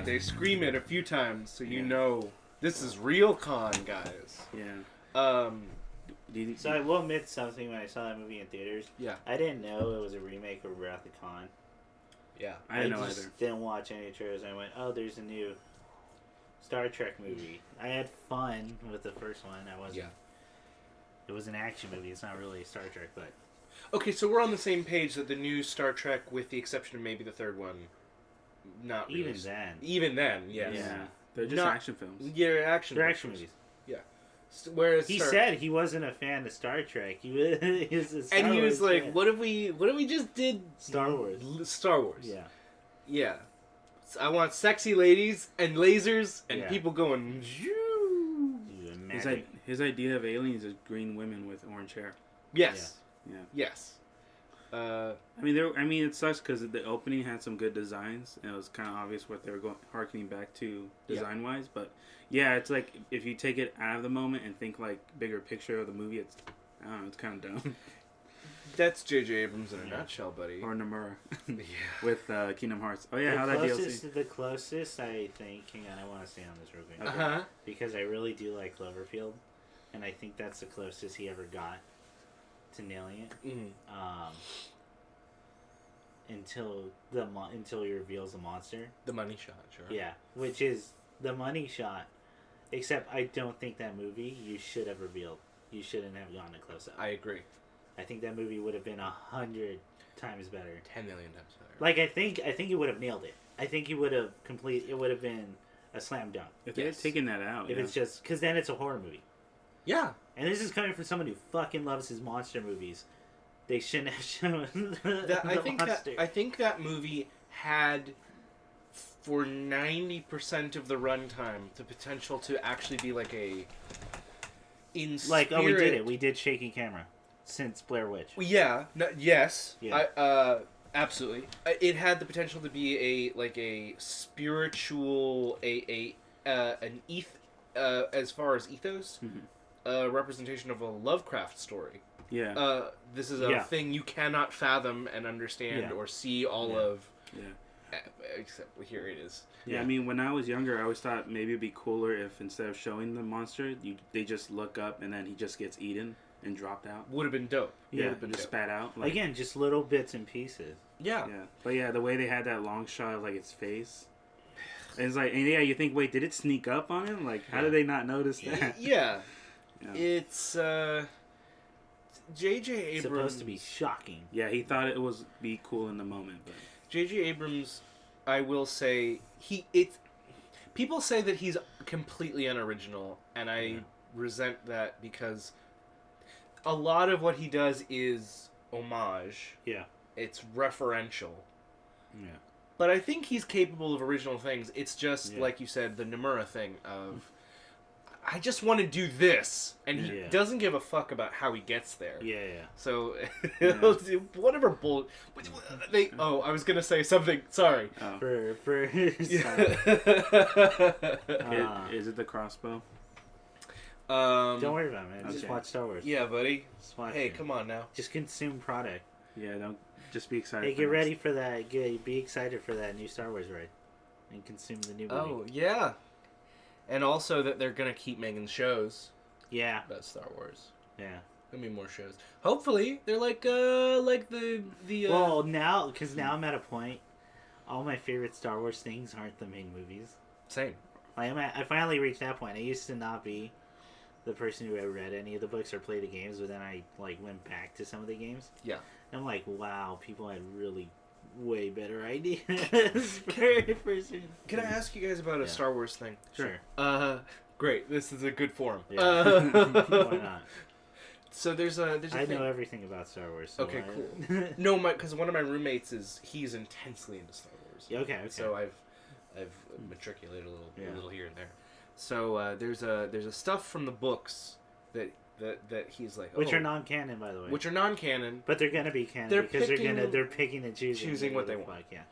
They scream it a few times, so you know this is real con, guys. Yeah. So I will admit something when I saw that movie in theaters. Yeah. I didn't know it was a remake of Wrath of Khan. Yeah. I didn't know either. Didn't watch any trailers. I went, oh, there's a new Star Trek movie. I had fun with the first one. I wasn't. Yeah. It was an action movie. It's not really Star Trek, but. Okay, so we're on the same page that the new Star Trek, with the exception of maybe the third one, not really. Even then, yes. Yeah. They're just action films. Yeah, They're action movies. Yeah. Whereas he said he wasn't a fan of Star Trek. He was a Star and he Wars was like, fan. "What if we just did Star Wars? Star Wars? Yeah, yeah. I want sexy ladies and lasers and people going." His idea of aliens is green women with orange hair. Yes. Yeah. Yes. I mean, it sucks because the opening had some good designs, and it was kind of obvious what they were harkening back to design-wise. But yeah, it's like if you take it out of the moment and think like bigger picture of the movie, it's I don't know, it's kind of dumb. That's J.J. Abrams in a nutshell, buddy. Or Nomura. With Kingdom Hearts. Oh yeah, how that DLC. The closest I think. Hang on, I want to stay on this real quick. Okay. Because I really do like Cloverfield, and I think that's the closest he ever got to nailing it. Mm-hmm. Until he reveals the monster. The money shot, sure. Yeah, which is the money shot. Except I don't think that movie you should have revealed. You shouldn't have gone to close up. I agree. I think that movie would have been 100 times better. 10 million times better. Like I think he would have nailed it. I think he would have it would have been a slam dunk. If they had taken that out. If it's just because then it's a horror movie. Yeah. And this is coming from someone who fucking loves his monster movies. They shouldn't have shown monster. I think that movie had, for 90% of the runtime, the potential to actually be like a. In spirit, we did it. We did shaky camera since Blair Witch. Yeah. Yes. Yeah. Absolutely. It had the potential to be a spiritual as far as ethos. Mm-hmm. Representation of a Lovecraft story. Yeah. This is a thing you cannot fathom and understand or see all of. Yeah. Except here it is. Yeah, I mean, when I was younger, I always thought maybe it'd be cooler if instead of showing the monster, they just look up and then he just gets eaten and dropped out. Would have been dope. Yeah, just spat out. Like, again, just little bits and pieces. Yeah. Yeah. But yeah, the way they had that long shot of like its face. And it's like, and you think, wait, did it sneak up on him? Like, how did they not notice that? Yeah. It's J.J. Abrams. Supposed to be shocking. Yeah, he thought it was be cool in the moment, but J.J. Abrams, I will say people say that he's completely unoriginal, and I resent that because a lot of what he does is homage. Yeah. It's referential. Yeah. But I think he's capable of original things. It's just, like you said, the Nomura thing of, I just want to do this. And he doesn't give a fuck about how he gets there. Yeah, yeah. So, whatever bull... I was going to say something. Sorry. Oh. For is it the crossbow? Don't worry about it, man. Okay. Just watch Star Wars. Yeah, buddy. Hey, come on now. Just consume product. Yeah, don't just be excited. Hey, get ready for that. Be excited for that new Star Wars ride, and consume the new movie. Oh yeah, and also that they're gonna keep making shows. Yeah, about Star Wars. Yeah, gonna be more shows. Hopefully, they're like the. Well, now I'm at a point. All my favorite Star Wars things aren't the main movies. Same. I finally reached that point. I used to not be the person who ever read any of the books or played the games, but then I went back to some of the games. Yeah. And I'm like, wow, people had really way better ideas. Can I ask you guys about a Star Wars thing? Sure. Great. This is a good forum. Yeah. Why not? So there's a I know everything about Star Wars. So okay, cool. No, because one of my roommates he's intensely into Star Wars. Okay. So I've matriculated a little here and there. So there's a stuff from the books that he's like, which are non-canon, by the way. Which are non-canon, but they're gonna be canon they're picking and choosing what they want. Yeah.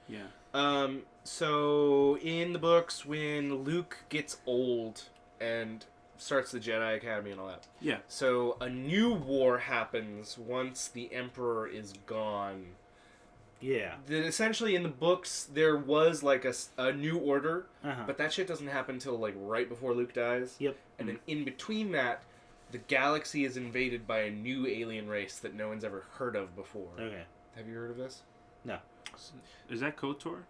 So in the books, when Luke gets old and starts the Jedi Academy and all that. Yeah. So a new war happens once the Emperor is gone. Yeah. Essentially, in the books, there was like a new order, Uh-huh. but that shit doesn't happen until like right before Luke dies. Yep. And then in between that, the galaxy is invaded by a new alien race that no one's ever heard of before. Okay. Have you heard of this? No. Is that KOTOR?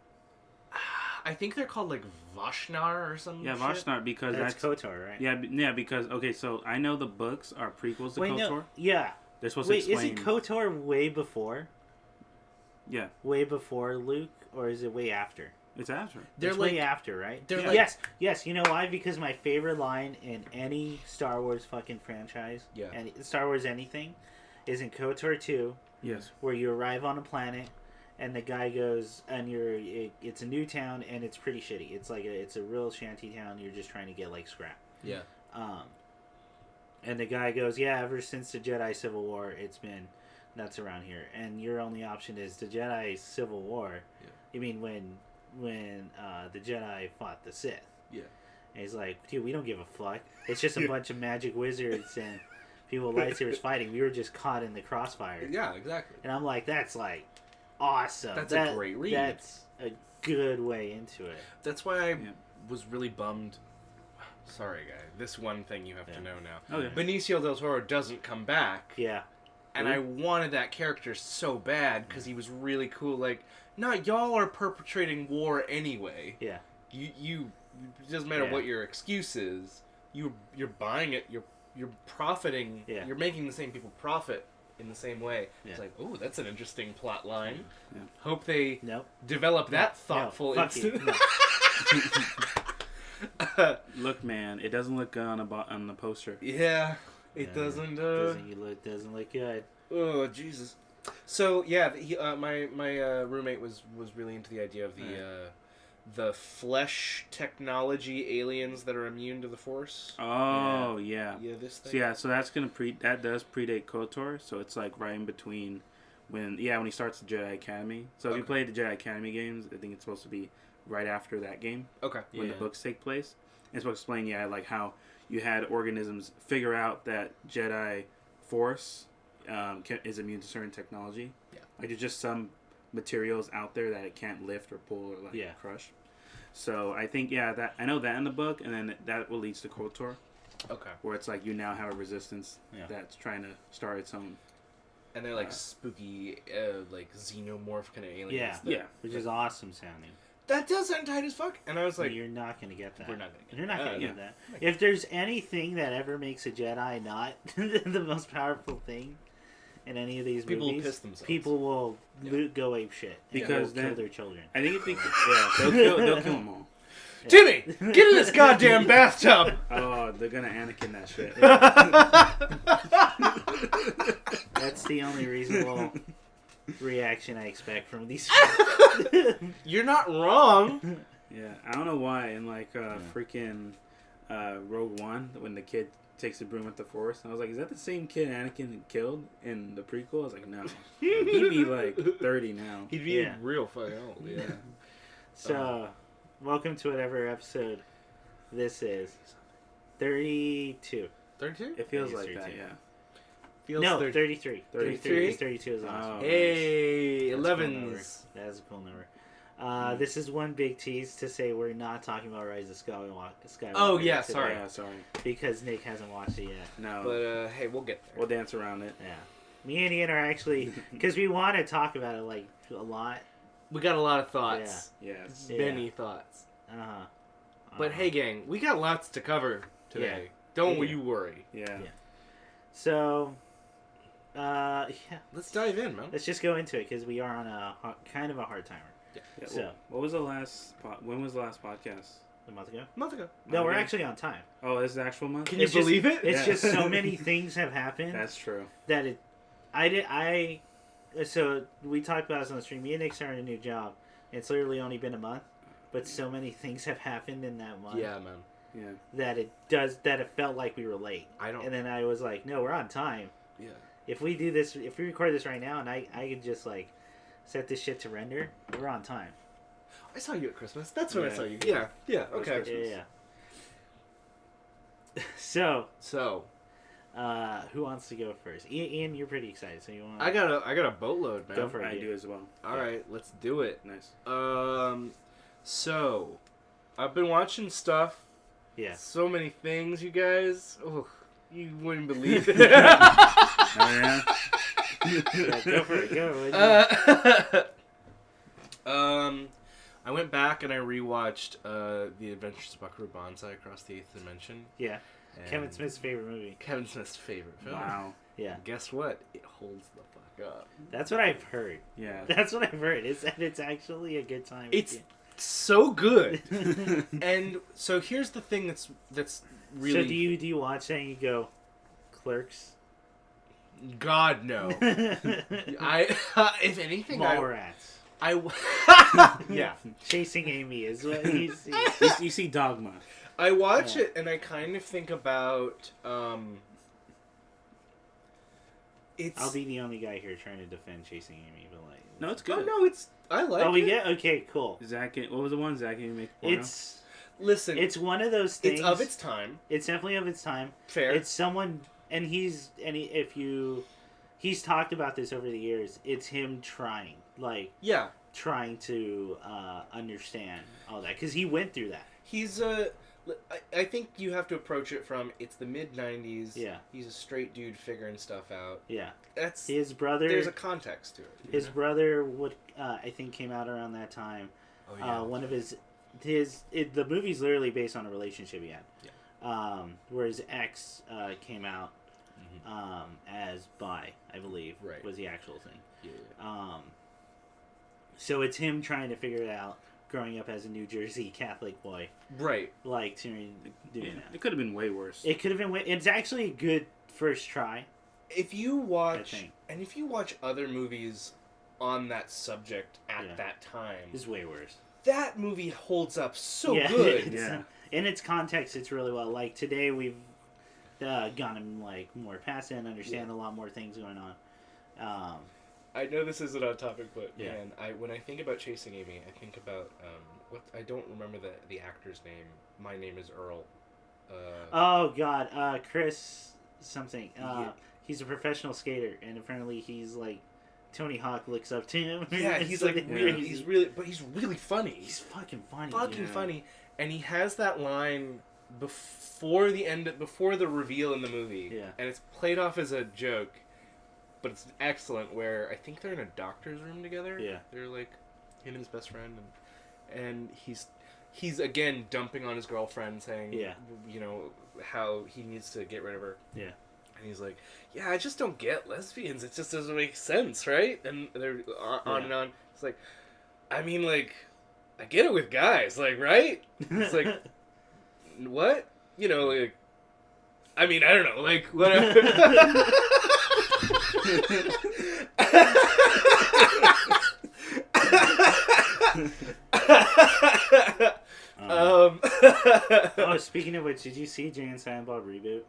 I think they're called like Vashnar or something. Yeah, Vashnar, because That's that's KOTOR, right? yeah, because okay, so I know the books are prequels to Wait, KOTOR. no. Yeah. They're supposed Wait, to explain. is it KOTOR way before? Yeah, Way before Luke, or is it way after? it's after. They're It's like way after, right? they're Yeah. like Yes. You know why? Because my favorite line in any Star Wars fucking franchise, Yeah. and Star Wars anything, is in KOTOR 2, Yes. where you arrive on a planet, and the guy goes, and it's a new town, and it's pretty shitty. It's like it's a real shanty town. You're just trying to get like scrap. Yeah. And the guy goes, yeah, ever since the Jedi Civil War, it's been nuts around here, and your only option is the Jedi Civil War. Yeah. You mean when the Jedi fought the Sith? Yeah. And he's like, dude, we don't give a fuck. It's just a bunch of magic wizards and people with lightsabers fighting. We were just caught in the crossfire. Yeah, exactly. And I'm like, that's like awesome. That's a great read. That's a good way into it. That's why I was really bummed. Sorry, guy. This one thing you have to know now. Okay. Benicio del Toro doesn't come back. Yeah. And I wanted that character so bad because he was really cool. Like, no, y'all are perpetrating war anyway. Yeah. You it doesn't matter what your excuse is. You're buying it. You're profiting. Yeah. You're making the same people profit in the same way. Yeah. It's like, oh, that's an interesting plot line. Yeah. Hope they Nope. develop that thoughtful no, fuck instant. you. No. Look, man, it doesn't look good on the poster. Yeah, it doesn't. Doesn't look good. Oh Jesus! So yeah, my roommate was really into the idea of the flesh technology aliens that are immune to the Force. Oh yeah. Yeah, this thing. So yeah, so that's that does predate KOTOR, so it's like right in between when he starts the Jedi Academy. So if you play the Jedi Academy games, I think it's supposed to be right after that game. Okay. When the books take place. And it's supposed to explain, like how you had organisms figure out that Jedi Force is immune to certain technology. Yeah. Like there's just some materials out there that it can't lift or pull or crush. So I think that I know that in the book, and then that will leads to KOTOR. Okay. Where it's like you now have a resistance that's trying to start its own. And they're like spooky, like xenomorph kind of aliens. Yeah. Which is awesome sounding. That does sound tight as fuck. And I was like, you're not gonna get that. We're not gonna get You're not gonna that. get that. If there's anything that ever makes a Jedi not the most powerful thing in any of these People movies, piss themselves. people will go ape shit Because kill their children. I think they'll kill them all. Jimmy, get in this goddamn bathtub. Oh, they're gonna Anakin that shit. That's the only reasonable reaction I expect from these. You're not wrong. Yeah, I don't know why. In like freaking Rogue One, when the kid takes the broom with the Force, I was like, is that the same kid Anakin killed in the prequel? I was like, no. He'd be like 30 now. He'd be real fucking old. Yeah. So, welcome to whatever episode this is. 32. 32? It feels It's like 32. that, yeah. Feels No, 30. 33. 33? 32 is awesome. Oh. Hey, That's a cool 11s. number. That is a cool number. This is one big tease to say we're not talking about Rise of Skywalker. Oh, yeah, today, sorry. Yeah, sorry. Because Nick hasn't watched it yet. No. But hey, we'll get there. We'll dance around it. Yeah. Me and Ian are actually... Because we want to talk about it, like, a lot. We got a lot of thoughts. Yes. Yeah. Many thoughts. Uh-huh. But hey, gang, we got lots to cover today. Don't you worry. Yeah. So... Let's dive in, man. Let's just go into it, because we are on a kind of a hard timer. Yeah, So- what was the last... when was the last podcast? A month ago? A month ago. No, we're Okay. actually on time. Oh, this is the actual month? Can you It's just- believe it? It's Yeah. just so many things have happened That's true. that so we talked about this on the stream. Me and Nick started a new job. It's literally only been a month, but so many things have happened in that month Yeah, man. Yeah. that it felt like we were late. I don't. And then I was like, no, we're on time. Yeah. If we do this, if we record this right now, and I could just like set this shit to render, we're on time. I saw you at Christmas. That's when I Yeah. saw you. Yeah. Yeah. was Okay. Christmas. Yeah. So, So, Who wants to go first? Ian, you're pretty excited, so you want? I got a boatload, man. Go for it. I do as well. All right, let's do it. Nice. So I've been watching stuff. Yeah. So many things, you guys. Oh, you wouldn't believe it. Oh, yeah? Yeah, go for it. Go. I went back and I rewatched The Adventures of Buckaroo Banzai Across the Eighth Dimension. Yeah. And Kevin Smith's favorite movie. Kevin Smith's favorite film. Wow. Yeah. And guess what? It holds the fuck up. That's what I've heard. Yeah. That's what I've heard. It's actually a good time. It's so good. And so here's the thing that's really. So do you watch that and you go, Clerks? God no. I if anything Mallrats. yeah. Chasing Amy is what you see. You see Dogma. I watch it and I kind of think about it's. I'll be the only guy here trying to defend Chasing Amy, but like. No, it's Oh good. no, it's. I like it. Oh, yeah. Okay, cool. What was the one? Zach and make porno? Listen. It's one of those things. It's of its time. It's definitely of its time. Fair. It's someone, and he's talked about this over the years. It's him trying to understand all that because he went through that. He's I think you have to approach it from it's the mid '90s. Yeah. He's a straight dude figuring stuff out. Yeah. That's his brother. There's a context to it. His brother I think came out around that time. Oh yeah. One of the movie's literally based on a relationship he had. Yeah. Where his ex came out as bi, I believe, right. was the actual thing. Yeah. So it's him trying to figure it out, growing up as a New Jersey Catholic boy. Right. Like doing that. It could have been way worse. It could have been. It's actually a good first try. If you watch other movies on that subject at that time, it's way worse. That movie holds up so good. Yeah. In its context, it's really well. Like today, we've gotten like more past it and understand a lot more things going on. I know this isn't on topic, but Yeah. man, when I think about Chasing Amy, I think about I don't remember the actor's name. My Name is Earl. Oh God, Chris something. Yeah. He's a professional skater, and apparently he's like Tony Hawk looks up to him. Yeah, he's like weird. He's really funny. He's fucking funny. Funny, and he has that line before the reveal in the movie. Yeah. And it's played off as a joke, but it's excellent. Where I think they're in a doctor's room together. Yeah. They're like him and his best friend, and he's again dumping on his girlfriend, saying, you know, how he needs to get rid of her. Yeah. And he's like, yeah, I just don't get lesbians. It just doesn't make sense, right? And they're on and on. It's like, I mean, like, I get it with guys, like, right? It's like, what? You know, like, I mean, I don't know, like, whatever. Oh, speaking of which, did you see Jay and Silent Bob reboot?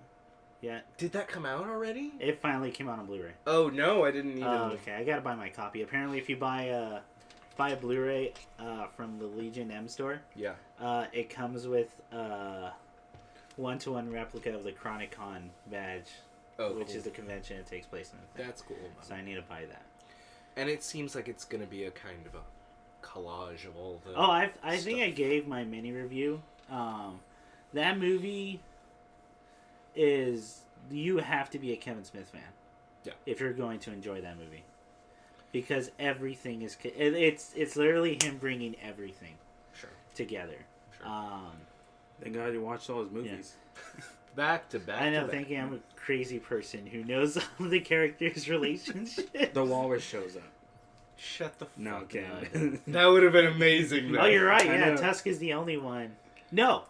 Yeah. Did that come out already? It finally came out on Blu-ray. Oh no, I didn't even. Oh, okay. I gotta buy my copy. Apparently, if you buy a Blu-ray from the Legion M store, it comes with a 1-to-1 replica of the Chronicon badge, which is the convention it takes place in. That's cool. Man. So I need to buy that. And it seems like it's gonna be a kind of a collage of all the. Oh, I think I gave my mini review. That movie you have to be a Kevin Smith fan. Yeah. If you're going to enjoy that movie, because everything is it's literally him bringing everything together. Sure. Thank God you watched all his movies. Yeah. Back to back. I know. To Thinking I'm a crazy person who knows all the characters' relationships. The walrus shows up. Shut the fuck No, okay. up. That would have been amazing. Oh, you're right. I Yeah, know. Tusk is the only one. No,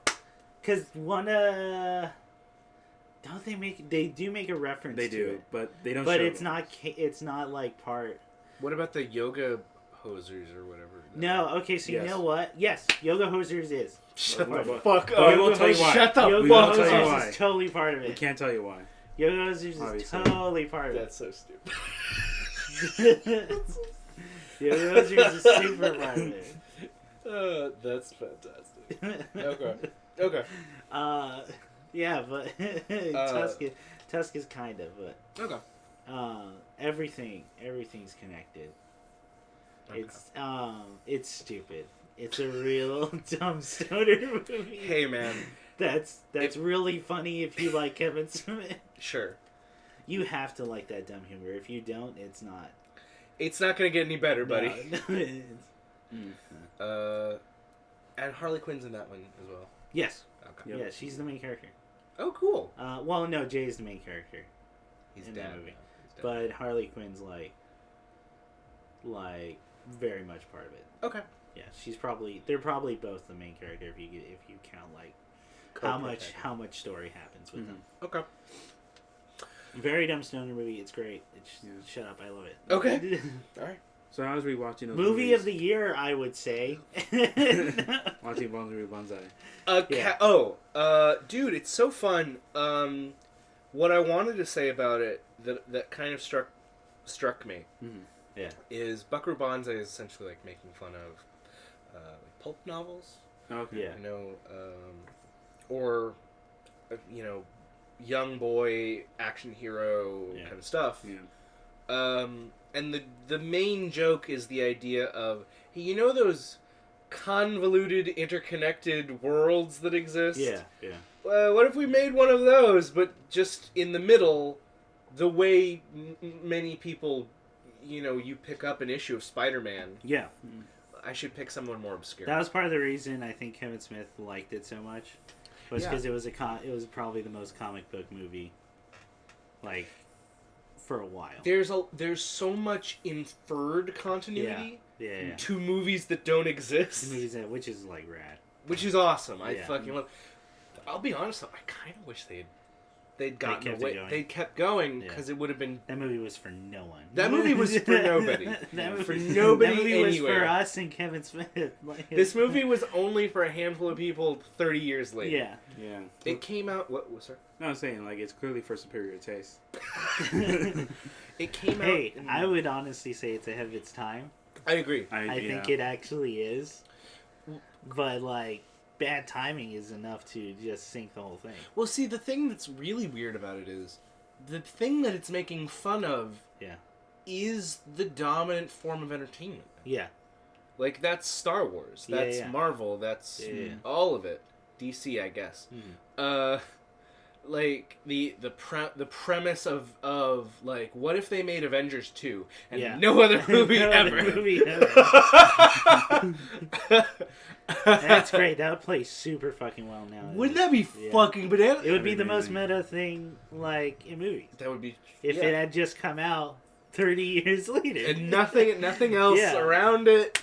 because one. Don't they make? They do make a reference. They to do, it. but they don't. But show it's them. not. It's not like part. What about the yoga hosers or whatever? No. Okay. So Yes. you know what? Yes, Yoga Hosers is. Shut But- the but- fuck but up. we won't tell you why. Shut the Yoga We won't tell you Hosers why. is totally part of We it. can't tell you why. Yoga Hosers is Obviously. totally part of it. That's so stupid. Yoga Hosers is super part of it. That's fantastic. Okay. Okay. Yeah, but Tusk is kind of, but Okay. everything's connected. Okay. It's stupid. It's a real dumb stoner movie. Hey, man. That's really funny if you like Kevin Smith. Sure. You have to like that dumb humor. If you don't, it's not. It's not going to get any better, buddy. No, and Harley Quinn's in that one as well. Yes. Okay. Yep. Yeah, she's the main character. Oh, cool. Well, no, Jay's the main character. He's in dead. that movie. But Harley Quinn's like very much part of it. Okay. Yeah, they're probably both the main character if you count like how much story happens with them. Okay. Very dumb stoner movie. It's great. Shut up. I love it. Okay. All right. So I was rewatching those movie movies. of the year, I would say. Watching Banzai. Dude, it's so fun. What I wanted to say about it that kind of struck me, is Buckaroo Banzai is essentially like making fun of pulp novels. Okay. Yeah. You know, or young boy action hero kind of stuff. Yeah. And the main joke is the idea of, hey, you know those convoluted, interconnected worlds that exist? Yeah, yeah. What if we made one of those, but just in the middle, the way many people, you pick up an issue of Spider-Man. Yeah. I should pick someone more obscure. That was part of the reason I think Kevin Smith liked it so much. Was because it was probably the most comic book movie, for a while. There's so much inferred continuity to movies that don't exist. Which is rad. Which is awesome. I fucking love. I'll be honest though, I kind of wish they'd gotten away. They kept going because it would have been. That movie was for no one. That movie was for nobody. For nobody that movie anywhere. was for us and Kevin Smith. This movie was only for a handful of people 30 years later. Yeah. Yeah. It came out. What was her? No, I'm saying it's clearly for superior taste. It came out. Hey, I would honestly say it's ahead of its time. I agree. I think it actually is. But bad timing is enough to just sink the whole thing. Well, see, the thing that's really weird about it is the thing that it's making fun of is the dominant form of entertainment. Yeah. That's Star Wars. That's Marvel. That's all of it. DC, I guess. Mm-hmm. The premise of what if they made Avengers 2 and no other movie ever? That's great. That would play super fucking well now. Wouldn't that be fucking bananas? It would be the most meta thing in movies. That would be if it had just come out 30 years later and nothing else around it.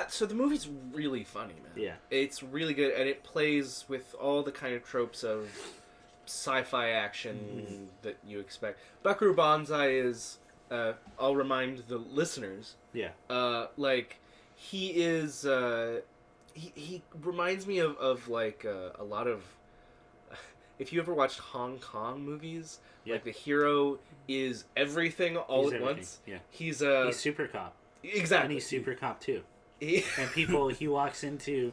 So the movie's really funny, man. Yeah. It's really good, and it plays with all the kind of tropes of sci-fi action that you expect. Buckaroo Banzai is, I'll remind the listeners, he is, he reminds me of a lot of, if you ever watched Hong Kong movies, the hero is everything all at once. Yeah. He's Super Cop. Exactly. And he's Super Cop too. And he walks into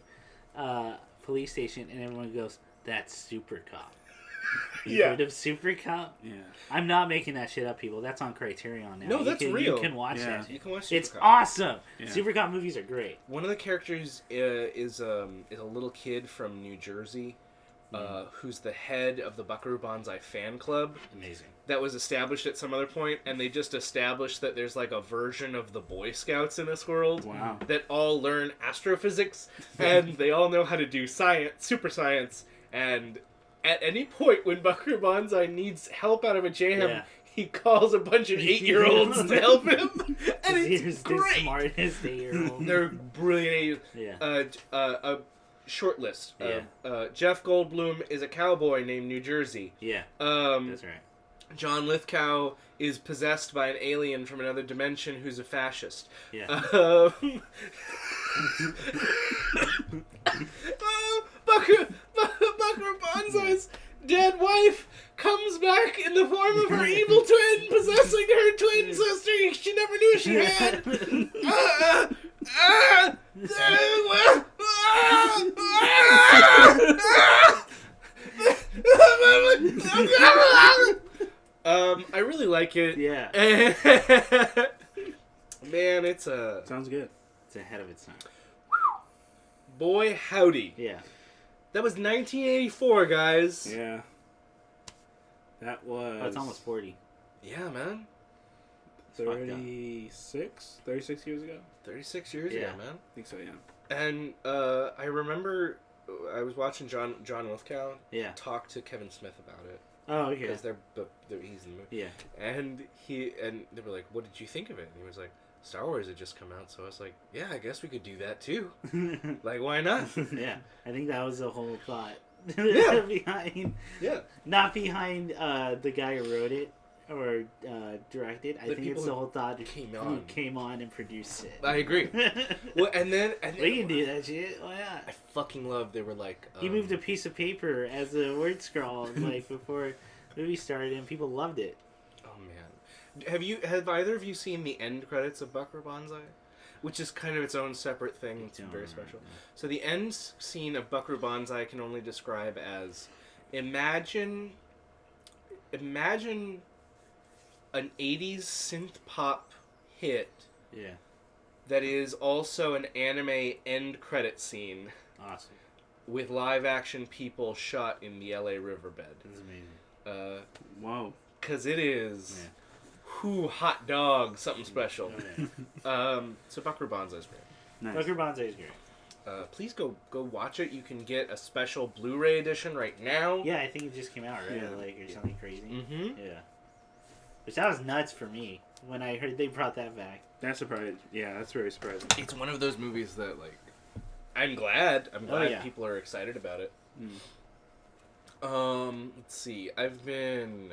police station and everyone goes, "That's Super Cop." You heard of Super Cop? Yeah. I'm not making that shit up, people. That's on Criterion now. No, that's real. You can watch that. You can watch Super It's Cop. awesome. Yeah. Super Cop movies are great. One of the characters is a little kid from New Jersey, who's the head of the Buckaroo Banzai fan club. Amazing. That was established at some other point, and they just established that there's a version of the Boy Scouts in this world. Wow. That all learn astrophysics, and they all know how to do science, super science, and at any point when Buckaroo Banzai needs help out of a jam, he calls a bunch of 8-year-olds to help him, and it's great. The smartest 8-year-old. They're brilliant. A short list. Jeff Goldblum is a cowboy named New Jersey. Yeah, that's right. John Lithgow is possessed by an alien from another dimension who's a fascist. Yeah. Buckaroo Banzai's dead wife comes back in the form of her evil twin, possessing her twin sister she never knew she had. like it. Yeah. Man, it's sounds good. It's ahead of its time. Boy, howdy. Yeah. That was 1984, guys. Yeah. That was... Oh, it's almost 40. Yeah, man. 36 years ago? 36 years ago, man. I think so, yeah. And I remember I was watching John Lithgow talk to Kevin Smith about it. Oh, okay. Because he's in the movie. Yeah. And they were like, "What did you think of it?" And he was like, "Star Wars had just come out," so I was like, "Yeah, I guess we could do that too. Like, why not?" Yeah, I think that was the whole thought. Yeah. Behind. Yeah. Not behind the guy who wrote it or directed. I think it's the whole thought who came on and produced it. I agree. Well, and then we can do that shit. Why not? I fucking love. They were like, he moved a piece of paper as a word scroll like before the movie started, and people loved it. Oh man, have either of you seen the end credits of Buckaroo Banzai? Which is kind of its own separate thing. It's very special. So the end scene of Buckaroo Banzai I can only describe as imagine an 80s synth pop hit. Yeah. That is also an anime end credit scene. Awesome. With live action people shot in the LA riverbed. That's amazing. Wow. Because it is. Yeah. Whoo, hot dog, something special. So Buckaroo Banzai is great. Nice. Buckaroo Banzai is great. Please go watch it. You can get a special Blu-ray edition right now. Yeah, I think it just came out, right? Yeah. Or something crazy. Mm-hmm. Yeah. Which that was nuts for me when I heard they brought that back. That's surprising. Yeah, that's very surprising. It's one of those movies that, like, I'm glad people are excited about it. Let's see. I've been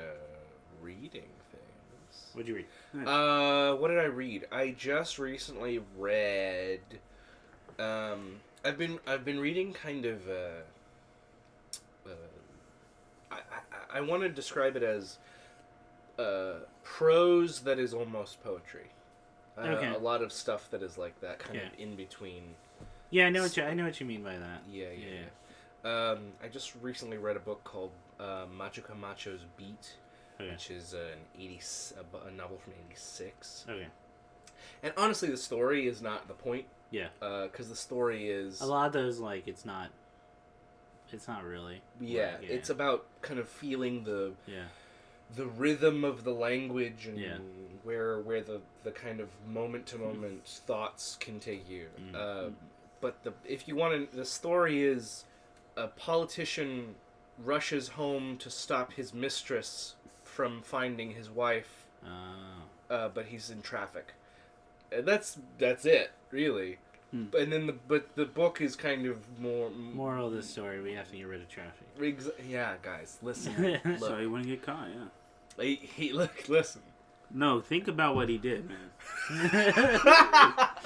reading things. What'd you read? Nice. What did I read? I just recently read. I've been reading kind of. I want to describe it as prose that is almost poetry. Okay. A lot of stuff that is like that, kind of in between. Yeah, I know what you mean by that. Yeah. I just recently read a book called Macho Camacho's Beat, which is a novel from '86. Okay. And honestly, the story is not the point. Yeah. Because the story is a lot of those, like, it's not really. Yeah, like, it's about kind of feeling the rhythm of the language and where the kind of moment to moment thoughts can take you. But if you want to, the story is a politician rushes home to stop his mistress from finding his wife, but he's in traffic. And that's it, really. And then the book is kind of more moral of the story. We have to get rid of traffic. Yeah, guys, listen. Look. So you wouldn't get caught, Listen. No, think about what he did, man.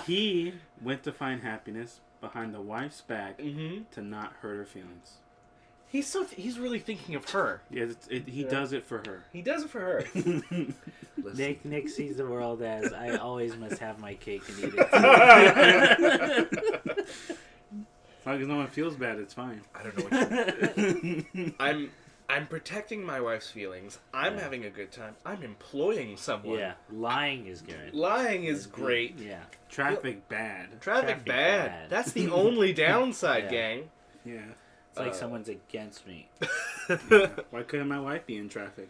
He went to find happiness behind the wife's back to not hurt her feelings. He's really thinking of her. Yeah, he does it for her. He does it for her. Nick sees the world as I always must have my cake and eat it. As long as no one feels bad, it's fine. I don't know what you I'm protecting my wife's feelings. I'm having a good time. I'm employing someone. Yeah, lying is good. Lying is great. Yeah. Traffic bad. Traffic bad. That's the only downside, gang. Yeah. It's like someone's against me. Why couldn't my wife be in traffic?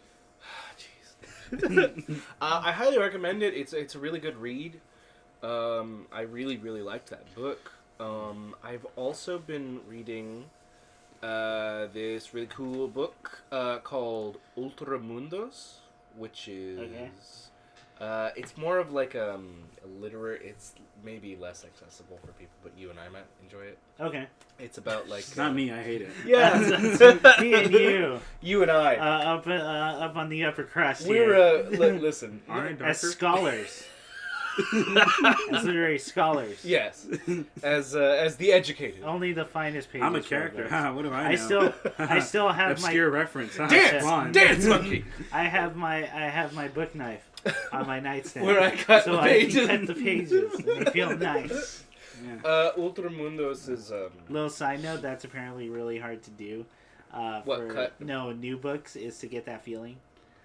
Jeez. I highly recommend it. It's a really good read. I really, really liked that book. I've also been reading this really cool book called Ultramundos, which is it's more of like a literary. It's maybe less accessible for people, but you and I might enjoy it. Okay. It's about like not me. I hate it. Yeah, me and you. You and I. Up on the upper crust. We're listen as scholars. As literary scholars. Yes, as the educated. Only the finest pages. I'm a character. What do I know? I still have obscure reurreference. Dance monkey. I have my book knife on my nightstand where I cut the pages. I can cut the pages. And they feel nice. Yeah. Ultramundos is little side note. That's apparently really hard to do. Cut? No, new books is to get that feeling.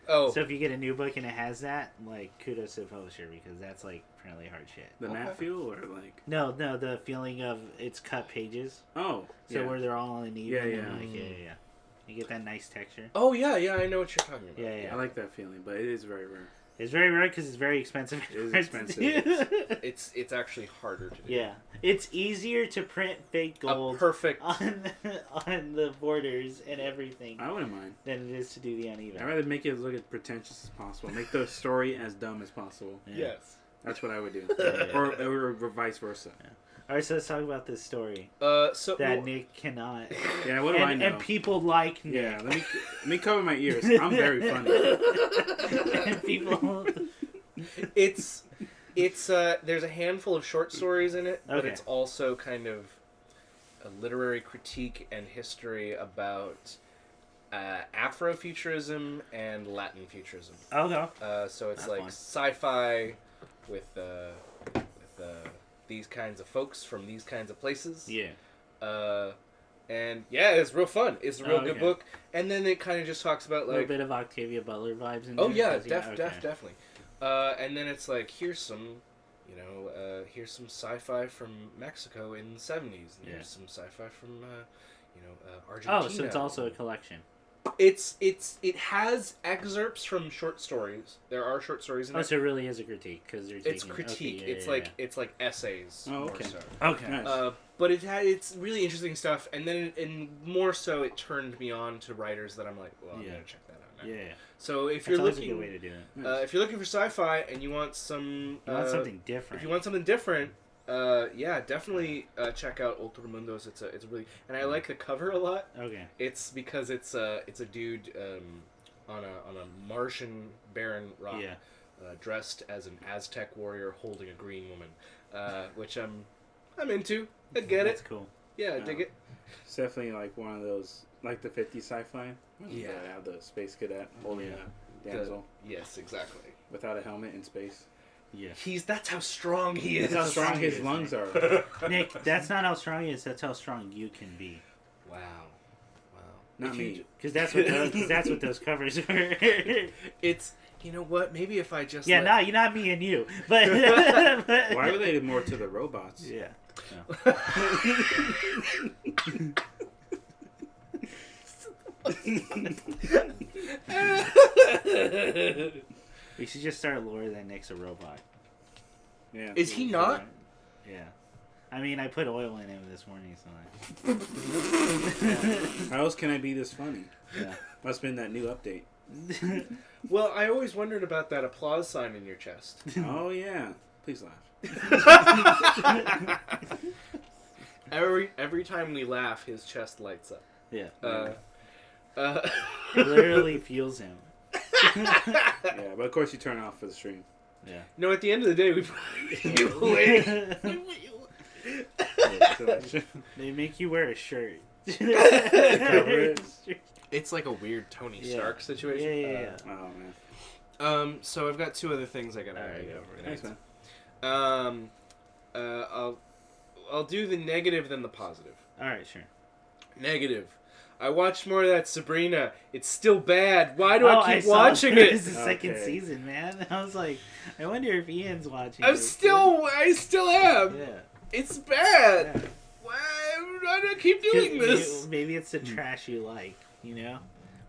Oh. So if you get a new book and it has that, like, kudos to the publisher, because that's, like, apparently hard shit. The matte feel, or like... No, the feeling of it's cut pages. Oh. So where they're all uneven. Yeah. And, like, yeah. You get that nice texture. Oh, yeah, I know what you're talking about. Yeah. I like that feeling, but it is very rare. It's very rare because it's very expensive. It is expensive. It's actually harder to do. Yeah. It's easier to print fake gold perfect on the borders and everything I wouldn't mind. than it is to do the uneven. I'd rather make it look as pretentious as possible. Make the story as dumb as possible. Yeah. Yes. That's what I would do. Yeah. Or vice versa. Yeah. All right, so let's talk about this story So that Nick cannot. Yeah, what do I know? And people like Nick. Yeah, let me cover my ears. I'm very funny. And people. it's there's a handful of short stories in it, but Okay. it's also kind of a literary critique and history about Afrofuturism and Latin futurism. Okay. So it's That's like fun. sci-fi with these kinds of folks from these kinds of places. Yeah. And yeah, it's real fun. It's a real good Okay. book. And then it kind of just talks about A little like, bit of Octavia Butler vibes in oh there. yeah, Does he? Okay. definitely. And then it's like, here's some, here's some sci-fi from Mexico in the 70s. And Yeah. here's some sci-fi from, Argentina. Oh, so it's also a collection. It has excerpts from short stories. There are short stories in Oh, it. so it really is a critique because they're taking. It's critique. Okay, yeah, It's like essays. Oh, more okay. so. Okay. Nice. But it's really interesting stuff, and then and more so, it turned me on to writers that I'm like, well, I'm Yeah. gonna check that out now. Yeah. So if That's you're always looking, a good way to do it. if you're looking for sci-fi and you want some, You want something different. if you want something different, yeah, definitely check out Ultramundos. It's a really, and I like the cover a lot. Okay. It's because it's a dude on a Martian barren rock, Yeah. dressed as an Aztec warrior holding a green woman, which I'm into. I get That's it. cool. Yeah, I dig it. It's definitely like one of those, like the 50s sci-fi. Yeah. They have the space cadet holding a damsel Yes, exactly. without a helmet in space. Yeah. That's how strong he is. That's how strong his lungs are. Nick, that's not how strong he is. That's how strong you can be. Wow. Not If me. you- Because that's what those covers were. It's, you know what? Maybe if I just Yeah, let- you're not me and you, but Why related more to the robots? Yeah. We should just start lore that Nick's a robot. Yeah. Is he not? Yeah. I mean, I put oil in him this morning, so How else can I be this funny? yeah. Must have been that new update. Well, I always wondered about that applause sign in your chest. Oh yeah. Please laugh. Every time we laugh, his chest lights up. Yeah. It It literally fuels him. Yeah, but of course you turn it off for the stream. Yeah. No, at the end of the day, we They make you wear a shirt. It's like a weird Tony Yeah. Stark situation. Yeah. Oh man. So I've got two other things I gotta Alright, go go over. Thanks, man. I'll do the negative then the positive. Alright, sure. Negative. I watched more of that Sabrina. It's still bad. Why do I keep saw watching It's it? the second Okay. season, man. I was like, I wonder if Ian's watching. I it. still am. Yeah. It's bad. Yeah. Why do I keep doing this? Maybe it's the trash you like, you know?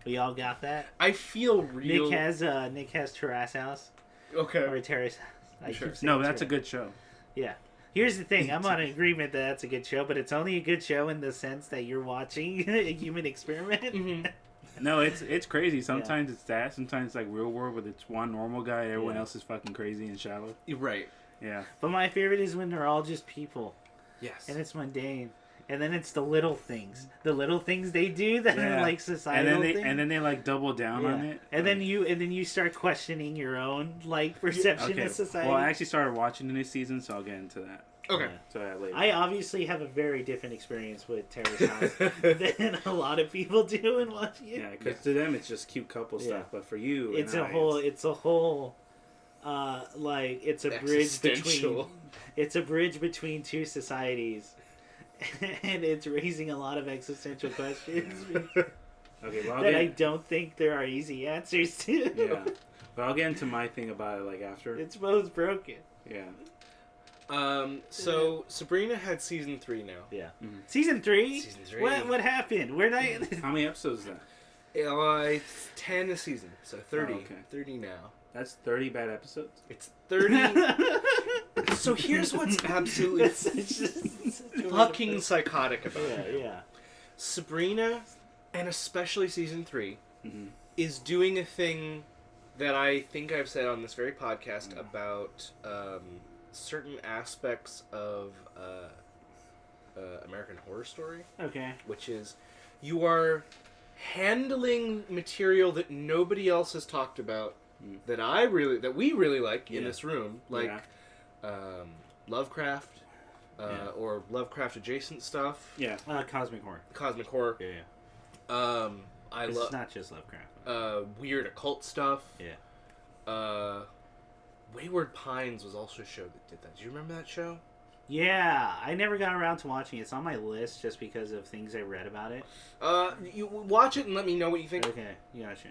We all got that. I feel real. Nick has Terrace House Okay. or Terrace House. I Sure. keep saying No, that's a Terrace. good show. Yeah. Here's the thing. I'm on agreement that that's a good show, but it's only a good show in the sense that you're watching a human experiment. Mm-hmm. No, it's crazy. Sometimes it's that. Sometimes it's like real world, where it's one normal guy, everyone else is fucking crazy and shallow. You're right. Yeah. But my favorite is when they're all just people Yes. and it's mundane. And then it's the little things. The little things they do that are Yeah. like societal things. And then they like double down on it. And then you start questioning your own like perception Okay. of society. Well, I actually started watching the new season, so I'll get into that. Okay. Yeah. So that later. I obviously have a very different experience with Terrace House than a lot of people do in watching it. Yeah, because to them it's just cute couple Yeah. stuff, but for you, It's and a I, whole like it's a bridge between Existential. it's a bridge between two societies. And it's raising a lot of existential questions. Okay, well, I don't think there are easy answers to. Yeah, but I'll get into my thing about it like after. It's both broken. Yeah. So Sabrina had season 3 now. Yeah. Mm-hmm. Season 3. Season 3. What happened? We're not. How many episodes is that? It's 10 a season, so 30. Oh, okay. 30 now. That's 30 bad episodes. It's 30. So here's what's absolutely fucking psychotic about it. Yeah. Sabrina, and especially season 3, Mm-hmm. is doing a thing that I think I've said on this very podcast about certain aspects of American Horror Story. Okay. Which is, you are handling material that nobody else has talked about that we really like in this room, like Lovecraft or Lovecraft adjacent stuff. Yeah. Cosmic horror. Cosmic horror. Yeah. It's not just Lovecraft. Weird occult stuff. Yeah. Wayward Pines was also a show that did that. Do you remember that show? Yeah, I never got around to watching it. It's on my list just because of things I read about it. You watch it and let me know what you think. Okay, gotcha.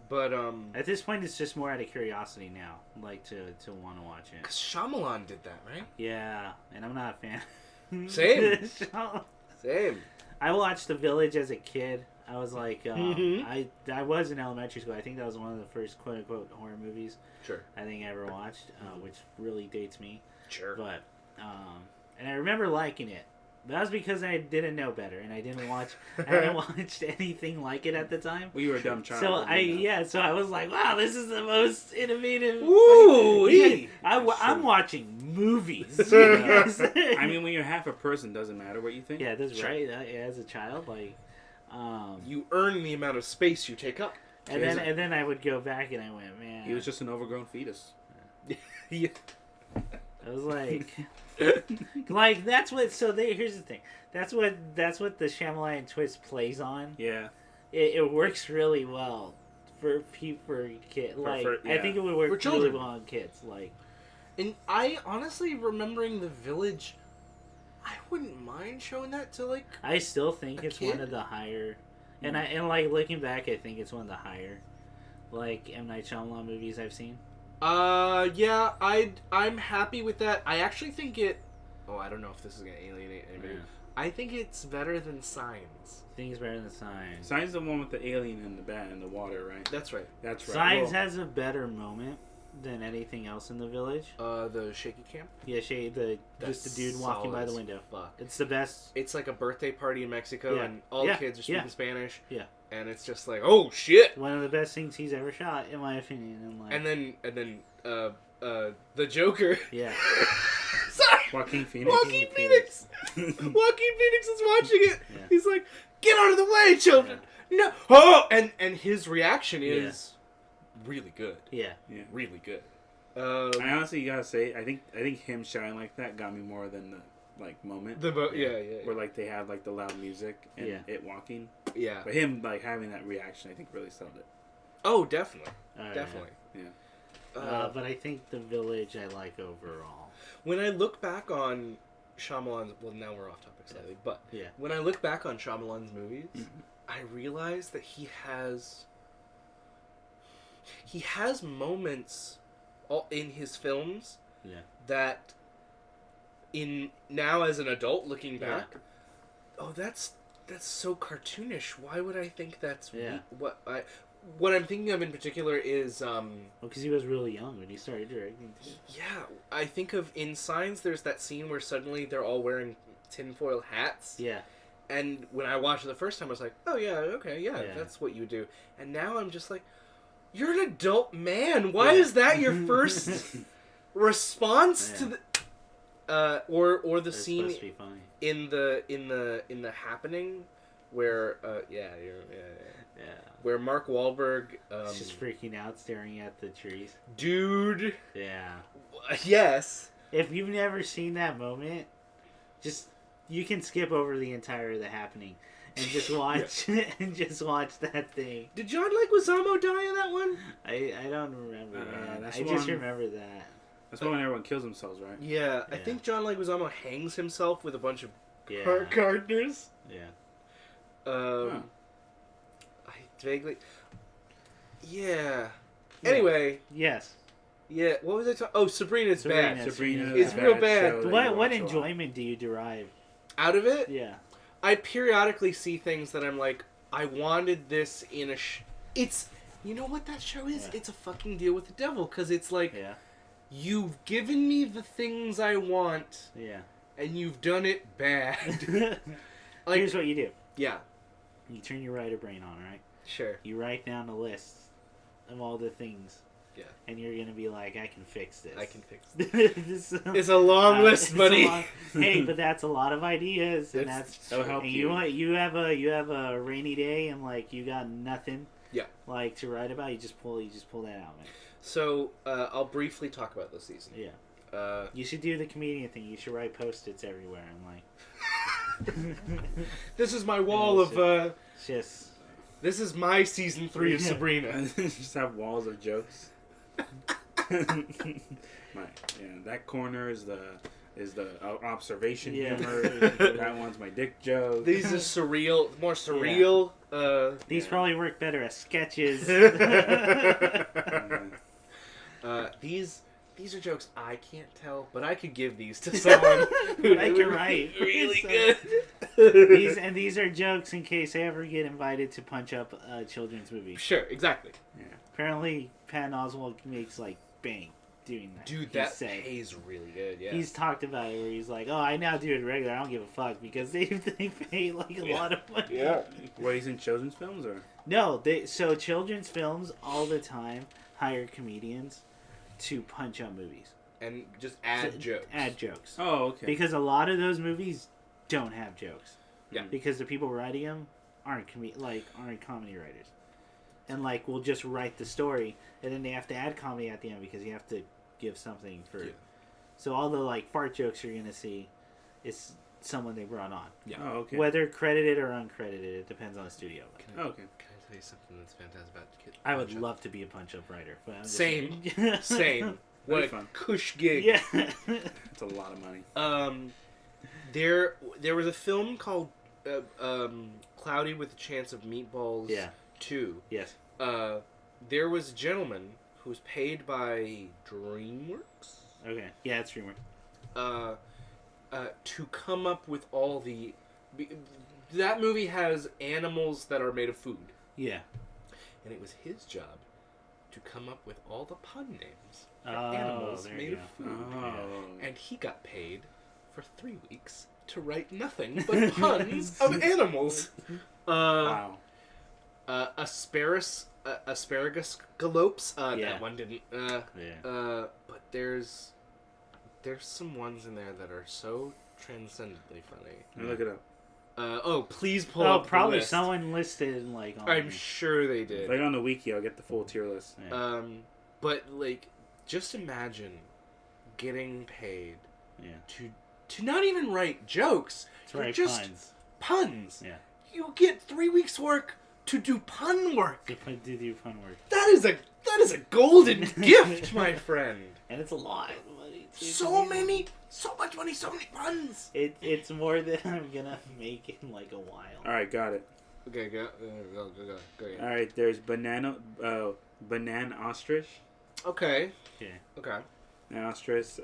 But at this point, it's just more out of curiosity now, like to want to watch it. 'Cause Shyamalan did that, right? Yeah, and I'm not a fan. Same. Same. I watched The Village as a kid. I was like, I was in elementary school. I think that was one of the first quote unquote horror movies. Sure. I think I ever watched, which really dates me. Sure. But and I remember liking it. That was because I didn't know better, and I hadn't watched anything like it at the time. Well, you were a dumb child. So I was like, wow, this is the most innovative. Ooh, I'm watching movies. I mean, when you're half a person, doesn't matter what you think. Yeah, that's right. As a child, like, you earn the amount of space you take up. And then I would go back and I went, man, he was just an overgrown fetus. Yeah. I was like, that's what. So here's the thing. That's what the Shyamalan twist plays on. Yeah. It works really well for kids. Like, I think it would work really well on kids. Like, and I honestly, remembering The Village, I wouldn't mind showing that to like. I still think it's one of the higher, and like looking back, I think it's one of the higher, like M. Night Shyamalan movies I've seen. Yeah, I'm happy with that. I actually think it. Oh, I don't know if this is gonna alienate anybody. Yeah. I think it's better than Signs. I think it's better than Signs. Signs is the one with the alien and the bat in the water, right? That's right. That's right. Signs has a better moment than anything else in The Village. The shaky camp. Yeah, just the dude walking by the window. Fuck. It's the best. It's like a birthday party in Mexico, and all the kids are speaking Spanish. Yeah. And it's just like, oh shit! One of the best things he's ever shot, in my opinion. And then, the Joker. Yeah. Sorry. Joaquin Phoenix. Joaquin Phoenix is watching it. Yeah. He's like, get out of the way, children. Yeah. No. Oh, and his reaction is really good. Yeah. Really good. I honestly gotta say, I think him shouting like that got me more than the moment. Yeah. Where like they have like the loud music and it walking. Yeah. But him like having that reaction, I think really sold it. Oh, definitely. Definitely. Yeah. But I think The Village I like overall. When I look back on Shyamalan's, well, now we're off topic slightly, but when I look back on Shyamalan's movies, I realize that he has moments in his films that now as an adult looking back, that's so cartoonish. Why would I think that's what I'm thinking of in particular is because he was really young when he started directing too. Yeah, I think of in Signs. There's that scene where suddenly they're all wearing tinfoil hats. Yeah. And when I watched it the first time, I was like, oh yeah, okay, that's what you do. And now I'm just like, you're an adult man. Why is that your first response to the or the scene in the Happening where where Mark Wahlberg he's just freaking out staring at the trees. Dude. Yeah. Yes. If you've never seen that moment, you can skip over the entire The Happening and just watch that thing. Did John Leguizamo die in that one? I don't remember. I just remember that. That's when everyone kills themselves, right? Yeah, I think John Leguizamo hangs himself with a bunch of gardeners. Yeah. vaguely. Yeah. Anyway. Yes. Yeah. What was I talking? Oh, Sabrina's bad. Sabrina is real bad. What enjoyment do you derive out of it? Yeah. I periodically see things that I'm like, I wanted this in a. It's. You know what that show is? Yeah. It's a fucking deal with the devil, because it's like. Yeah. You've given me the things I want. Yeah. And you've done it bad. Like, here's what you do. Yeah. You turn your writer brain on, right? Sure. You write down a list of all the things. Yeah. And you're going to be like, I can fix this. I can fix this. It's a long list, buddy. Hey, but that's a lot of ideas. And that'll help you. You have a rainy day and, like, you got nothing. Yeah. Like, to write about, you just pull that out, man. So, I'll briefly talk about this season. Yeah. You should do the comedian thing. You should write Post-its everywhere and, like... This is my wall of, Just... This is my season 3 of Sabrina. Just have walls of jokes. That corner is the observation humor. That one's my dick joke. These are more surreal. Yeah. These probably work better as sketches. These are jokes I can't tell, but I could give these to someone who I can write really good. These are jokes in case I ever get invited to punch up a children's movie. Sure, exactly. Yeah. Apparently, Patton Oswalt makes like bank doing that. Dude, that pays really good. Yeah. He's talked about it where he's like, "Oh, I now do it regular. I don't give a fuck because they pay like a lot of money." Yeah. What, he's in children's films or? No, so children's films all the time hire comedians to punch up movies and just add jokes. Add jokes. Oh, okay. Because a lot of those movies don't have jokes. Yeah. Because the people writing them aren't comedy writers, and like will just write the story, and then they have to add comedy at the end because you have to give something for. Yeah. So all the like fart jokes you're gonna see, is someone they brought on. Yeah. Oh, okay. Whether credited or uncredited, it depends on the studio. Okay. Can I tell you something that's fantastic about kids? I would love to be a punch-up writer. But Same. What a cush gig. Yeah. It's a lot of money. There was a film called Cloudy with a Chance of Meatballs 2. Yes. There was a gentleman who was paid by DreamWorks. Okay. Yeah, it's DreamWorks. To come up with all the... That movie has animals that are made of food. Yeah. And it was his job to come up with all the pun names for animals made of food. Oh. And he got paid for 3 weeks to write nothing but puns of animals. Wow. Asparagus galopes. That one didn't. But there's some ones in there that are so transcendently funny. Let me look it up. Please pull up the probably list. someone listed like. I'm sure they did. Like on the wiki, I'll get the full tier list. Yeah. But like, just imagine getting paid. To not even write jokes. To write just puns. Yeah. You get 3 weeks work to do pun work. To do pun work. That is a golden gift, my friend. And it's a lot. So much money, so many puns. It's more than I'm gonna make in like a while. All right, got it. Okay, go. All right, there's banana ostrich. Okay. Yeah. Okay. Ostrich.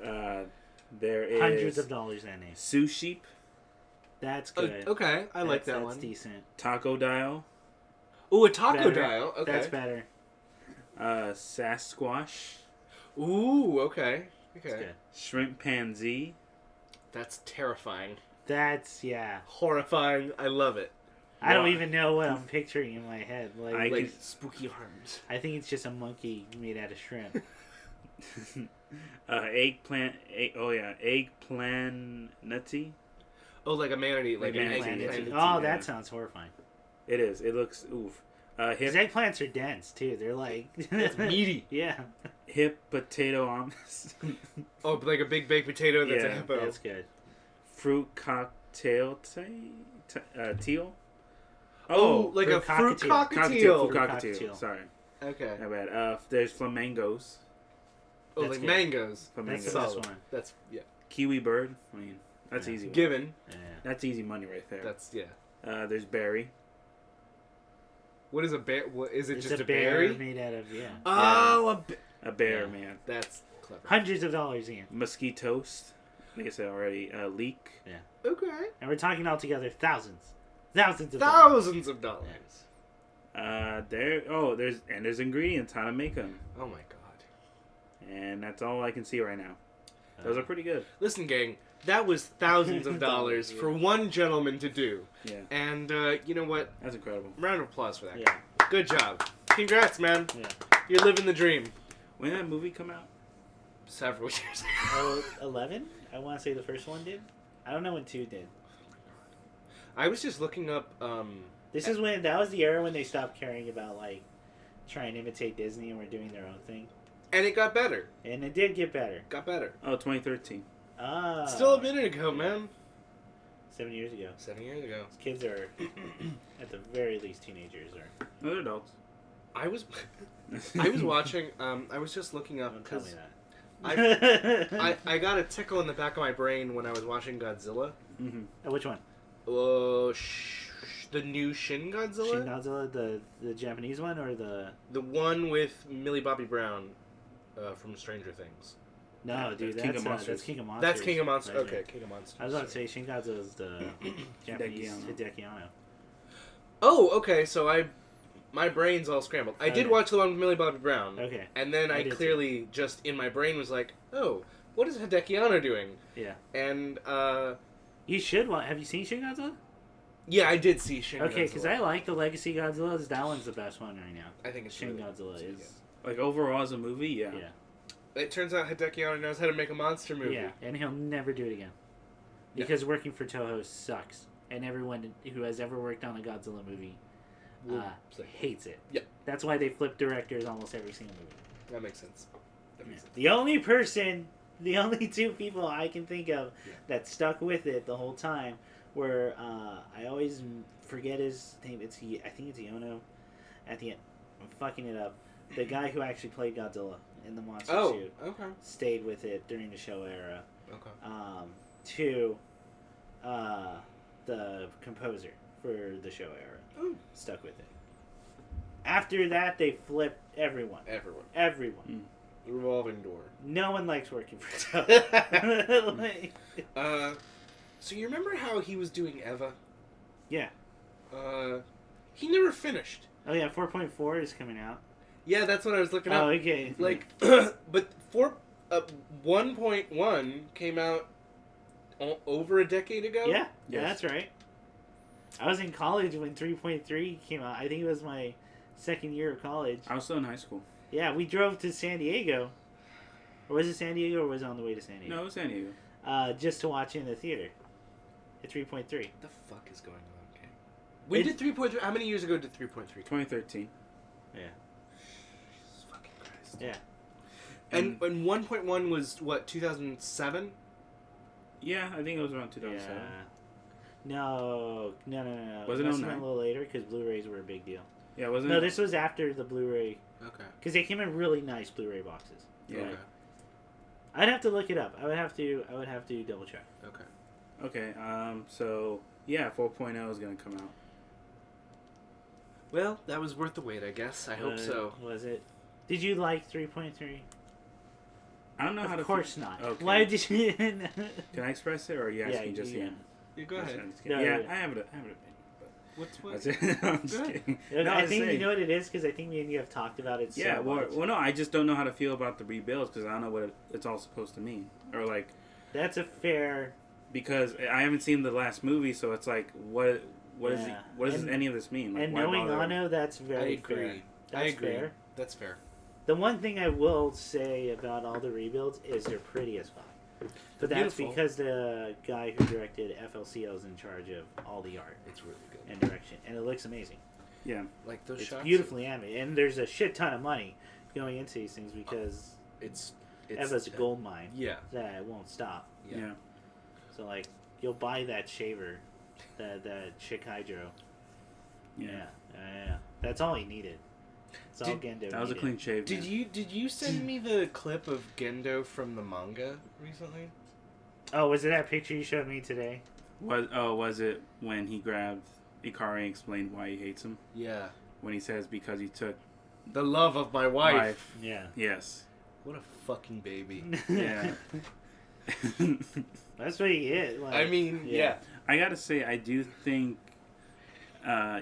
There is hundreds of dollars that name. Sous sheep. That's good. Okay, I like that one. That's decent. Taco dial. Ooh, a taco dial. Okay. That's better. Sasquatch. Ooh, okay. That's good. Shrimp pansy. That's terrifying. That's horrifying. I love it. I don't even know what I'm picturing in my head. Like spooky arms. I think it's just a monkey made out of shrimp. Eggplant. Eggplant nutty. Oh, like a manatee, like an eggplant. Oh, that sounds horrifying. It is. It looks oof. Because eggplants are dense too. They're like it's meaty. Yeah. Hip potato omelets. Oh, like a big baked potato that's a hippo. That's good. Fruit cocktail teal. Oh, like a fruit cockatiel. Cockatiel. Sorry. Okay. My bad. There's flamingos. Oh, that's like good. Mangoes. Flamingos. That's the best one. That's Kiwi bird. I mean, that's easy. Given. Yeah. That's easy money right there. That's There's berry. What is a bear? What, is it It's just a a bear berry? made out of Oh, a bear, man. That's clever. hundreds of dollars, Ian. Mosquitoes. Like I said already, leek. Yeah. Okay. And we're talking altogether thousands of dollars. Thousands of dollars. There's ingredients how to make them, Oh my god. and that's all I can see right now. Those are pretty good. Listen, gang, that was thousands of dollars Yeah. for one gentleman to do. Yeah, And you know what? that's incredible. Round of applause for that. Yeah. Good job. Congrats, man. Yeah. You're living the dream. When did that movie come out? Several years. Oh, 11? I want to say the first one did. I don't know when 2 did. I was just looking up. That was the era when they stopped caring about like trying to imitate Disney and were doing their own thing. And it got better. And it did get better. Got better. Oh, 2013. Ah. Still a minute ago, man. 7 years ago. 7 years ago. Kids are, at the very least, teenagers are. No, they're adults. I was watching. I was just looking up Don't tell me because that. I got a tickle in the back of my brain when I was watching Godzilla. Mm-hmm. Which one? The new Shin Godzilla. Shin Godzilla, the Japanese one, or the... The one with Millie Bobby Brown from Stranger Things. No, dude, King of that's Monsters. King of Monsters. That's King of Monsters. Right, Okay, right. King of Monsters. I was about to say Shin Godzilla is the Japanese Hideki Hideki Oh, okay. So my brain's all scrambled. I did Okay. watch the one with Millie Bobby Brown. Okay. And then I I did clearly just in my brain was like, oh, what is Hideki Anno doing? Yeah. And You should watch... Have you seen Shin Godzilla? yeah, I did see Shin. Okay, Godzilla. because I like the Legacy Godzillas. That one's the best one right now. I think it's Shin really, Godzilla it's really is... Like overall as a movie, yeah. Yeah. good. It turns out Hideki Anno knows how to make a monster movie. Yeah, and he'll never do it again. Because working for Toho sucks. And everyone who has ever worked on a Godzilla movie hates it. Yeah. That's why they flip directors almost every single movie. That makes sense. That makes sense. The only two people I can think of that stuck with it the whole time were, I always forget his name. I think it's Yono. At the end, I'm fucking it up. The guy who actually played Godzilla in the monster suit okay. stayed with it during the show era. Okay. To the composer for the show era stuck with it. After that, they flipped everyone. Everyone. The revolving door. No one likes working for Toho. So you remember how he was doing Eva? Yeah. He never finished. Oh yeah, 4.4 is coming out. Yeah, that's what I was looking up. Oh, okay. Like, but 1.1 came out over a decade ago. Yeah, Yes. that's right. I was in college when 3.3 came out. I think it was my second year of college. I was still in high school. Yeah, we drove to San Diego. Or was it San Diego or was it on the way to San Diego? No, it was San Diego. Just to watch it in the theater. At 3.3. What the fuck is going on, King? When did 3.3... How many years ago did 3.3 2013. Yeah. Jesus fucking Christ. Yeah. And 1.1 was, what, 2007? Yeah, I think it was around 2007. Yeah. No. Was it must have 09? been a little later because Blu-rays were a big deal. Yeah, wasn't No, it? this was after the Blu-ray. Okay. Because they came in really nice Blu-ray boxes. Yeah. Okay. I'd have to look it up. I would have to double check. Okay. Okay, so, yeah, 4.0 is going to come out. Well, that was worth the wait, I guess. I hope so. Was it? Did you like 3.3? I don't know how to... Of course not. Okay. Why did you... Can I express it, or are you asking just yeah. Ian? You go ahead. No, Yeah, yeah. I have an opinion. What's what? That's it. I'm just Good. kidding. Okay, No, I was think saying- you know what it is because I think me and you have talked about it. Yeah, so well, much. no, I just don't know how to feel about the rebuilds because I don't know what it's all supposed to mean. Or, like... That's a fair... Because I haven't seen the last movie, so it's like, what Yeah. does any of this mean? Like, And why knowing bother? Anno, that's I very agree. fair. That's I agree. fair. That's fair. The one thing I will say about all the rebuilds is they're pretty as fuck. But that's Beautiful. because the guy who directed FLCL is in charge of all the art It's really good. and direction. And it looks amazing. Yeah. Like those It's shots. beautifully animated. And there's a shit ton of money going into these things because It's Eva's a gold mine Yeah. that won't stop. Yeah. So, like, you'll buy that shaver, that chick hydro. Yeah. That's all he needed. That's all Gendo That was a needed. clean shave. Did you send me the clip of Gendo from the manga recently? Oh, was it that picture you showed me today? Was it when he grabbed Ikari and explained why he hates him? Yeah. when he says because he took the love of my wife. Yeah. Yes. What a fucking baby. Yeah. That's what he is. Like, I mean, yeah. I gotta say, I do think,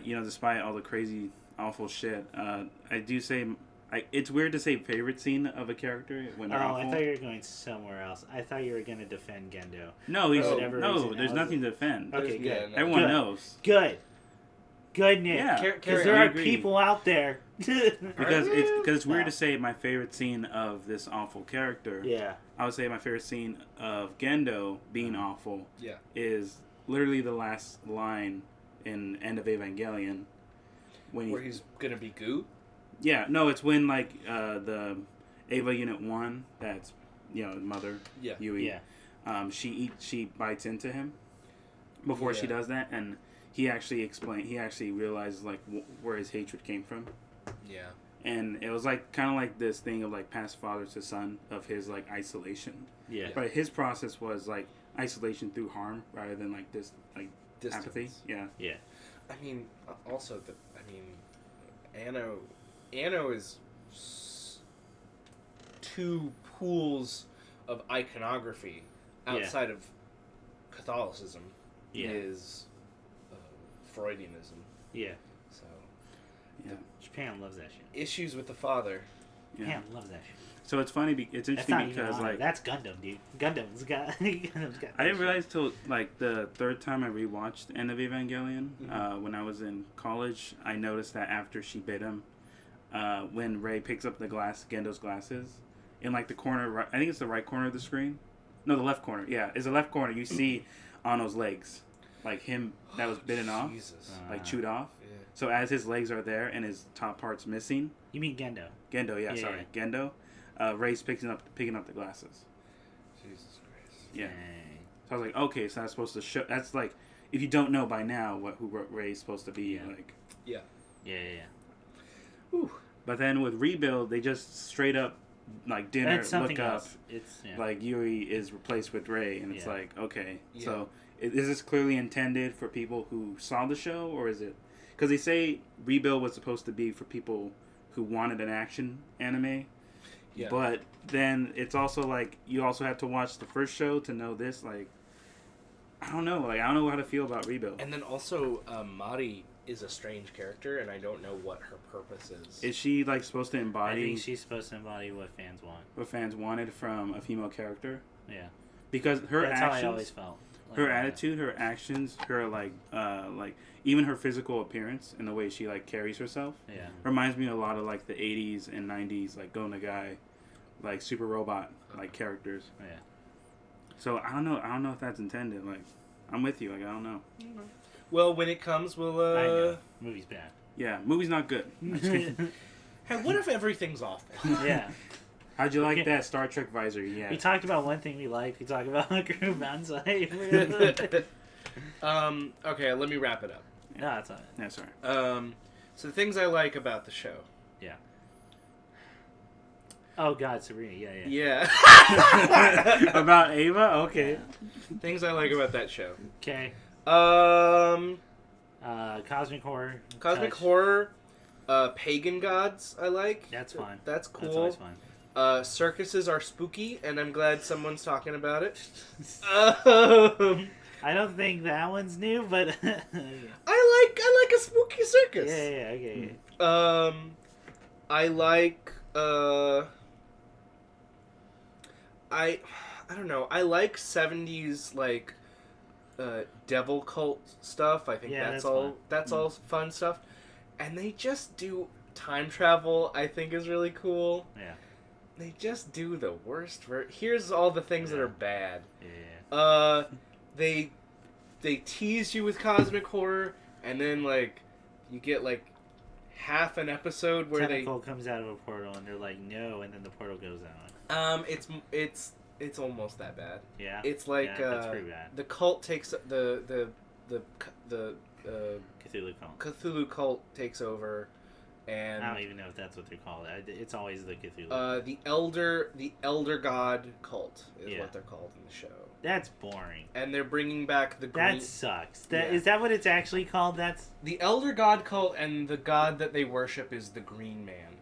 despite all the crazy, awful shit, I do say, it's weird to say favorite scene of a character when they're awful. I thought you were going somewhere else. I thought you were going to defend Gendo. No, there's nothing to defend. Okay, good. Everyone knows. Good, Nick. Yeah, because there are people out there. because it's weird to say my favorite scene of this awful character. Yeah. I would say my favorite scene of Gendo being awful. Yeah. Is literally the last line in End of Evangelion, where he's gonna be goo. Yeah, no, it's when like the Eva Unit 1, that's mother Yui. Yeah. She bites into him before she does that, and he actually realizes like where his hatred came from. Yeah. And it was like kind of like this thing of like past father to son of his like isolation. Yeah. But his process was like isolation through harm rather than like this like distance. Apathy. Yeah. Yeah. I mean, also Anno is two pools of iconography outside of Catholicism is Freudianism. Yeah. So. Yeah. Japan loves that shit. Issues with the father. Japan loves that shit. So it's funny. It's interesting because like that's Gundam, dude. Gundam's got. I didn't realize till like the third time I rewatched End of Evangelion when I was in college. I noticed that after she bit him, when Rey picks up Gendo's glasses, in like the corner, I think it's the right corner of the screen. No, the left corner. Yeah, it's the left corner. You see Anno's legs, like him that was bitten off, like chewed off. Yeah. So as his legs are there and his top part's missing. You mean Gendo? Gendo, yeah, sorry, yeah. Gendo. Rey's picking up the glasses. Jesus Christ. Yeah. Dang. So I was like, okay, so that's supposed to show. That's like, if you don't know by now who Rey's supposed to be, like. Yeah. Yeah. Whew. But then with Rebuild, they just straight up like dinner look up. It's like Yui is replaced with Rey, and it's like okay. Yeah. So is this clearly intended for people who saw the show, or is it? Because they say Rebuild was supposed to be for people who wanted an action anime. Yeah. But then it's also like you also have to watch the first show to know this. Like, I don't know. Like, I don't know how to feel about Rebuild. And then also, Mari is a strange character, and I don't know what her purpose is. Is she like supposed to embody? I think she's supposed to embody what fans want. What fans wanted from a female character. Yeah. Because her That's actions. how I always felt. Like, her attitude, her actions, her like even her physical appearance and the way she like carries herself reminds me a lot of like the 80s and 90s like Go Nagai, like super robot like characters. Yeah. So I don't know if that's intended. Like I'm with you. Like I don't know. Well, when it comes, we'll. I know. Movie's bad. Yeah, movie's not good. Hey, what if everything's awful? Yeah. How'd you like that Star Trek visor? Yeah. We talked about one thing we liked. We talked about Group Banzai. Okay, let me wrap it up. No, that's all right. That's all right. So the things I like about the show. Yeah. Oh God, Sabrina. Yeah. Yeah. About Ava? Okay. Yeah. Things I like about that show. Okay. Cosmic horror. Cosmic horror. Pagan gods I like. That's fine. That's cool. That's always fine. Circuses are spooky, and I'm glad someone's talking about it. I don't think that one's new, but I like a spooky circus. Yeah, okay. I like I don't know. I like 70s like devil cult stuff. I think that's all fun stuff. And they just do time travel, I think is really cool. Yeah. They just do the worst. Here's all the things that are bad. Yeah. They tease you with cosmic horror, and then like you get like half an episode where Tentacle comes out of a portal, and they're like, no, and then the portal goes out. It's almost that bad. Yeah. It's like that's pretty bad. The cult takes the Cthulhu cult takes over. And I don't even know if that's what they're called. It's always the Cthulhu. The elder god cult is what they're called in the show. That's boring. And they're bringing back the green... That sucks. Is that what it's actually called? That's... The Elder God cult, and the god that they worship is the Green Man.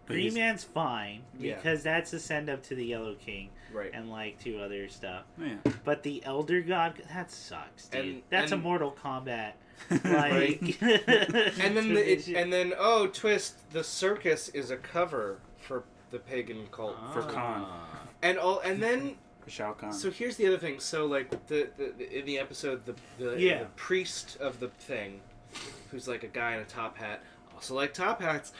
Green Man's fine, because that's a send-up to the Yellow King. Right. And, like, to other stuff. Yeah. But the Elder God, that sucks, dude. That's a Mortal Kombat. Like... and then, oh, twist, the circus is a cover for the pagan cult. For Khan. And then... Shao Kahn. So here's the other thing. So like in the episode, the priest of the thing, who's like a guy in a top hat, also like top hats,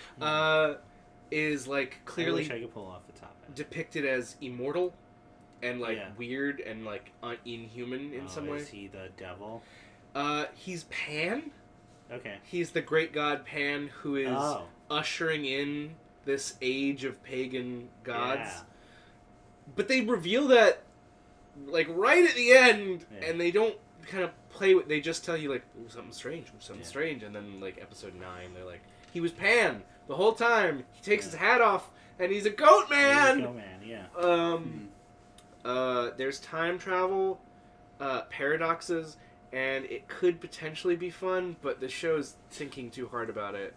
is like clearly I wish I could pull off the top hat. Depicted as immortal, and like weird and like inhuman in some way. Is he the devil? He's Pan. Okay. He's the great god Pan, who is ushering in this age of pagan gods. Yeah. But they reveal that, like, right at the end, and they don't kind of play with... They just tell you, like, ooh, something strange, and then, like, episode 9, they're like, he was Pan the whole time. He takes his hat off, and he's a goat man! He's a goat man, yeah. There's time travel, paradoxes, and it could potentially be fun, but the show's thinking too hard about it.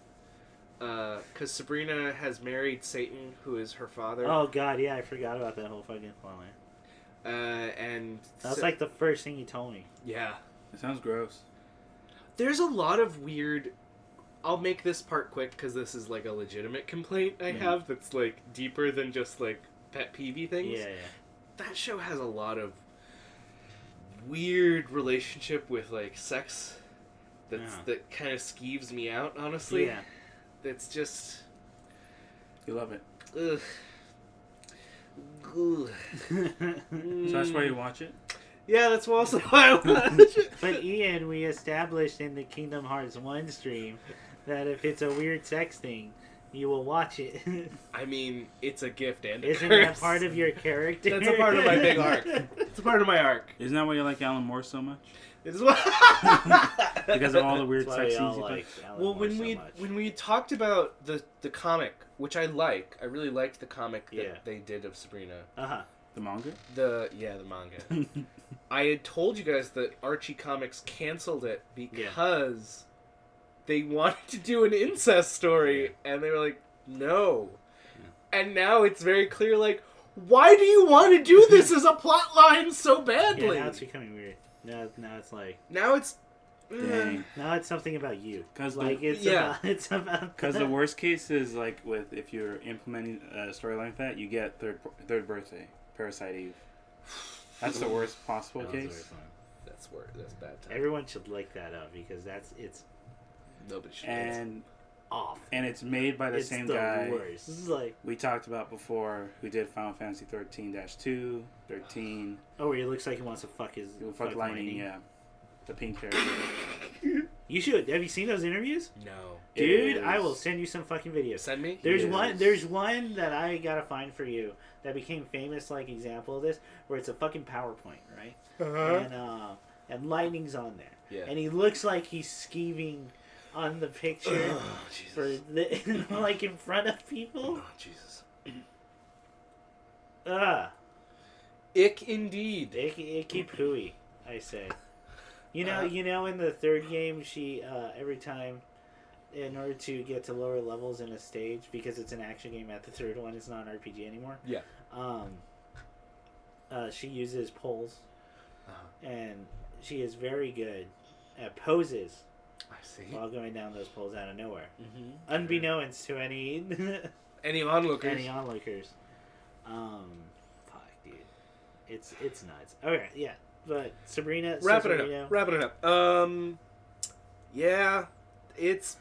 Because Sabrina has married Satan, who is her father. Oh god, yeah, I forgot about that whole fucking plot. And that's like the first thing you told me. Yeah, it sounds gross. There's a lot of weird. I'll make this part quick because this is like a legitimate complaint I have that's like deeper than just like pet peevey things. Yeah. That show has a lot of weird relationship with like sex. That kind of skeeves me out, honestly. Yeah. It's just... You love it. Ugh. So that's why you watch it? Yeah, that's also why I watch it. But Ian, we established in the Kingdom Hearts 1 stream that if it's a weird sex thing, you will watch it. I mean, it's a gift and a Isn't curse. that part of your character? That's a part of my big arc. It's a part of my arc. Isn't that why you like Alan Moore so much? This is what because of all the weird sex scenes you like Well, when we talked about the comic, which I really liked the comic that they did of Sabrina. The manga? The manga. I had told you guys that Archie Comics canceled it because they wanted to do an incest story, and they were like, no. Yeah. And now it's very clear, like, why do you want to do this as a plot line so badly? Yeah, now it's becoming weird. Now it's like... Now it's... Now it's something about you. Because it's about... Because the worst case is, like, if you're implementing a story like that, you get third birthday, Parasite Eve. That's the worst possible case. That's bad time. Everyone should like that up because it's nobody should. And off. And it's made by the same guy worst. This is like we talked about before, who did Final Fantasy 13-2, 13. Oh, where he looks like he wants to fuck his fuck Lightning, yeah. The pink character. You should. Have you seen those interviews? No. Dude, I will send you some fucking videos. Send me? There's one that I gotta find for you that became famous, like, example of this, where it's a fucking PowerPoint, right? And Lightning's on there. Yeah. And he looks like he's skeeving on the picture like in front of people. Oh, Jesus. Ick indeed. Icky pooey, I say. You know, in the third game, she every time, in order to get to lower levels in a stage, because it's an action game at the third one, it's not an RPG anymore. Yeah. She uses poles, and she is very good at poses. I see. While going down those poles out of nowhere, unbeknownst to any onlookers. Fuck, dude, it's nuts. Okay, yeah. But Sabrina, wrapping it up. Yeah, it's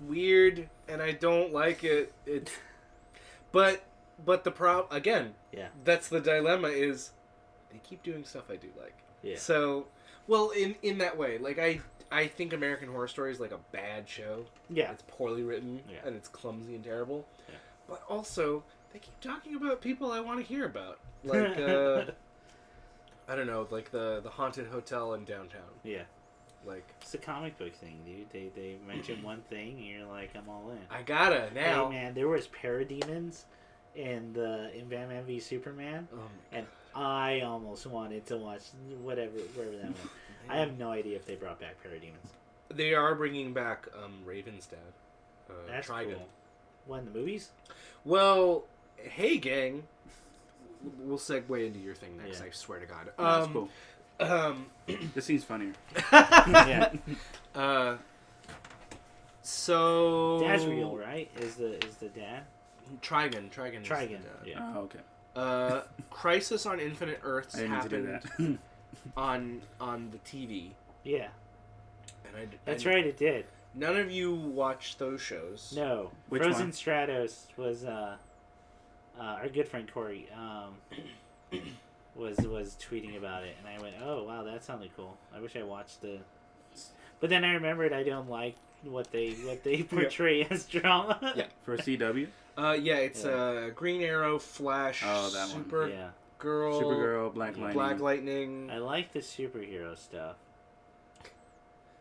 weird, and I don't like it. But the problem again. Yeah. That's the dilemma. Is they keep doing stuff I do like. Yeah. So, well, in that way, like I think American Horror Story is like a bad show. Yeah. It's poorly written and it's clumsy and terrible. Yeah. But also, they keep talking about people I want to hear about, like. I don't know, like the haunted hotel in downtown. Yeah. Like it's a comic book thing, dude. They mention one thing and you're like, I'm all in. I gotta now. Hey man, there was parademons in Batman v Superman, Oh and I almost wanted to watch wherever that went. I have no idea if they brought back Parademons. They are bringing back Raven's dad. That's Trigon. cool. What, in the movies? Well, hey gang, we'll segue into your thing next. Yeah. I swear to God. That's cool. This seems funnier. Yeah. So Dad's real, right? Is the dad? Trigon. Is the dad. Yeah. Oh, okay. Crisis on Infinite Earths I didn't mean to do happened that. on the TV. Yeah. And That's right, it did. None of you watched those shows. No. Which Frozen one? Stratos was our good friend Corey was tweeting about it, and I went, "Oh wow, that sounded cool. I wish I watched the." But then I remembered I don't like what they portray as drama. Yeah. For CW? Yeah, it's Green Arrow, Flash, Oh, that one. Yeah. Supergirl, Black Lightning. Black Lightning. I like the superhero stuff.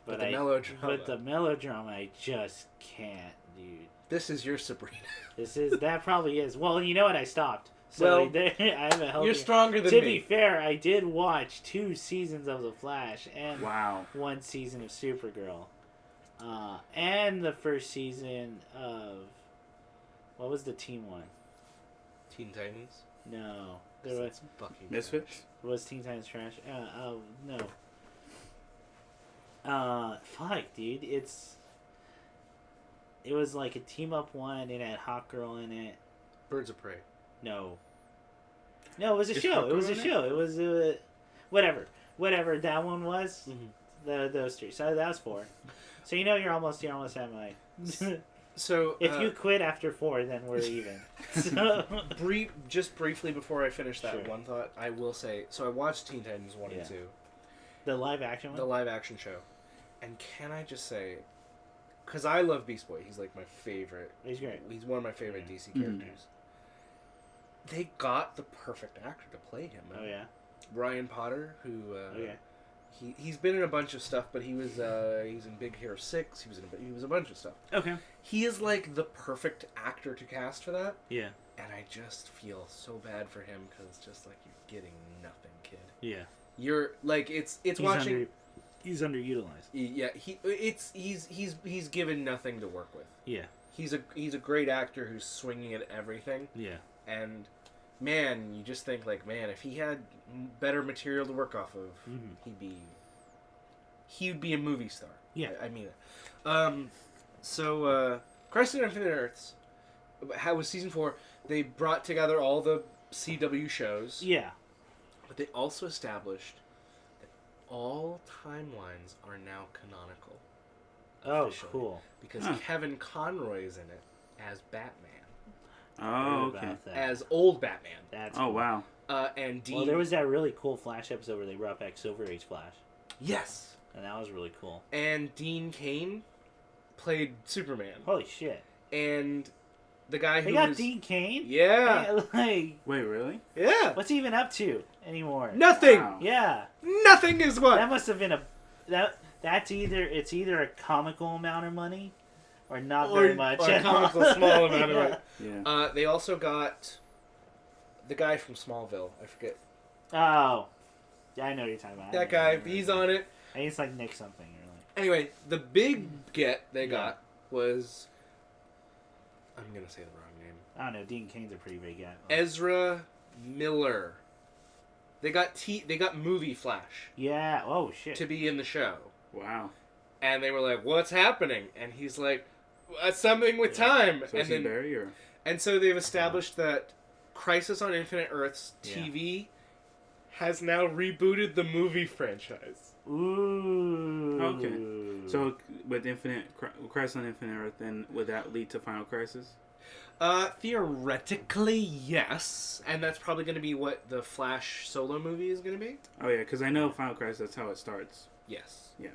But the melodrama. But the melodrama, I just can't, dude. This is your Sabrina. That probably is. Well, you know what? I stopped. So Well, I have a healthy... You're stronger than To me. be fair, I did watch 2 seasons of The Flash and Wow. 1 season of Supergirl. And the first season of... What was the teen one? Teen Titans. No. There was... Fucking Misfits? Was Teen Titans trash? No. Fuck, dude. It was like a team up one. It had Hawk Girl in it. Birds of Prey. No, it was a Is show. Hawk It was Girl a in show. It was whatever that one was. Mm-hmm. Those 3. So that was 4. So you're almost at my. So If you quit after 4, then we're even. So just briefly before I finish that Sure. one thought, I will say. So I watched Teen Titans 1 Yeah. and 2, the live action one. the live action show, and can I just say, because I love Beast Boy, he's like my favorite. He's great. He's one of my favorite Yeah. DC characters. They got the perfect actor to play him. Man. Oh yeah. Ryan Potter, who Oh yeah. he's been in a bunch of stuff, but he's in Big Hero 6. He was a bunch of stuff. Okay. He is like the perfect actor to cast for that, Yeah. and I just feel so bad for him because it's just like you're getting nothing, kid. Yeah. You're like it's watching. He's underutilized. Yeah, he's given nothing to work with. Yeah. He's a great actor who's swinging at everything, Yeah. and man, you just think like, man, if he had better material to work off of, Mm-hmm. he'd be a movie star. Yeah. I mean it. So Crisis on Infinite Earths, how was season 4? They brought together all the CW shows. Yeah. But they also established that all timelines are now canonical. Oh, officially, cool. Because Huh. Kevin Conroy is in it as Batman. Oh, Heard okay. about that. As old Batman. That's Oh, cool. wow. And Dean... Well, there was that really cool Flash episode where they brought back Silver Age Flash, Yes! and that was really cool. And Dean Cain played Superman. Holy shit! And the guy who They got was... Dean Cain. Yeah! Hey, like, Wait, really? Yeah! what's he even up to anymore? Nothing! Wow. Yeah, Nothing is what? that must have been that's either a comical amount of money, or not very much. Or a at all. comical small amount of money. Yeah. They also got the guy from Smallville. I forget. Oh, yeah, I know what you're talking about. That guy, he's on it. I think it's like Nick something or like. Anyway, the big get they Yeah. got was... I'm going to say the wrong name. I don't know. Dean Cain's a pretty big guy. Ezra Miller. They got movie Flash Yeah. Oh shit. to be in the show. Wow. And they were like, what's happening? And he's like, something with time. So and is he then Barry or? And so they've established that Crisis on Infinite Earths TV has now rebooted the movie franchise. Ooh. Okay. So with Crisis on Infinite Earth, then would that lead to Final Crisis? Theoretically, yes. And that's probably going to be what the Flash solo movie is going to be. Oh yeah, because I know Final Crisis. That's how it starts. Yes. Yeah.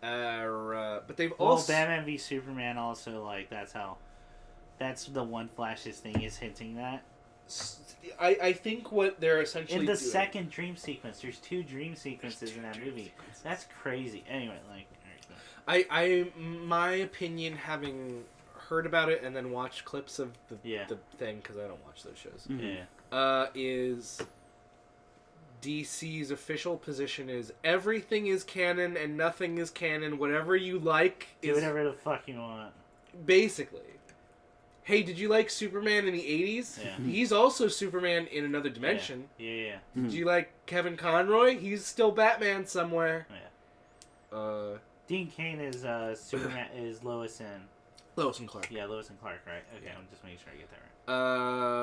But they've Well, also... Batman v Superman also, like, that's the one Flash's thing is hinting that. I think what they're essentially In the doing... second dream sequence, there's 2 dream sequences in that movie. That's crazy. Anyway, like... My opinion, having heard about it and then watched clips of the thing, because I don't watch those shows. Is DC's official position is everything is canon and nothing is canon. Whatever you like do whatever the fuck you want. Basically. Hey, did you like Superman in the 80s? Yeah. He's also Superman in another dimension. Yeah. Did you like Kevin Conroy? He's still Batman somewhere. Yeah. Dean Cain is Superman is Lois and Clark. Yeah, Lois and Clark, right? Okay, I'm just making sure I get that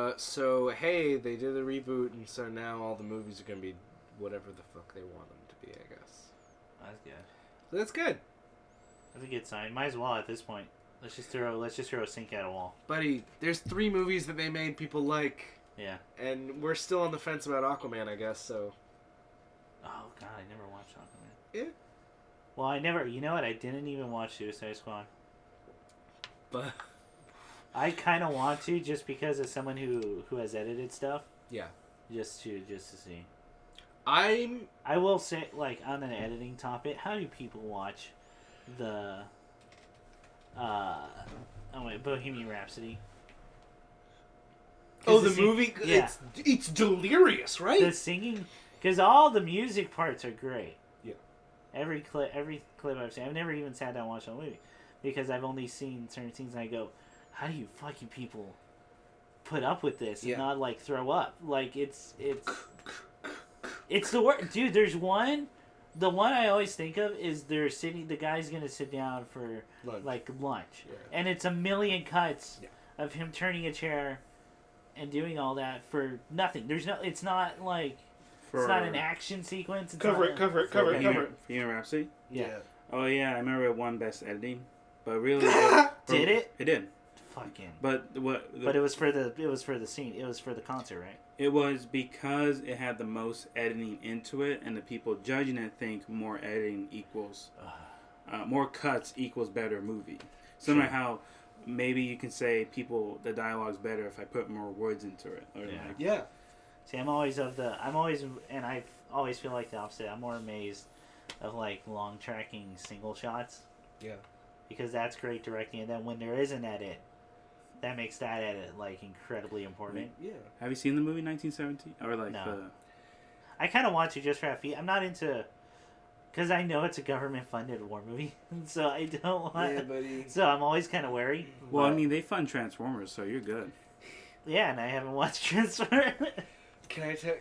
right. So hey, they did a reboot, and so now all the movies are gonna be whatever the fuck they want them to be, I guess. That's good. That's good. That's a good sign. Might as well at this point. Let's just throw a sink at a wall. Buddy, there's 3 movies that they made people like. Yeah. And we're still on the fence about Aquaman, I guess, so. Oh god, I never watched Aquaman. Yeah. Well, I never. You know what? I didn't even watch Suicide Squad. But I kind of want to, just because as someone who has edited stuff. Yeah. Just to see. I will say, like, on an editing topic, how do people watch the Bohemian Rhapsody? Oh, the movie? Yeah. It's delirious, right? The singing, because all the music parts are great. Yeah. Every clip I've seen, I've never even sat down and watched a movie, because I've only seen certain scenes and I go, how do you fucking people put up with this and not, like, throw up? Like, it's the worst. Dude, there's one... The one I always think of is the guy's gonna sit down for lunch. Yeah. And it's a million cuts of him turning a chair and doing all that for nothing. It's not like, it's not an action sequence. It's cover it. Bohemian Rhapsody? Yeah. Oh yeah, I remember it won Best Editing. But really Did it? It did. Fucking. But it was for the scene. It was for the concert, right? It was because it had the most editing into it, and the people judging it think more editing equals, more cuts equals better movie. Similar how maybe you can say the dialogue's better if I put more words into it. Or See, I always feel like the opposite. I'm more amazed of, like, long tracking single shots. Yeah. Because that's great directing, and then when there is an edit, that makes that edit, like, incredibly important. Yeah. Have you seen the movie 1917? Or, like, no. I kind of want to, just for that feat. I'm not into... Because I know it's a government-funded war movie. So I don't want... Yeah, buddy. So I'm always kind of wary. Well, I mean, they fund Transformers, so you're good. Yeah, and I haven't watched Transformers. Can I tell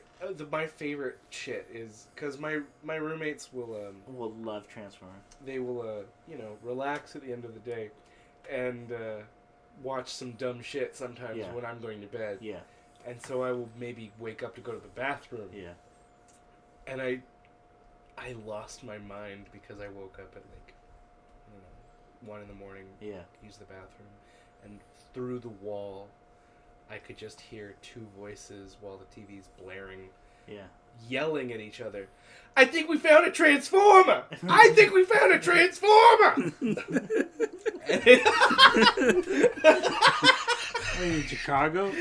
my favorite shit is... Because my roommates will love Transformers. They will, relax at the end of the day. And, watch some dumb shit sometimes when I'm going to bed. Yeah. And so I will maybe wake up to go to the bathroom. Yeah. And I lost my mind because I woke up at, like, 1 in the morning. Yeah. Use the bathroom. And through the wall, I could just hear 2 voices while the TV's blaring. Yeah. Yelling at each other. I think we found a Transformer! I think we found a Transformer! In Chicago?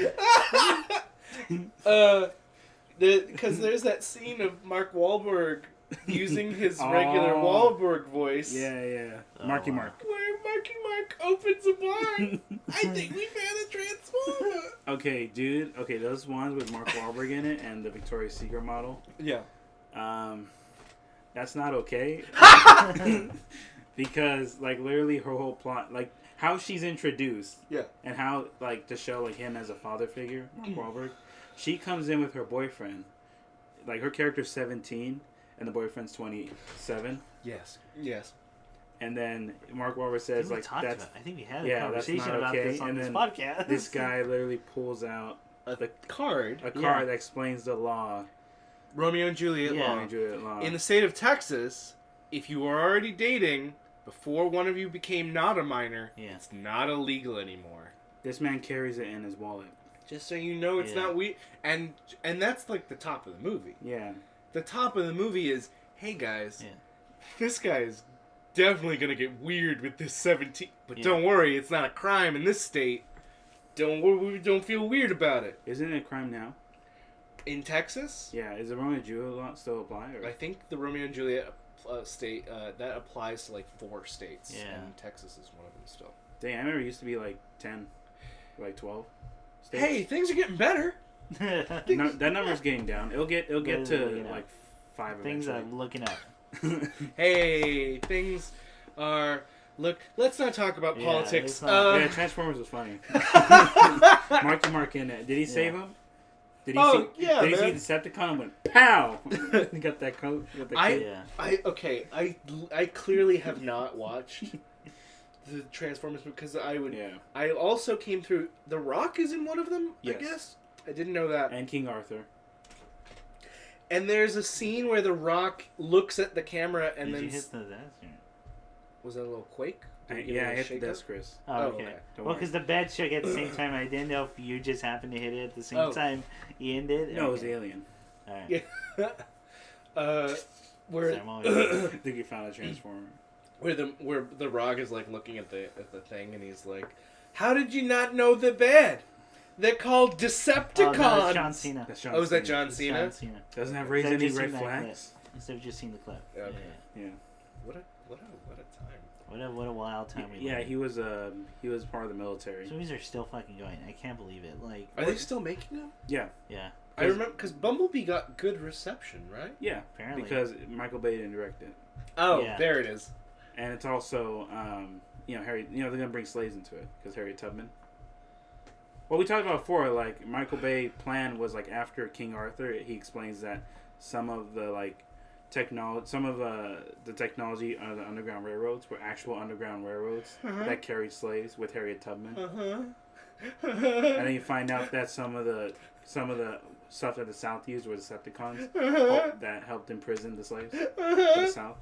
Because there's that scene of Mark Wahlberg using his regular Wahlberg voice. Yeah. Marky Mark. Where Marky Mark opens a bar. I think we found a Transformer. Okay, dude. Okay, those ones with Mark Wahlberg in it and the Victoria's Secret model. Yeah. That's not okay. Because, like, literally her whole plot, like, how she's introduced. Yeah. And how, like, to show, like, him as a father figure, Mark Wahlberg. She comes in with her boyfriend. Like, her character's 17, and the boyfriend's 27. Yes. And then Mark Wahlberg says, like, that's... I think we had a conversation about this on this podcast. This guy literally pulls out a card that explains the law. Romeo and Juliet law. In the state of Texas, if you were already dating before one of you became not a minor, it's not illegal anymore. This man carries it in his wallet. Just so you know, it's not weird. And that's like the top of the movie. Yeah. The top of the movie is, hey guys, this guy is definitely going to get weird with this 17. But don't worry, it's not a crime in this state. Don't feel weird about it. Isn't it a crime now? In Texas? Yeah. Is the Romeo and Juliet law still apply? Or? I think the Romeo and Juliet state that applies to like 4 states, Yeah. and Texas is one of them still. Dang, I remember it used to be like 10, like 12 states. Hey, things are getting better. No, that number's getting down. It'll get to like 5 Things eventually. are looking up. Hey, things are. Look, let's not talk about Yeah, politics. let's not. Yeah, Transformers was funny. Marky Mark in it. Did he save him? Did he Oh, yeah, Did he man. see Decepticon and went pow? He got that coat. Got the cape. Yeah. I clearly have not watched the Transformers because Yeah. I also came through. The Rock is in one of them. Yes. I guess I didn't know that. And King Arthur. And there's a scene where the Rock looks at the camera and Did then you hit the desk? was that a little quake? Did you give it a Yeah, I little hit the shake desk, up? Chris. Oh, Oh, okay. okay. Don't Well, worry. because the bed shook at the same time. I didn't know if you just happened to hit it at the same time Ian did. No, it was Okay. Alien. All right. Yeah. Where So I'm always- I think you found a Transformer. where the Rock is like looking at the thing and he's like, "How did you not know the bed? They're called Decepticons." Oh, no, that's John Cena. That's John Oh, is that Cena. John It's Cena? John Cena. Doesn't have raised Instead of any just red seeing that flags. Instead of just seeing the clip. Yeah, okay. Yeah. What a time. What a wild time we Yeah, live in. he was part of the military. These movies are still fucking going. I can't believe it. Like, Are they still making them? Yeah. yeah, I remember because Bumblebee got good reception, right? Yeah. apparently. Because Michael Bay didn't direct it. Oh, Yeah. there it is. And it's also, Harry. They're gonna bring slaves into it because Harriet Tubman. What we talked about before, like Michael Bay plan was like after King Arthur, he explains that some of the the technology of the Underground Railroads were actual Underground Railroads that carried slaves with Harriet Tubman. And then you find out that some of the stuff that the South used were Decepticons that helped imprison the slaves for the South.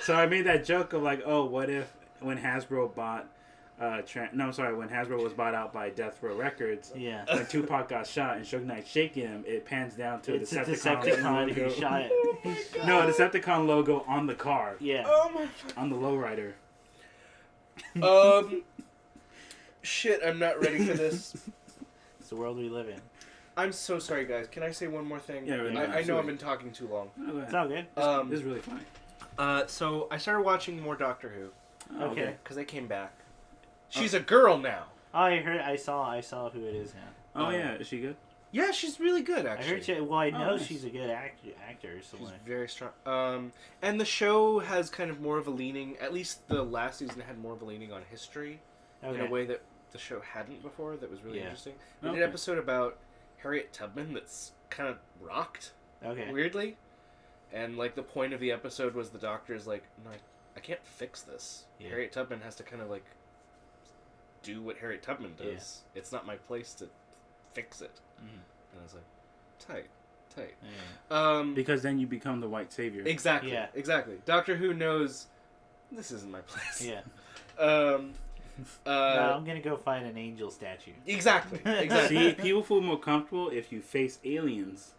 So I made that joke of like, oh, what if when Hasbro bought, when Hasbro was bought out by Death Row Records, yeah. when Tupac got shot and Suge Knight shaking him, it pans down to It's a a Decepticon Decepticon logo. who shot it. No, a Decepticon logo on the car, Yeah. Oh my. on the lowrider. Shit, I'm not ready for this. It's the world we live in. I'm so sorry, guys. Can I say one more thing? Yeah, really, I know absolutely. I've been talking too long. Oh, go It's ahead. all good. This is really funny. So I started watching more Doctor Who Oh, Okay. because they came back. She's a girl now. Oh, I saw who it is now. Oh yeah, is she good? Yeah, she's really good. I Actually, heard she. Well, I know nice. she's a good actor. So she's like, very strong. And the show has kind of more of a leaning. At least the last season had more of a leaning on history in a way that the show hadn't before. That was really interesting. They did an episode about Harriet Tubman that's kind of rocked weirdly, and like the point of the episode was the Doctor is like, no, I can't fix this. Yeah. Harriet Tubman has to kind of like do what Harriet Tubman does. Yeah. It's not my place to fix it. Mhm. And I was like, tight. Yeah. Because then you become the white savior. Exactly. Yeah. Exactly. Doctor Who knows this isn't my place. Yeah. No, I'm gonna go find an angel statue. Exactly. Exactly. See, people feel more comfortable if you face aliens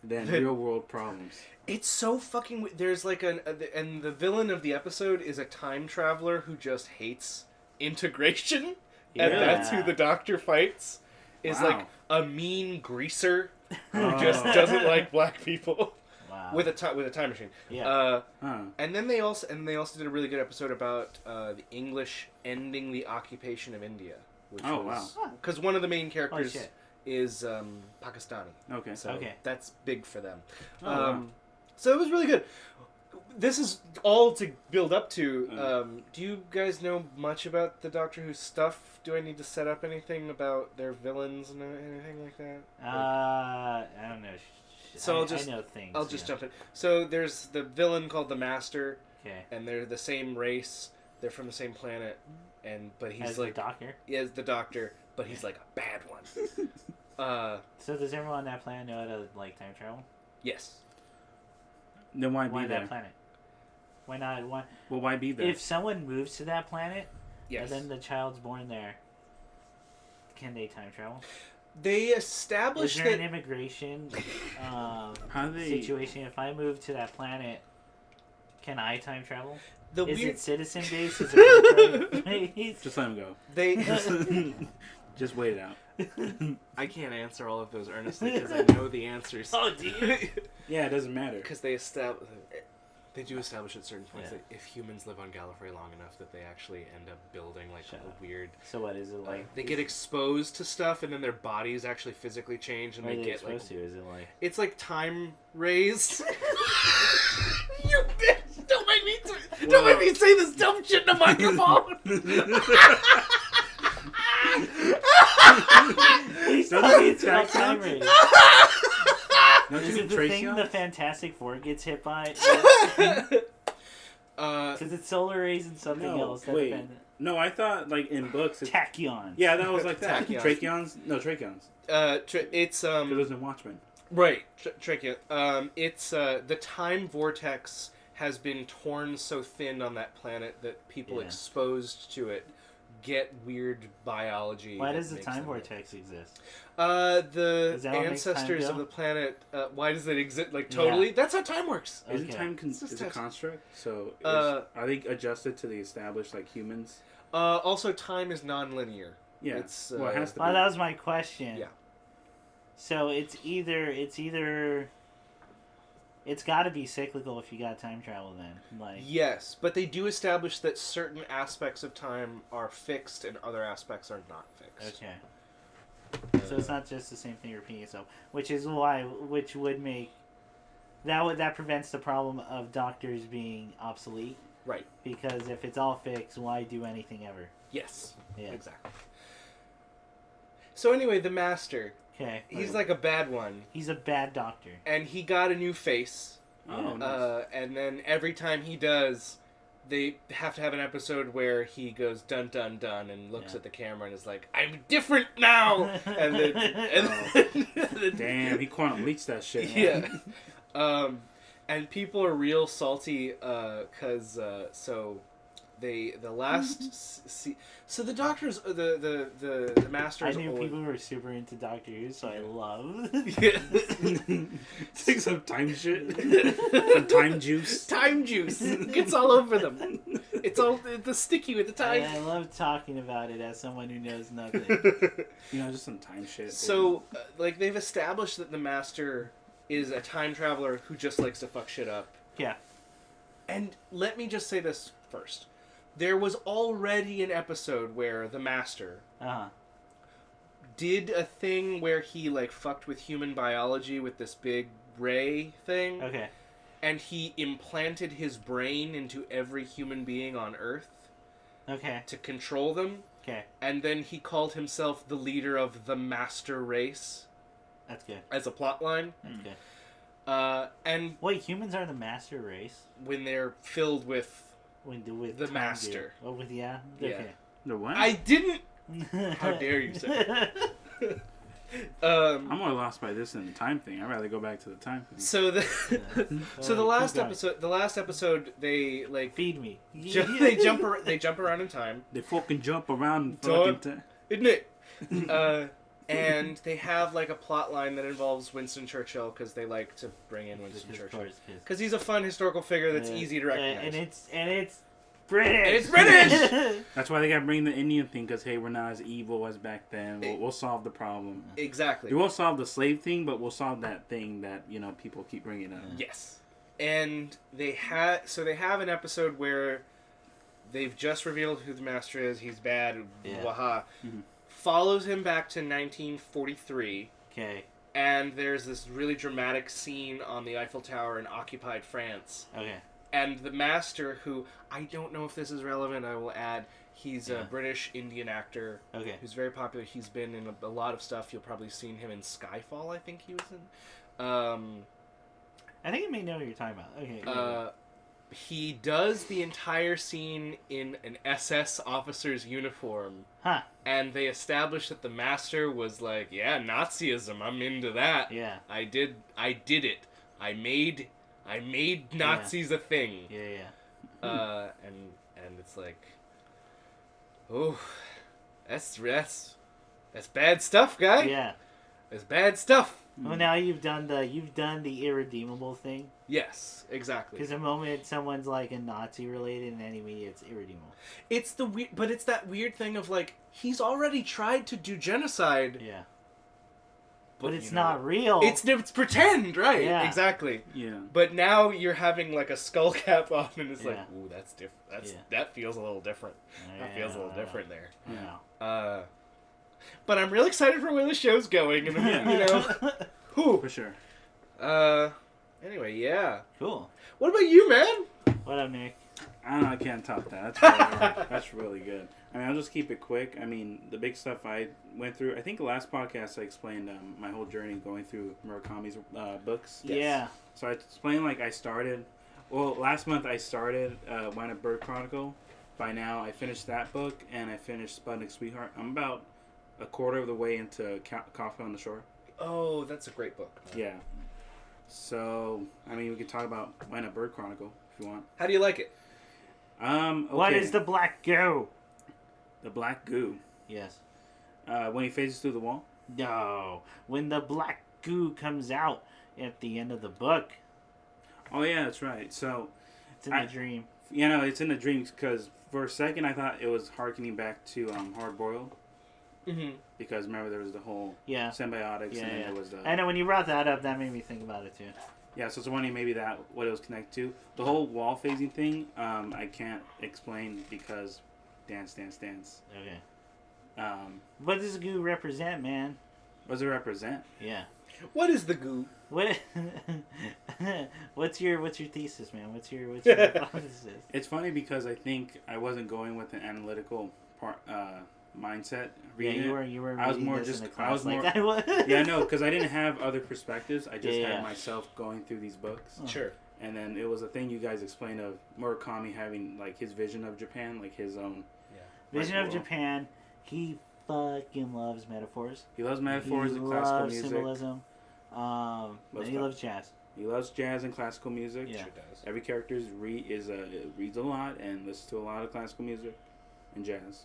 than real world problems. It's so fucking. There's like and the villain of the episode is a time traveler who just hates integration, and Yeah. that's who the Doctor fights. Is Wow. like a mean greaser who Oh. just doesn't like black people Wow. with a time machine. Yeah. Huh. And they also did a really good episode about the English ending the occupation of India, which Oh, was wow. because one of the main characters shit. is Pakistani. Okay. So Okay. that's big for them. Oh, wow. So it was really good. This is all to build up to. Do you guys know much about the Doctor Who stuff? Do I need to set up anything about their villains and anything like that? I don't know. So I I'll know things. I'll just jump in. So there's the villain called the Master, Okay. and they're the same race. They're from the same planet, but he's As like the Doctor. yeah, the Doctor, but he's like a bad one. So does everyone on that planet know how to like time travel? Yes. Then why Why be that there? planet? Why not? Why? Well, why be there? If someone moves to that planet Yes. and then the child's born there, can they time travel? They Is established there an that immigration How do they? situation? If I move to that planet, can I time travel? the Is weird it citizen based? Is it birthright based? Just let him go. they Just wait it out. I can't answer all of those earnestly because I know the answers. Oh, do you? Yeah, it doesn't matter. Because they do establish at certain points that if humans live on Gallifrey long enough, that they actually end up building like a weird. So what is it like? They get exposed to stuff, and then their bodies actually physically change, and What they are they get like. exposed to? Is it like? It's like time raised. You bitch! Don't make me say this dumb shit in a microphone. Please tell me it's not time raised. Is it the thing the Fantastic Four gets hit by? Because it's solar rays and something else. Wait. No, I thought like in books. Tachyons. Yeah, that was like that. Tachyons. Tracheons? No, tracheons. It's It was in Watchmen. Right, trachea. It's the time vortex has been torn so thin on that planet that people exposed to it get weird biology. Why does the time vortex exist? The ancestors of the planet. Why does it exist? Like totally. Yeah. That's how time works. Okay. Isn't time is a construct? So are they adjusted to the established like humans? Also, time is non-linear. Yeah. It's, well, it has to be. That was my question. Yeah. So it's got to be cyclical if you got time travel then. Like yes, but they do establish that certain aspects of time are fixed and other aspects are not fixed. Okay. So it's not just the same thing repeating itself, which would make that prevents the problem of doctors being obsolete. Right. Because if it's all fixed, why do anything ever? Yes. Yeah. Exactly. So anyway, the Master. Okay. He's like a bad one. He's a bad doctor. And he got a new face. Oh, nice. And then every time he does, they have to have an episode where he goes dun dun dun and looks at the camera and is like, "I'm different now." and then damn, he quantum leaks that shit. Man. Yeah. And people are real salty because so the doctors the Masters. I knew people were super into Doctor Who, so I love. Take some time shit, some time juice. Time juice gets all over them. It's sticky with the time. I love talking about it as someone who knows nothing. Just some time shit. So, they've established that the Master is a time traveler who just likes to fuck shit up. Yeah. And let me just say this first. There was already an episode where the Master did a thing where he fucked with human biology with this big ray thing. Okay. And he implanted his brain into every human being on Earth. Okay. To control them. Okay. And then he called himself the leader of the Master Race. That's good. As a plot line. That's good. And wait, humans are the Master Race? When they're filled with the Master. Oh, with Okay. Yeah. The what? I didn't. How dare you say? I'm more lost by this than the time thing. I'd rather go back to the time thing. So the last episode, they feed me. They jump around in time. They fucking jump around fucking time, isn't it? And they have a plot line that involves Winston Churchill because they like to bring in Winston Churchill because he's a fun historical figure that's easy to recognize. And it's British. It's British. That's why they got to bring the Indian thing because we're not as evil as back then. We'll solve the problem. Exactly. We won't solve the slave thing, but we'll solve that thing that people keep bringing up. Yes. And they have an episode where they've just revealed who the Master is. He's bad. Waha. Mm-hmm. Follows him back to 1943. Okay. And there's this really dramatic scene on the Eiffel Tower in occupied France. Okay. And the Master, who I don't know if this is relevant, I will add, he's a British Indian actor. Okay. Who's very popular. He's been in a lot of stuff. You'll probably seen him in Skyfall, I think he was in. I think I may know what you're talking about. Okay. He does the entire scene in an SS officer's uniform. Huh. And they established that the Master was like, yeah, Nazism, I'm into that. Yeah. I did it. I made Nazis a thing. Yeah. And it's like, oh, that's bad stuff, guy. Yeah. It's bad stuff. Well, now you've done the irredeemable thing. Yes, exactly. Because the moment someone's like a Nazi related in any media, it's irredeemable. It's but it's that weird thing of like he's already tried to do genocide. Yeah. But it's not real. It's pretend, right? Yeah. Exactly. Yeah. But now you're having like a skull cap on, and it's like, ooh, that's different. That feels a little different. That feels a little different there. Yeah. But I'm really excited for where the show's going, and you know, whew. For sure. Anyway, yeah. Cool. What about you, man? What up, Nick? I don't know. I can't top that. That's really good. I mean, I'll just keep it quick. I mean, the big stuff I went through. I think the last podcast I explained my whole journey going through Murakami's books. Yes. Yeah. So I explained like I started. Well, last month I started Wine of Bird Chronicle. By now, I finished that book and I finished Sputnik Sweetheart. I'm about a quarter of the way into Coffee on the Shore. Oh, that's a great book. Yeah. So, I mean, we could talk about Wine of Bird Chronicle if you want. How do you like it? Okay. What is the black goo? The black goo. Yes. When he phases through the wall? No. When the black goo comes out at the end of the book. Oh, yeah, that's right. So it's in a dream. You know, it's in the dreams because for a second I thought it was harkening back to Hard Boiled. Mm-hmm. Because remember there was the whole symbiotics and then there was the... I know, when you brought that up, that made me think about it too. Yeah, so it's wondering maybe that what it was connected to. The whole wall phasing thing, I can't explain because dance. Okay. What does the goo represent, man? What does it represent? Yeah. What is the goo? What? What's your thesis, man? What's your hypothesis? It's funny because I think I wasn't going with an analytical mindset. Yeah, you were. I was more just. I was more. Yeah, no, because I didn't have other perspectives. I just had myself going through these books. Oh. Sure. And then it was a thing you guys explained of Murakami having like his vision of Japan, like his own. Yeah. Vision of Japan. He fucking loves metaphors. He loves metaphors and classical music. Symbolism. And he loves jazz. He loves jazz and classical music. Yeah. Sure does. Every character reads a lot and listens to a lot of classical music and jazz.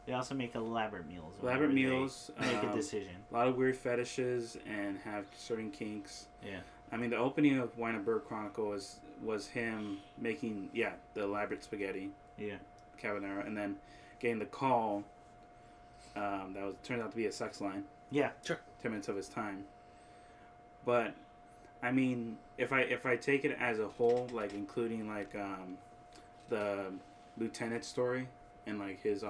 They also make elaborate meals. Elaborate meals. Make a decision. A lot of weird fetishes and have certain kinks. Yeah. I mean, the opening of Wine of Bird Chronicle was him making the elaborate spaghetti. Yeah. Carbonara, and then getting the call. That turned out to be a sex line. Yeah. Sure. 10 minutes of his time. But I mean, if I take it as a whole, like including like the lieutenant story and like his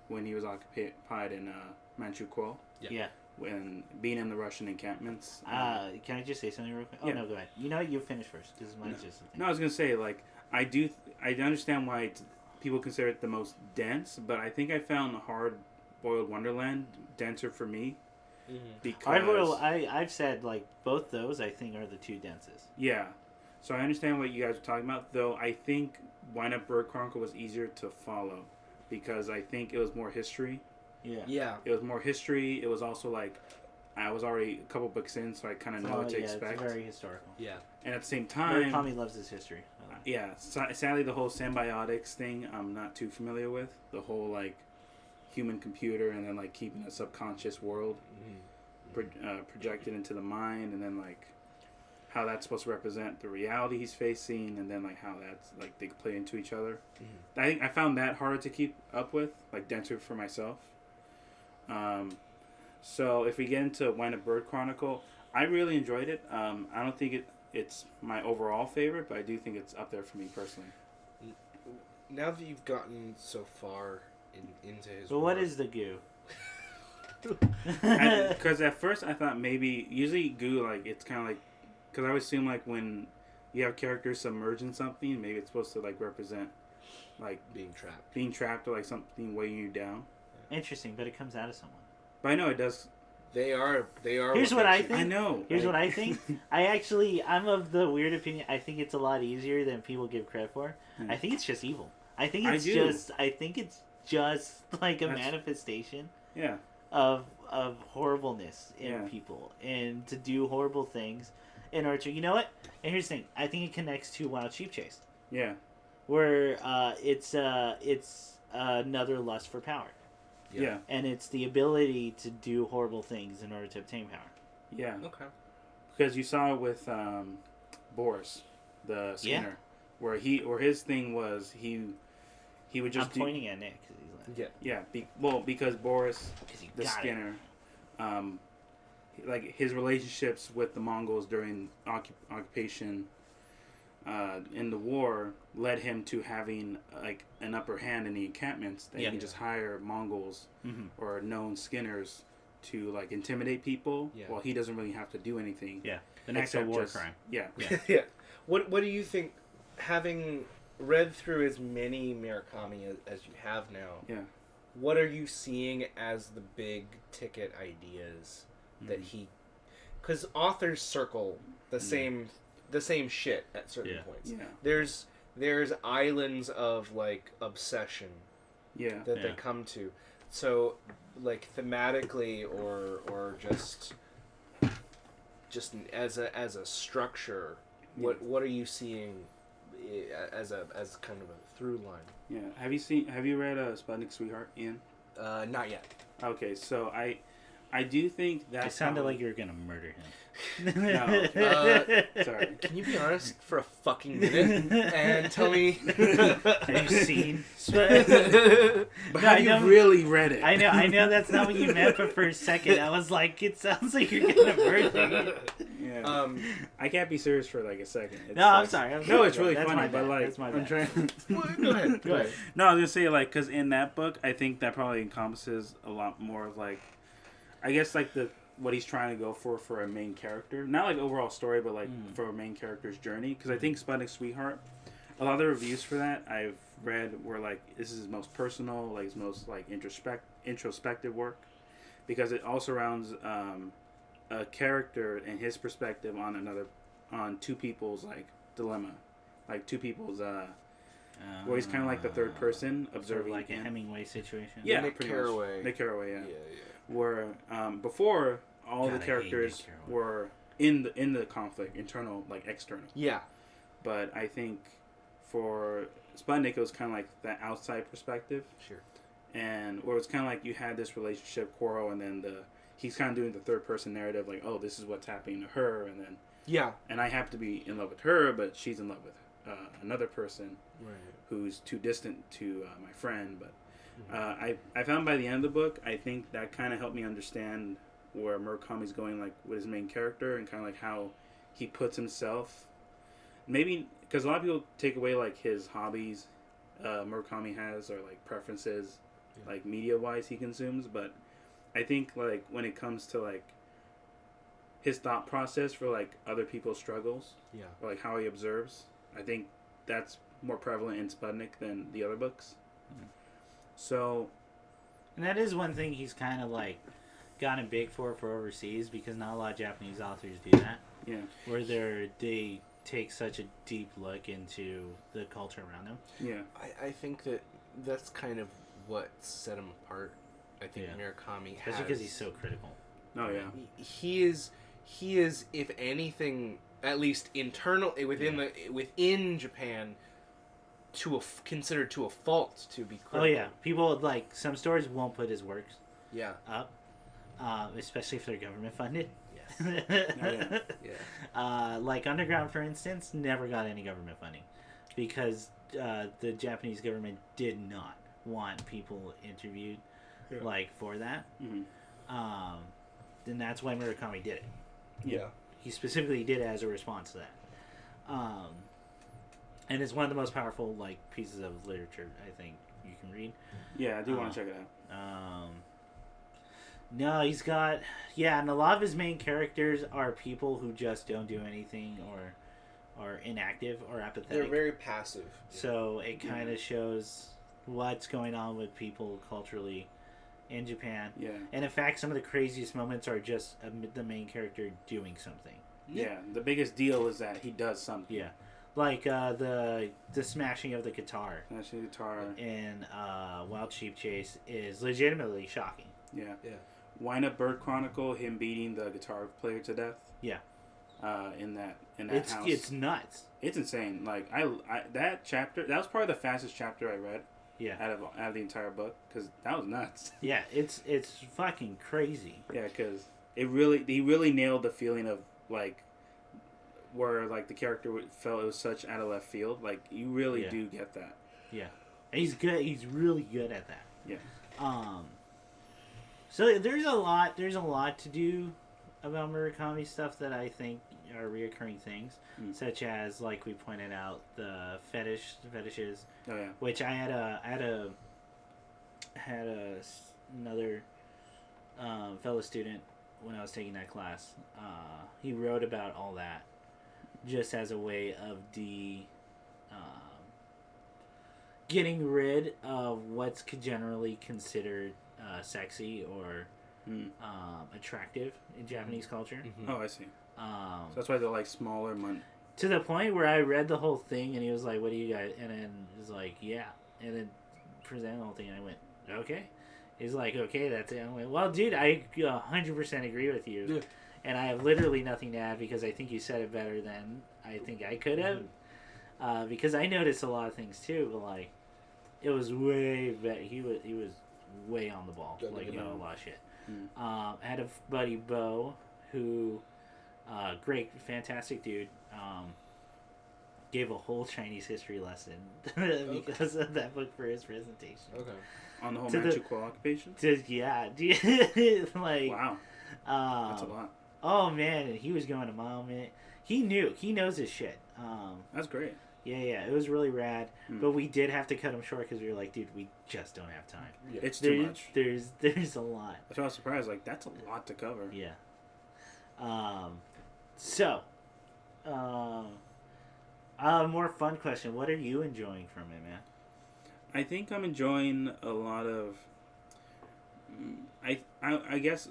when he was occupied in Manchu Kuo. Yeah. When being in the Russian encampments. Can I just say something real quick? Oh no, go ahead. You know what? You finish first because mine's just a thing. No, I was gonna say like I understand why people consider it the most dense, but I think I found Hard Boiled Wonderland denser for me. Mm-hmm. Because Hard Boiled, I've said like both those I think are the two densest. Yeah, so I understand what you guys were talking about. Though I think Wine Up Bird Chronicle was easier to follow because I think it was more history. Yeah. It was more history. It was also like I was already a couple books in, so I kind of know what to expect. It's very historical. Yeah. And at the same time, Murakami loves his history. Yeah. Sadly, the whole symbiotics thing, I'm not too familiar with. The whole like human computer, and then like keeping a subconscious world projected into the mind, and then like how that's supposed to represent the reality he's facing, and then like how that's like they play into each other. Mm-hmm. I think I found that harder to keep up with, like denser for myself. So if we get into Wine of Bird Chronicle, I really enjoyed it. I don't think it's my overall favorite, but I do think it's up there for me personally. Now that you've gotten so far into his work, what is the goo? Because at first I thought maybe, usually goo, like it's kind of like, because I would assume like when you have characters submerged in something, maybe it's supposed to like represent like being trapped or like something weighing you down. Interesting, but it comes out of someone. But I know it does. They are. Here's what I think. I know. Here's what I think. I'm of the weird opinion. I think it's a lot easier than people give credit for. I think it's just evil. I think it's just like a manifestation. Yeah. Of horribleness in people, and to do horrible things in order to, you know what? And here's the thing. I think it connects to Wild Sheep Chase. Yeah. Where it's another lust for power. Yeah. And it's the ability to do horrible things in order to obtain power. Yeah. Okay. Because you saw it with Boris, the Skinner, where his thing was he would just pointing at Nick. 'Cause he's like, because Boris, the Skinner, like his relationships with the Mongols during occupation in the war led him to having like an upper hand in the encampments that he can just hire Mongols or known Skinners to like intimidate people while he doesn't really have to do anything. Yeah, the next war crime. Yeah. Yeah. What do you think, having read through as many Murakami as you have now? Yeah. What are you seeing as the big ticket ideas that he? Because authors circle the same shit at certain points. Yeah. There's islands of like obsession. That they come to. So, like thematically or just as a structure, what are you seeing as kind of a through line? Yeah. Have you read Sputnik Sweetheart, Ian? Not yet. Okay, so I do think that it sounded like you were gonna murder him. No, sorry. Can you be honest for a fucking minute and tell me? Have you seen? But have you really read it? I know that's not what you meant, but for a second I was like, it sounds like you're gonna murder him. Yeah. I can't be serious for like a second. It's no, like, I'm sorry. It's really funny, but like that's my bad. I'm trying. Go ahead. No, I was gonna say like because in that book, I think that probably encompasses a lot more of like, I guess like what he's trying to go for a main character, not like overall story, but like for a main character's journey. Because I think Sputnik Sweetheart, a lot of the reviews for that I've read were like this is his most personal, like his most like introspective work, because it all surrounds a character and his perspective on two people's like dilemma, like two people's where he's kind of like the third person observing, sort of like a Hemingway situation. Yeah, Nick Carraway. Nick Carraway, yeah. Where before all the characters were in the conflict, internal like external. Yeah. But I think for Sputnik it was kind of like that outside perspective. Sure. And where it's kind of like you had this relationship quarrel, and then he's kind of doing the third person narrative, like, oh, this is what's happening to her, and then and I happen to be in love with her, but she's in love with another person who's too distant to my friend. But I found by the end of the book, I think that kind of helped me understand where Murakami's going, like with his main character, and kind of like how he puts himself. Maybe because a lot of people take away like his hobbies, Murakami has, or like preferences, like media wise he consumes. But I think like when it comes to like his thought process for like other people's struggles, or like how he observes, I think that's more prevalent in Sputnik than the other books. So, and that is one thing he's kind of like gotten big for overseas, because not a lot of Japanese authors do that. Yeah, where they take such a deep look into the culture around them. Yeah, I think that's kind of what set him apart. I think Murakami has, especially because he's so critical. Oh yeah, he is, if anything, at least internal within Japan, considered to a fault to be critical. Oh yeah, people like some stores won't put his works up, especially if they're government funded. Yes. Like Underground, for instance, never got any government funding because the Japanese government did not want people interviewed like for that. Then that's why Murakami did it. Yeah, he specifically did it as a response to that. And it's one of the most powerful like pieces of literature I think you can read. Yeah, I do want to check it out. No, he's got and a lot of his main characters are people who just don't do anything or are inactive or apathetic. They're very passive. So it kind of shows what's going on with people culturally in Japan. Yeah. And in fact, some of the craziest moments are just the main character doing something. Yeah, the biggest deal is that he does something. Yeah. Like the smashing of the guitar. Smashing the guitar. In Wild Sheep Chase is legitimately shocking. Yeah. Yeah. Wind Up Bird Chronicle, him beating the guitar player to death. Yeah. In that house. It's nuts. It's insane. Like I that chapter, that was probably the fastest chapter I read. Yeah. Out of the entire book, because that was nuts. Yeah, it's fucking crazy. Yeah, because he really nailed the feeling of like where like the character felt it was such out of left field. Like you really do get that. Yeah, and he's good. He's really good at that. Yeah. So there's a lot to do about Murakami stuff that I think are reoccurring things, such as like we pointed out the fetishes. Oh yeah. Which I had another fellow student when I was taking that class. He wrote about all that just as a way of getting rid of what's generally considered sexy or attractive in Japanese culture. Mm-hmm. Oh, I see. So that's why they're like smaller. To the point where I read the whole thing and he was like, "What do you guys?" And then he was like, "Yeah," and then presented the whole thing and I went, "Okay." He's like, "Okay, that's it." I went, "Well, dude, I 100% agree with you." Yeah. And I have literally nothing to add because I think you said it better than I think I could have. Because I noticed a lot of things too, but like, it was way better. He was way on the ball, like a lot of shit. I had a buddy Bo, who, great, fantastic dude, gave a whole Chinese history lesson because of that book for his presentation. Okay. On the whole Manchukuo occupation. Yeah, like wow, that's a lot. Oh man, and he was going a mile a minute. He knows his shit. That's great. Yeah, it was really rad. But we did have to cut him short because we were like, dude, we just don't have time. Yeah. It's too much. There's a lot. That's why I was surprised. Like, that's a lot to cover. Yeah. So, a more fun question. What are you enjoying from it, man? I think I'm enjoying a lot of. I guess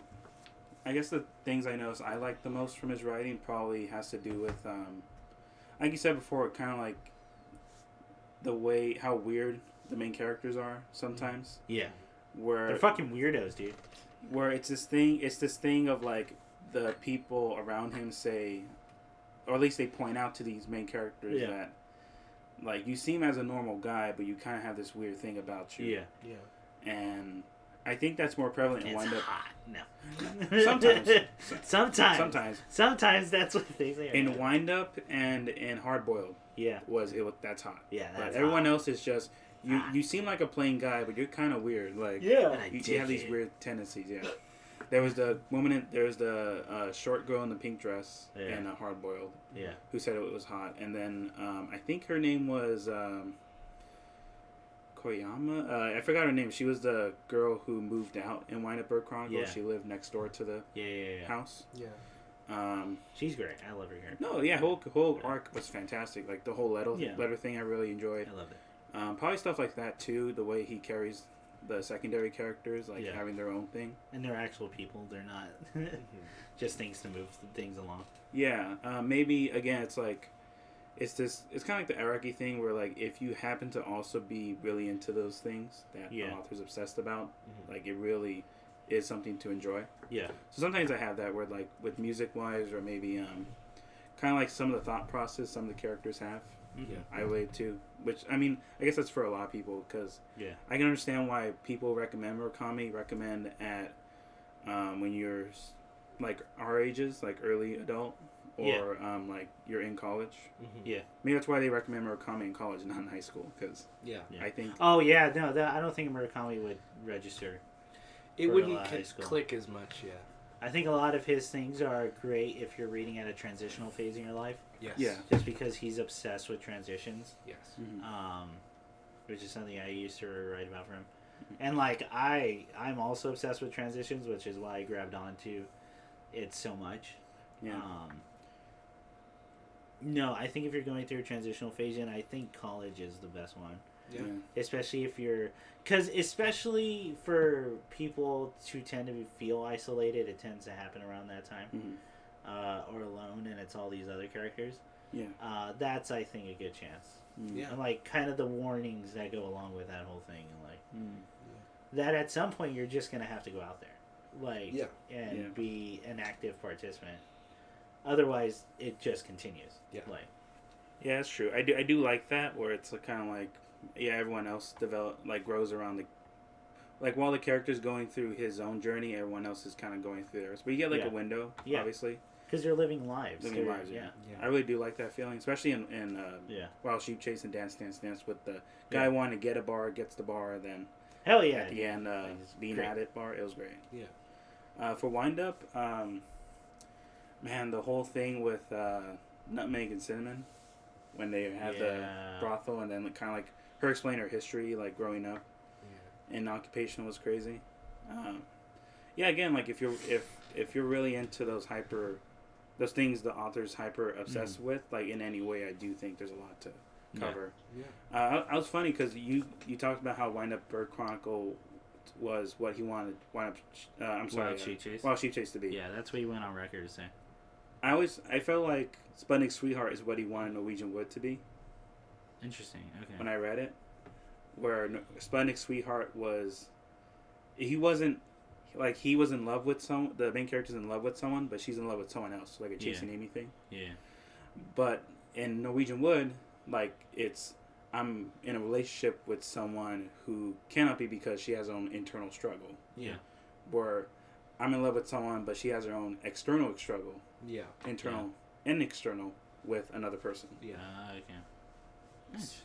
the things I notice I like the most from his writing probably has to do with like you said before, kind of like the way how weird the main characters are sometimes. Yeah. Where they're fucking weirdos, dude. Where it's this thing of like the people around him say, or at least they point out to these main characters that like you seem as a normal guy, but you kind of have this weird thing about you. Yeah. And I think that's more prevalent in Wind Up. Hot. No. Sometimes that's what they say. In Wind Up and in Hard Boiled. Yeah. That's hot. Yeah. But everyone else is just you seem like a plain guy, but you're kind of weird. Like you have these weird tendencies. Yeah. There was the woman. There was the short girl in the pink dress in Hard Boiled. Yeah. Who said it was hot, and then I think her name was. Koyama? I forgot her name. She was the girl who moved out in Wind Up Bird Chronicles. Yeah. She lived next door to the house. Yeah. She's great. I love her here. No, yeah, whole arc was fantastic. Like the whole letter thing I really enjoyed. I loved it. Probably stuff like that too, the way he carries the secondary characters, like having their own thing. And they're actual people. They're not just things to move things along. Yeah. Maybe, again, it's like, it's kind of like the Araki thing where like if you happen to also be really into those things that the author's obsessed about, like it really is something to enjoy. Yeah. So sometimes I have that where like with music wise or maybe kind of like some of the thought process some of the characters have. Yeah. I relate to, which I mean I guess that's for a lot of people because I can understand why people recommend Murakami at when you're like our ages, like early adult. Or like you're in college. Yeah, maybe that's why they recommend Murakami in college and not in high school. Because I think. Oh yeah, no, I don't think Murakami would register. It wouldn't click as much. Yeah, I think a lot of his things are great if you're reading at a transitional phase in your life. Yes. Yeah. Just because he's obsessed with transitions. Yes. Which is something I used to write about for him, and like I'm also obsessed with transitions, which is why I grabbed onto it so much. Yeah. No, I think if you're going through a transitional phase, and I think college is the best one. Yeah. Especially if you're... Because especially for people who tend to feel isolated, it tends to happen around that time. Or alone, and it's all these other characters. Yeah. That's, I think, a good chance. Yeah. And, like, kind of the warnings that go along with that whole thing. And, like, that at some point you're just going to have to go out there. Like, and be an active participant. Otherwise, it just continues. Yeah. Like, Yeah, that's true. I do like that where it's kind of like everyone else grows around the while the character's going through his own journey, everyone else is kind of going through theirs. But you get a window, obviously. Because they're living lives. Yeah. I really do like that feeling, especially in Wild Sheep Chase and Dance Dance Dance with the guy wanting to get a bar, gets the bar, then hell yeah, at the end being at it bar. It was great. Yeah. For wind up, man, the whole thing with Nutmeg and Cinnamon when they had the brothel, and then kind of like her explain her history, like growing up in occupation was crazy. Again, like if you're really into those things the author's hyper obsessed with, like in any way, I do think there's a lot to cover. I was funny because you talked about how Wind Up Bird Chronicle was what he wanted Wild Sheep Chase to be. Yeah, that's what he went on record to say. I felt like Sputnik Sweetheart is what he wanted Norwegian Wood to be. Interesting. Okay. When I read it, where Sputnik Sweetheart he was in love with the main character's in love with someone, but she's in love with someone else, like a Chasing Amy thing. Yeah. But in Norwegian Wood, like I'm in a relationship with someone who cannot be because she has her own internal struggle. Yeah. Where I'm in love with someone, but she has her own external struggle. Yeah. Internal and external with another person. Yeah. Okay. Nice.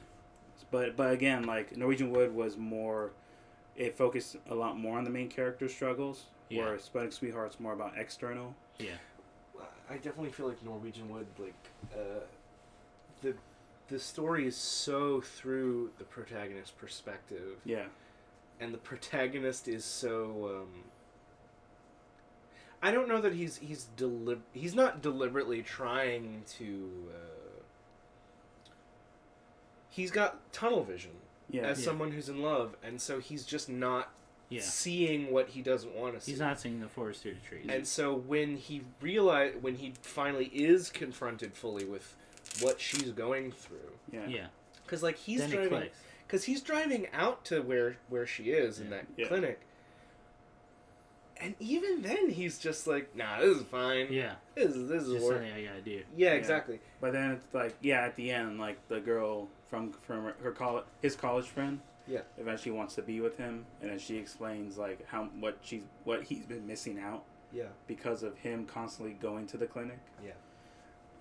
But again, like Norwegian Wood was more, it focused a lot more on the main character's struggles, where Sputnik Sweetheart's more about external. Yeah. I definitely feel like Norwegian Wood, the story is so through the protagonist's perspective. Yeah. And the protagonist is so I don't know that he's not deliberately trying to he's got tunnel vision as someone who's in love, and so he's just not seeing what he doesn't want to see. He's not seeing the forest through the trees. And so when he finally is confronted fully with what she's going through, because like he's driving out to where she is in that clinic. And even then, he's just like, nah, this is fine. Yeah. This is just work. something I gotta do. Yeah, exactly. But then it's like, at the end, like, the girl from his college friend eventually wants to be with him. And then she explains, like, what he's been missing out. Yeah. Because of him constantly going to the clinic. Yeah.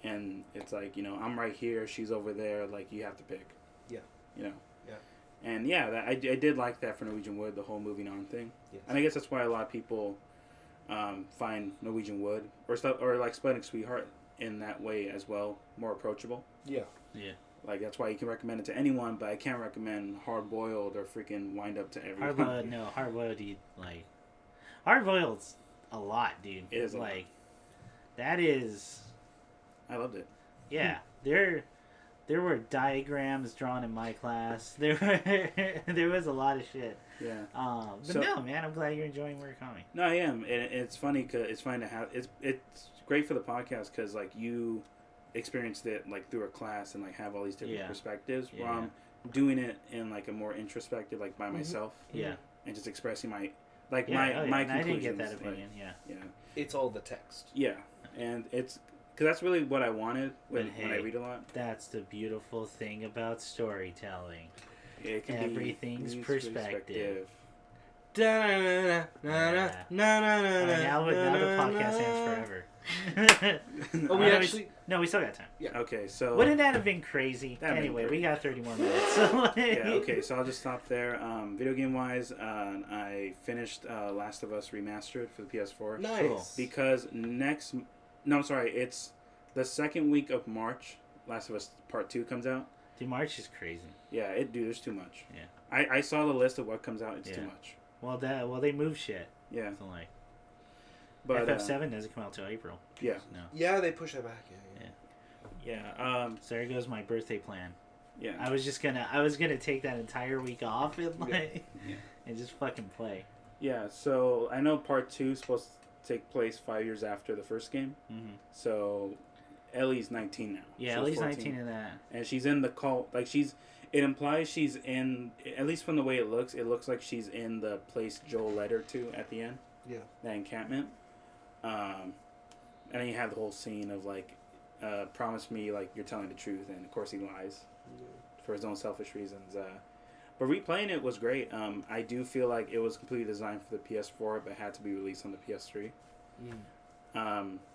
And it's like, I'm right here, she's over there, like, you have to pick. Yeah. Yeah. And I did like that for Norwegian Wood, the whole moving on thing. Yes. And I guess that's why a lot of people find Norwegian Wood or like Sputnik Sweetheart in that way as well more approachable. Yeah. Yeah. Like that's why you can recommend it to anyone, but I can't recommend Hard Boiled or freaking Wind Up to everyone. Hard Boiled, dude. Like Hard Boiled's a lot, dude. It is like that is. I loved it. Yeah, There were diagrams drawn in my class. There was a lot of shit. Yeah. But no, man, I'm glad you're enjoying Murakami. No, I am, and it's funny because it's fun to have. It's great for the podcast because like you experienced it like through a class and like have all these different perspectives. Yeah. While I'm doing it in like a more introspective, like by myself. Yeah. And just expressing my my conclusions. I didn't get that opinion. Yeah. It's all the text. Yeah, and it's. Because that's really what I wanted when I read a lot. That's the beautiful thing about storytelling. It can Everything's perspective. Now the podcast ends forever. No, we still got time. Yeah. Okay, so... Wouldn't that have been crazy? Anyway, we got 30 more minutes. So okay, so I'll just stop there. Video game-wise, I finished Last of Us Remastered for the PS4. Nice. Cool. Because No, I'm sorry. It's the second week of March. Last of Us Part 2 comes out. Dude, March is crazy. Yeah, there's too much. Yeah. I saw the list of what comes out. It's too much. Well, they move shit. Yeah. So like, but FF7 doesn't come out till April. Yeah. No. Yeah, they push that back. Yeah. So there goes my birthday plan. Yeah. I was gonna take that entire week off and and just fucking play. Yeah. So I know Part 2 is supposed to take place 5 years after the first game. Mm-hmm. So Ellie's 19 now. Yeah, Ellie's 19 in that. And she's in the cult. Like it implies she's in, at least from the way it looks like she's in the place Joel led her to at the end. Yeah. That encampment. And then you have the whole scene of like promised me like you're telling the truth, and of course he lies for his own selfish reasons. But replaying it was great. I do feel like it was completely designed for the PS4, but had to be released on the PS3.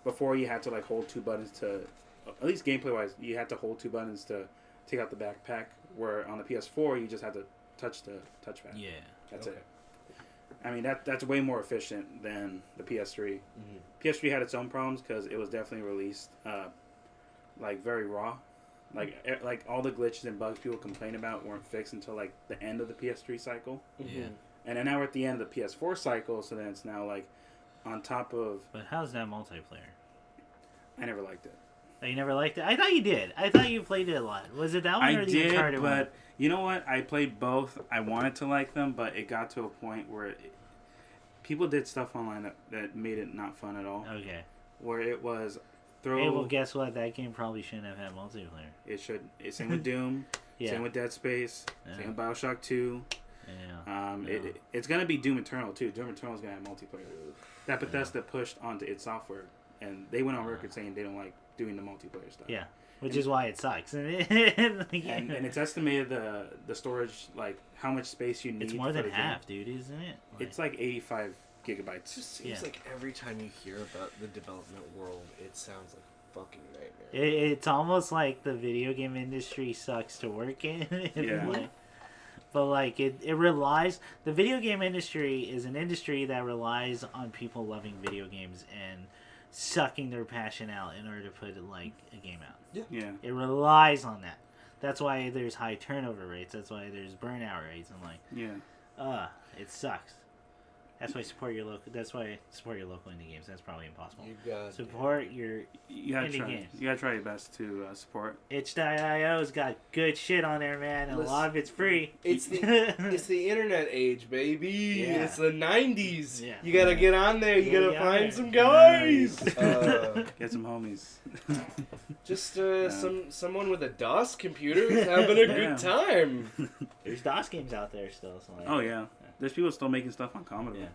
Before you had to like hold two buttons to, at least gameplay wise, you had to hold two buttons to take out the backpack. Where on the PS4 you just had to touch the touchpad. Yeah, that's it. I mean that's way more efficient than the PS3. PS3 had its own problems because it was definitely released like very raw. Like all the glitches and bugs people complain about weren't fixed until like the end of the PS3 cycle. Yeah. And then now we're at the end of the PS4 cycle, so then it's now like on top of. But how's that multiplayer? I never liked it. Oh, you never liked it? I thought you did. I thought you played it a lot. Was it that one or the Uncharted one? I did, but you know what? I played both. I wanted to like them, but it got to a point where people did stuff online that made it not fun at all. Okay. Where it was Hey, well, guess what? That game probably shouldn't have had multiplayer. It should. Same with Doom. Same with Dead Space. Same with Bioshock 2. Yeah. It's gonna be Doom Eternal too. Doom Eternal is gonna have multiplayer. That Bethesda pushed onto id Software, and they went on record saying they don't like doing the multiplayer stuff. Yeah, which is why it sucks. and it's estimated the storage, like how much space you need. It's more than half, dude, isn't it? It's like 85 gigabytes. It just seems like every time you hear about the development world, it sounds like a fucking nightmare. It's almost like the video game industry sucks to work in. Yeah. But like it relies. The video game industry is an industry that relies on people loving video games and sucking their passion out in order to put like a game out. Yeah. It relies on that. That's why there's high turnover rates. That's why there's burnout rates. And like, it sucks. That's why support your local. That's why support your local indie games. That's probably impossible. You got support your indie games. You gotta try your best to support. Itch.io's got good shit on there, man, and a lot of it's free. It's the internet age, baby. Yeah. It's the 90s. Yeah. You gotta get on there. You gotta find some guys. Get some homies. Just someone with a DOS computer who's having a good time. There's DOS games out there still. So like, oh yeah. There's people still making stuff on Commodore. Yeah.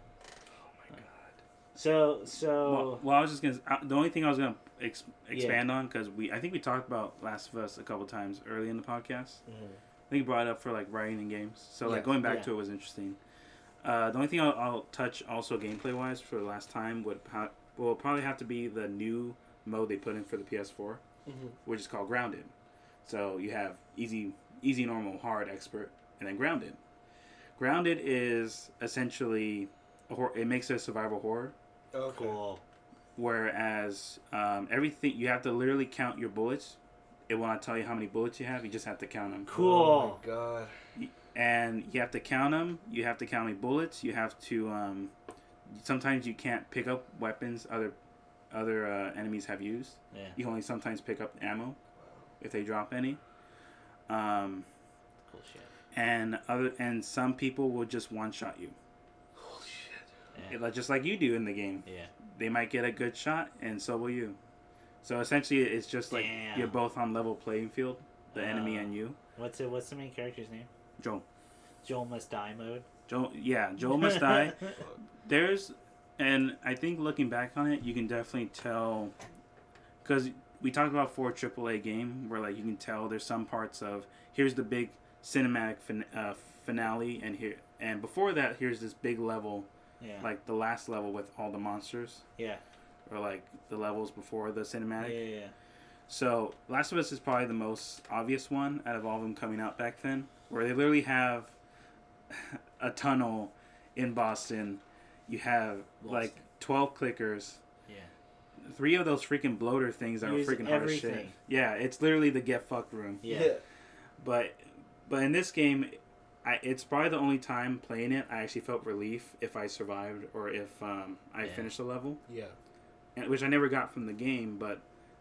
Oh my god. So. Well, I was just gonna. The only thing I was gonna expand on, because I think we talked about Last of Us a couple times early in the podcast. I think you brought it up for like writing in games. So like going back to it was interesting. The only thing I'll touch also gameplay wise for the last time will probably have to be the new mode they put in for the PS4, which is called Grounded. So you have easy, normal, hard, expert, and then Grounded. Grounded is essentially it makes it a survival horror. Okay. Cool. Whereas everything you have to literally count your bullets. It will not tell you how many bullets you have. You just have to count them. Cool. Oh my god. And you have to count them. You have to count how many bullets. You have to. Sometimes you can't pick up weapons other enemies have used. Yeah. You can only sometimes pick up ammo if they drop any. Cool shit. And some people will just one shot you. Holy shit. Yeah. Just like you do in the game. Yeah. They might get a good shot, and so will you. So essentially, it's just like you're both on level playing field, the enemy and you. What's the main character's name? Joel. Joel must die mode. Joel must die. And I think looking back on it, you can definitely tell, because we talked about for a AAA game where like you can tell there's some parts of here's the big cinematic finale, and before that here's this big level, like the last level with all the monsters, or like the levels before the cinematic. So Last of Us is probably the most obvious one out of all of them coming out back then, where they literally have a tunnel in Boston. You have like 12 clickers. 3 of those freaking bloater things that are freaking hard as shit. Yeah, it's literally the get fucked room. But in this game, it's probably the only time playing it I actually felt relief if I survived or if I finished the level. Which I never got from the game, but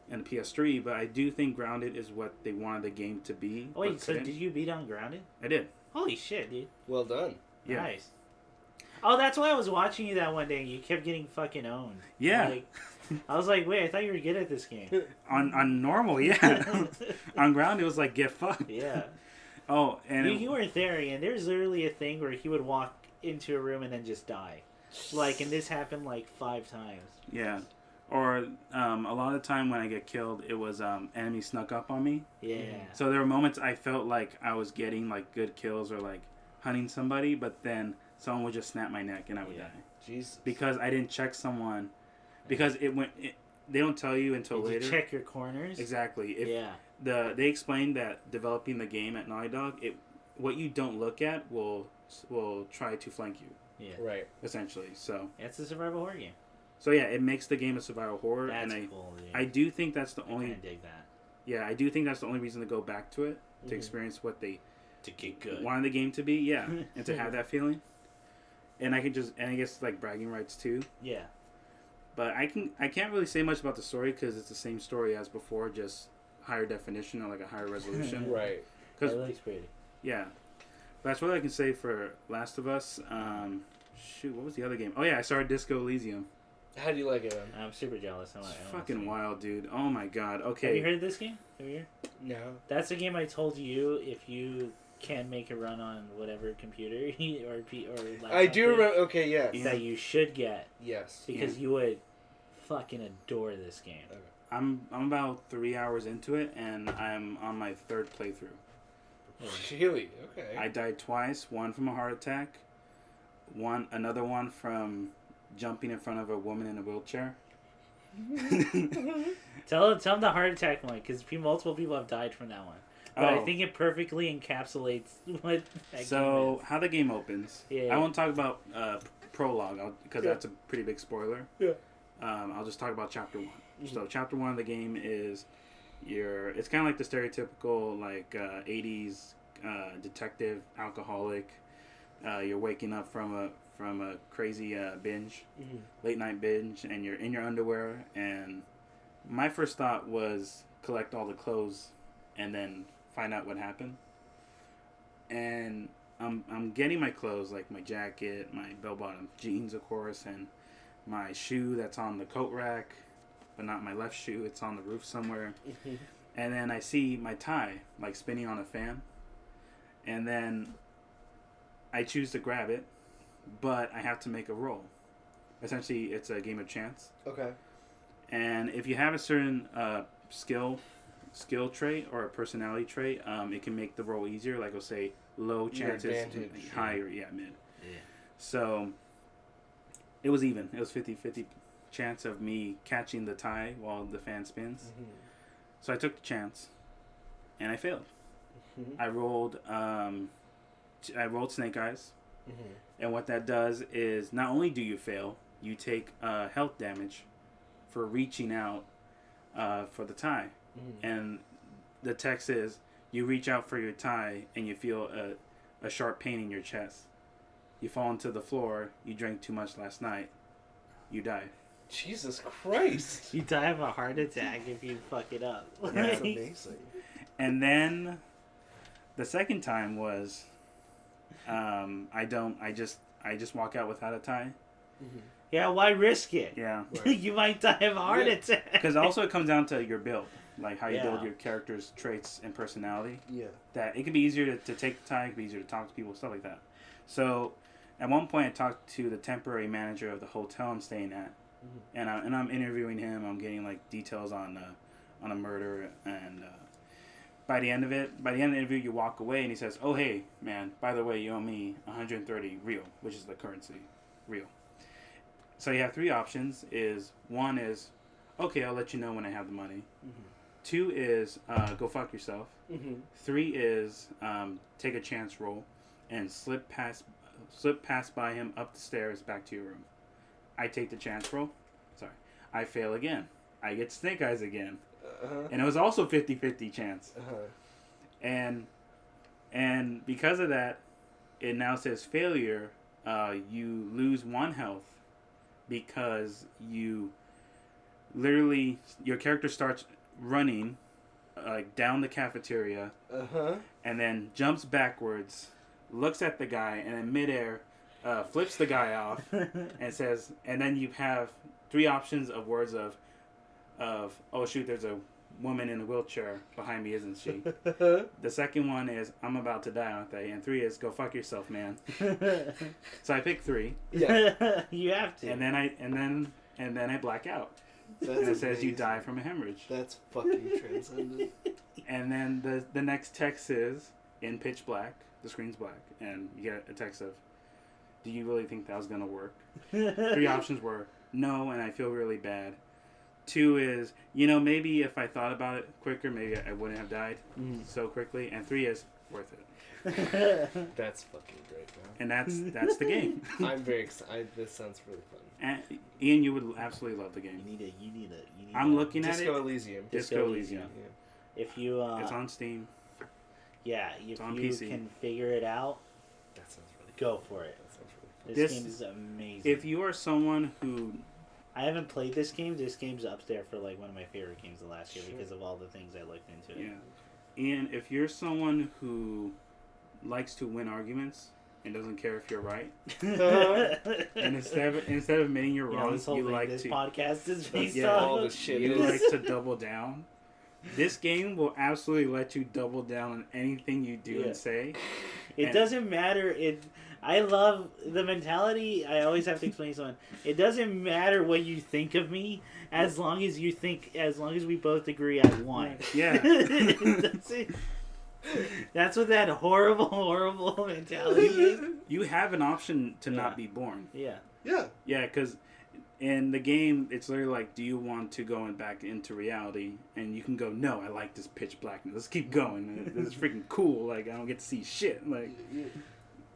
in the PS3. But I do think Grounded is what they wanted the game to be. Oh, wait, so did you beat on Grounded? I did. Holy shit, dude! Well done. Yeah. Nice. Oh, that's why I was watching you that one day. You kept getting fucking owned. Yeah. Like, I was like, wait, I thought you were good at this game. on normal, yeah. On Ground, it was like, get fucked. Yeah. Oh, and you weren't there, and there's literally a thing where he would walk into a room and then just die. Like, and this happened like 5 times. Yeah. Or a lot of the time when I get killed, it was enemies snuck up on me. Yeah. So there were moments I felt like I was getting like good kills or like hunting somebody, but then someone would just snap my neck and I would die. Jesus. Because I didn't check someone. Because they don't tell you until later. You check your corners. Exactly. They explained that developing the game at Naughty Dog, what you don't look at will try to flank you. Yeah. Right. Essentially. So. It's a survival horror game. So yeah, it makes the game a survival horror, That's and cool. Dude. I do think that's the only. I dig that. Yeah, I do think that's the only reason to go back to it, to experience what they to get good wanted the game to be. Yeah, and to have that feeling. And I guess like bragging rights too. Yeah. But I can't really say much about the story because it's the same story as before, just higher definition or like a higher resolution. Right. Because it looks pretty. Yeah. But that's what I can say for Last of Us. What was the other game? Oh yeah, I started Disco Elysium. How do you like it, man? I'm super jealous. It's fucking wild, dude. Oh my god. Okay. Have you heard of this game? No. That's a game I told you if you can make it run on whatever computer or laptop. I do remember. Okay, yes. That you should get. Yes. Because you would fucking adore this game. Okay. I'm about 3 hours into it, and I'm on my third playthrough. Really? Okay. I died twice. One from a heart attack. Another one from jumping in front of a woman in a wheelchair. Tell them the heart attack one, because multiple people have died from that one. But I think it perfectly encapsulates what that game is. How the game opens. Yeah. I won't talk about prologue, because that's a pretty big spoiler. Yeah. I'll just talk about chapter 1. So chapter 1 of the game is it's kind of like the stereotypical like 80s detective alcoholic. You're waking up from a crazy binge, late night binge, and you're in your underwear. And my first thought was collect all the clothes and then find out what happened. And I'm getting my clothes, like my jacket, my bell-bottom jeans, of course, and my shoe that's on the coat rack, but not my left shoe. It's on the roof somewhere. And then I see my tie like spinning on a fan, and then I choose to grab it, but I have to make a roll. Essentially, it's a game of chance. Okay. And if you have a certain skill trait or a personality trait, it can make the roll easier. Like, we'll say low chances, higher, mid. Yeah. So it was even. It was 50-50 chance of me catching the tie while the fan spins. So I took the chance, and I failed. I rolled Snake Eyes, and what that does is not only do you fail, you take health damage for reaching out for the tie. And the text is, you reach out for your tie and you feel a sharp pain in your chest. You fall into the floor, you drank too much last night, you die. Jesus Christ. You die of a heart attack if you fuck it up. That's amazing. And then the second time was I just walk out without a tie. Yeah, why risk it? Yeah. Right. You might die of a heart attack. Because also it comes down to your build, like how you build your character's traits and personality. Yeah. That it can be easier to take the tie, it can be easier to talk to people, stuff like that. So at one point I talked to the temporary manager of the hotel I'm staying at, and I'm interviewing him. I'm getting like details on a murder, and by the end of the interview, you walk away and he says, "Oh hey man, by the way, you owe me 130 real, which is the currency, real." So you have three options. One is, okay, I'll let you know when I have the money. 2 is go fuck yourself. 3 is take a chance roll and slip past by him up the stairs back to your room. I take the chance roll. Sorry. I fail again. I get Snake Eyes again. And it was also 50-50 chance. And because of that, it now says failure. You lose 1 health because you literally, your character starts running like down the cafeteria and then jumps backwards, looks at the guy, and in midair flips the guy off and says, and then you have 3 options of words of oh shoot, there's a woman in a wheelchair behind me, isn't she? The second one is, I'm about to die, aren't they? And 3 is, go fuck yourself, man. So I pick 3. Yeah. You have to. And then I black out. And it says you die from a hemorrhage. That's fucking transcendent. And then the next text is in pitch black. The screen's black, and you get a text of, "Do you really think that was gonna work?" 3 options were no, and I feel really bad. 2 is, maybe if I thought about it quicker, maybe I wouldn't have died so quickly. And 3 is worth it. That's fucking great, man. And that's the game. I'm very excited. This sounds really fun. And Ian, you would absolutely love the game. You need I'm looking at Disco it. Elysium. Disco Elysium. Yeah. If you It's on Steam. yeah, if It's on you PC. can figure it out, That sounds really go for it. That sounds really fun. This This- game is amazing. If you are someone who I haven't played this game. This game's up there for like one of my favorite games of last year because of all the things I looked into it. Yeah. And if you're someone who likes to win arguments and doesn't care if you're right, and instead of admitting you're wrong, this whole you thing, like this to podcast is based yeah, off all of. the shit. you like to double down. This game will absolutely let you double down on anything you do Yeah. and say. It doesn't matter. I love the mentality. I always have to explain to someone. It doesn't matter what you think of me, as long as we both agree I won. Yeah. That's it. That's what that horrible mentality is. You have an option to Yeah. not be born. Yeah. Yeah. Yeah, because in the game, it's literally like, do you want to go back into reality? And you can go, no, I like this pitch blackness. Let's keep going. This is freaking cool. Like, I don't get to see shit. Like,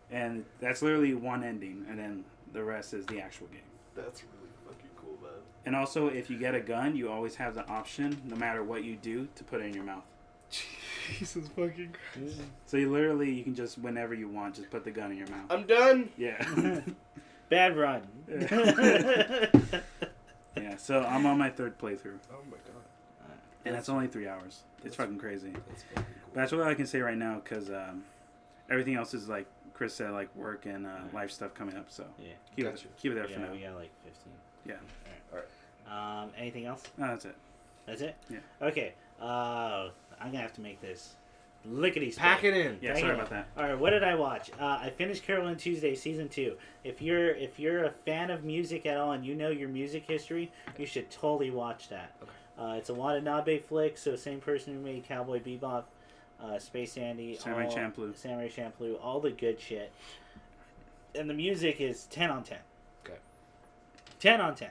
and that's literally one ending, and then the rest is the actual game. That's really fucking cool, man. And also, if you get a gun, you always have the option, no matter what you do, to put it in your mouth. Jesus fucking Christ. So you can just, whenever you want, just put the gun in your mouth. I'm done. Yeah. Bad run. Yeah, so I'm on my 3rd playthrough. Oh my god. And that's only 3 hours. It's fucking crazy. That's fucking cool. But that's what I can say right now, because everything else is, like Chris said, like work and life stuff coming up. So Yeah. keep Gotcha. it there for Yeah, now. we got like 15. Yeah. Alright. Anything else? No, that's it. That's it? Yeah. Okay. I'm going to have to make this lickety Pack it in. Yeah, Dang sorry it. about that. All right, what did I watch? I finished Carol and Tuesday season 2. If you're a fan of music at all and you know your music history, you should totally watch that. Okay. It's a Watanabe flick, so same person who made Cowboy Bebop, Space Dandy, Samurai Champloo, all the good shit. And the music is 10 on 10. Okay. 10 on 10.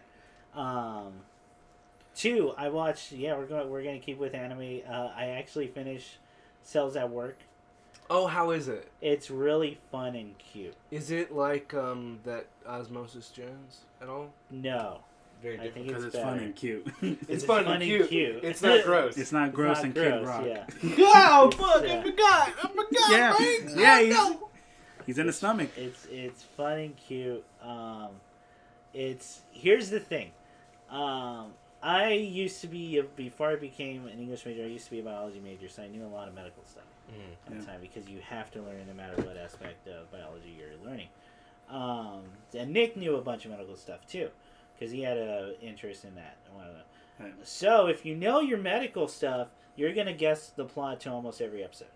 2, I watched. Yeah, we're gonna keep with anime. I actually finished Cells at Work. Oh, how is it? It's really fun and cute. Is it like that Osmosis Jones at all? No, Very I different. think Because it's it's fun better. and cute. It's fun and cute. It's not gross. It's not gross Not and gross, Kid Rock. Yeah. Oh, It's, fuck! yeah. I forgot. Yeah, Right? yeah, he's in the stomach. It's fun and cute. Here's the thing. I used to be before I became an English major. I used to be a biology major, so I knew a lot of medical stuff at the time because you have to learn no matter what aspect of biology you're learning. And Nick knew a bunch of medical stuff too, because he had an interest in that. I want to know. Right. So if you know your medical stuff, you're gonna guess the plot to almost every episode.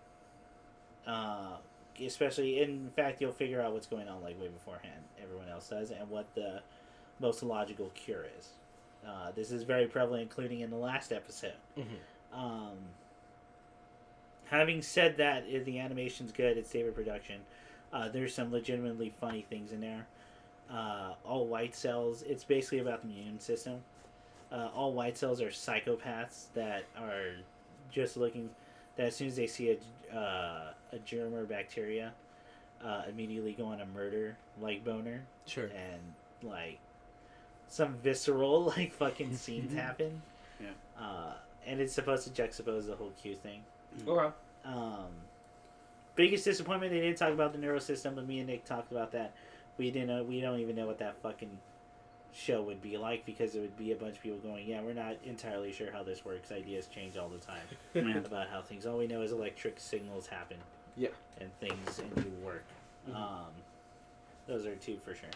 Especially, in fact, you'll figure out what's going on like way beforehand. Everyone else does, and what the most logical cure is. This is very prevalent, including in the last episode. Having said that, the animation's good. It's David production. There's some legitimately funny things in there. All white cells. It's basically about the immune system. All white cells are psychopaths that are just looking. That as soon as they see a germ or bacteria, immediately go on a murder like boner. Sure. And like some visceral like fucking scenes happen. Yeah. And it's supposed to juxtapose the whole Q thing. Okay. Biggest disappointment, they didn't talk about the neural system, but me and Nick talked about that. We don't even know what that fucking show would be like, because it would be a bunch of people going, yeah, we're not entirely sure how this works. Ideas change all the time about how things. All we know is electric signals happen. Yeah. And things and do work. Those are 2 for sure.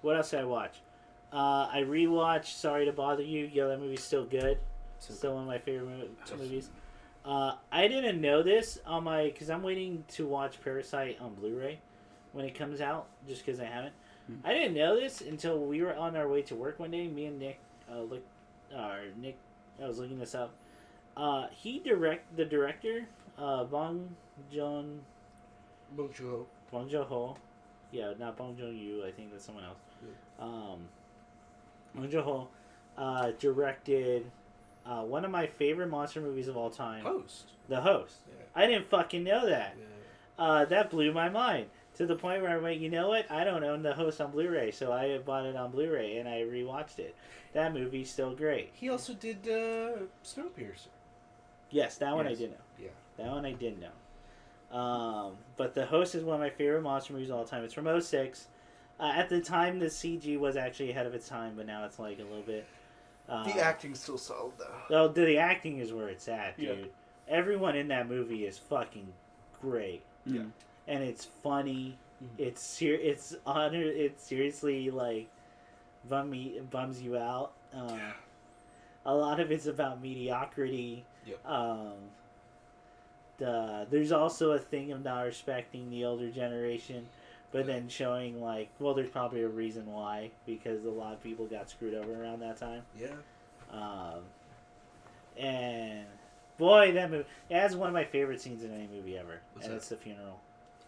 What else did I watch? I rewatched Sorry to Bother You. Yo, that movie's still good. Still one of my favorite movies. I didn't know this on my, because I'm waiting to watch Parasite on Blu-ray when it comes out, just because I haven't. I didn't know this until we were on our way to work one day. Me and Nick looked Nick. I was looking this up. The director, Bong Joon-ho. Yeah, not Bong Joon-yu. I think that's someone else. Yeah. Bong Joon-ho directed one of my favorite monster movies of all time. The Host. Yeah. I didn't fucking know that. Yeah. That blew my mind. To the point where I went, you know what? I don't own The Host on Blu-ray, so I bought it on Blu-ray and I rewatched it. That movie's still great. He also did Snowpiercer. Yes, that one I did know. Yeah. That one I did know. But The Host is one of my favorite monster movies of all time. It's from 2006. At the time, the CG was actually ahead of its time, but now it's like a little bit... the acting's still solid, though. Well, the acting is where it's at, dude. Yeah. Everyone in that movie is fucking great. Yeah. And it's funny. It's seriously like bums you out. A lot of it's about mediocrity. Yep. There's also a thing of not respecting the older generation, but then showing like, well, there's probably a reason why, because a lot of people got screwed over around that time. Yeah. And boy, that movie, it has one of my favorite scenes in any movie ever. It's the funeral.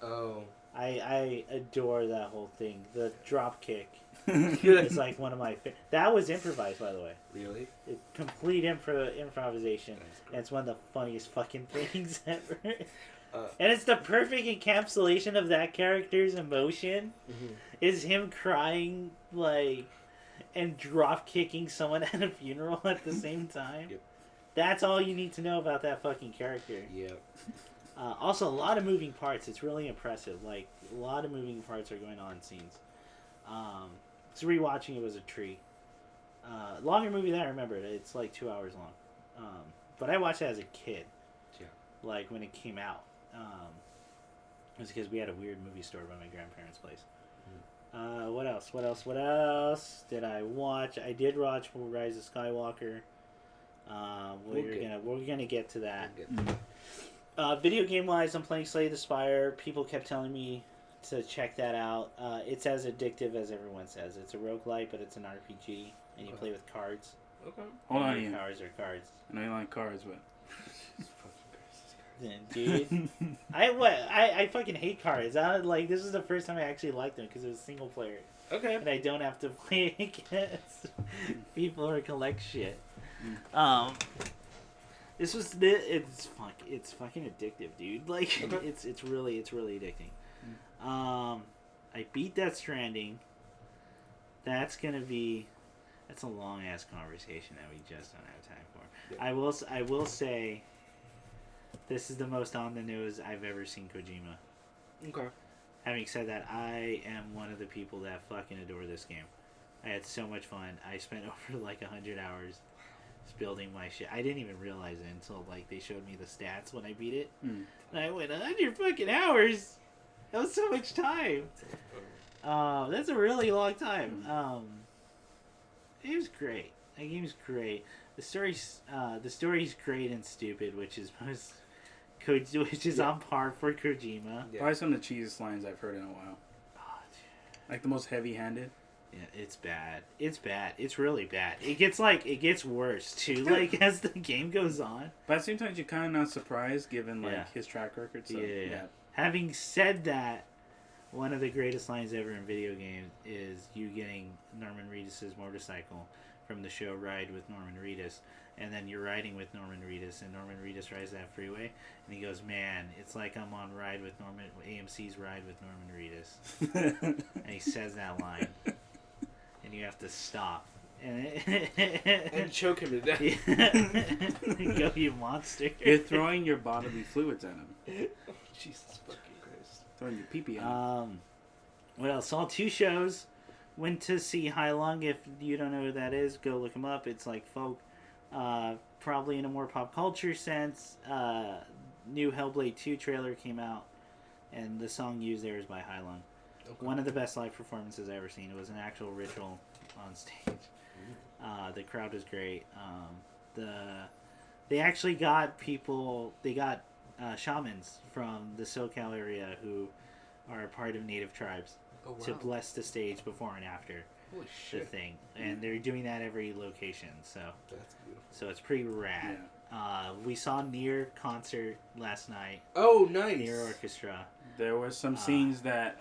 Oh. I adore that whole thing. The drop kick is like one of my that was improvised, by the way. Really? Complete improvisation. And it's one of the funniest fucking things ever. And it's the perfect encapsulation of that character's emotion. Mm-hmm. Is him crying like and drop kicking someone at a funeral at the same time. Yep. That's all you need to know about that fucking character. Yep. Also, a lot of moving parts. It's really impressive. Like, a lot of moving parts are going on in scenes. So rewatching it was a treat. Longer movie than I remembered. It's like 2 hours long. But I watched it as a kid. Yeah. Like, when it came out. It was because we had a weird movie store by my grandparents' place. What else did I watch? I did watch Rise of Skywalker. We're gonna get to that. Video game wise, I'm playing Slay the Spire. People kept telling me to check that out. It's as addictive as everyone says. It's a roguelite, but it's an RPG, and you play with cards. Okay. Hold on, Ian. Cards are cards. I know you like cards, but dude, I fucking hate cards. This is the first time I actually liked them because it was single player. Okay. And I don't have to play against people or collect shit. It's fucking addictive, dude. Like, okay. It's really addicting. I beat Death Stranding. That's a long ass conversation that we just don't have time for. Yeah. I will say, this is the most on the nose I've ever seen Kojima. Okay. Having said that, I am one of the people that fucking adore this game. I had so much fun. I spent over like 100 hours building my shit. I didn't even realize it until like they showed me the stats when I beat it. And I went 100 fucking hours. That was so much time. That's a really long time. It was great. That game's great. The story's great and stupid, which is on par for Kojima. Yeah. Probably some of the cheesiest lines I've heard in a while. Oh, like the most heavy-handed. Yeah, it's bad. It's bad. It's really bad. It gets worse too. Like as the game goes on. But at the same time, you're kind of not surprised given like his track record. So, yeah. Having said that, one of the greatest lines ever in video games is you getting Norman Reedus' motorcycle from the show Ride with Norman Reedus, and then you're riding with Norman Reedus, and Norman Reedus rides that freeway, and he goes, "Man, it's like I'm on Ride with Norman AMC's Ride with Norman Reedus," and he says that line. And you have to stop. And choke him to death. Go, you monster. You're throwing your bodily fluids at him. Jesus fucking Christ. Throwing your pee-pee at him. What else? Saw 2 shows. Went to see Hailung. If you don't know who that is, go look him up. It's like folk. Probably in a more pop culture sense. New Hellblade 2 trailer came out. And the song used there is by Hailung. Okay. One of the best live performances I've ever seen. It was an actual ritual on stage. The crowd was great. They actually got people. They got shamans from the SoCal area who are a part of native tribes to bless the stage before and after. Holy the shit. thing, and they're doing that every location. So That's beautiful. So it's pretty rad. Yeah. We saw Nier concert last night. Oh, nice. Nier Orchestra. There were some scenes that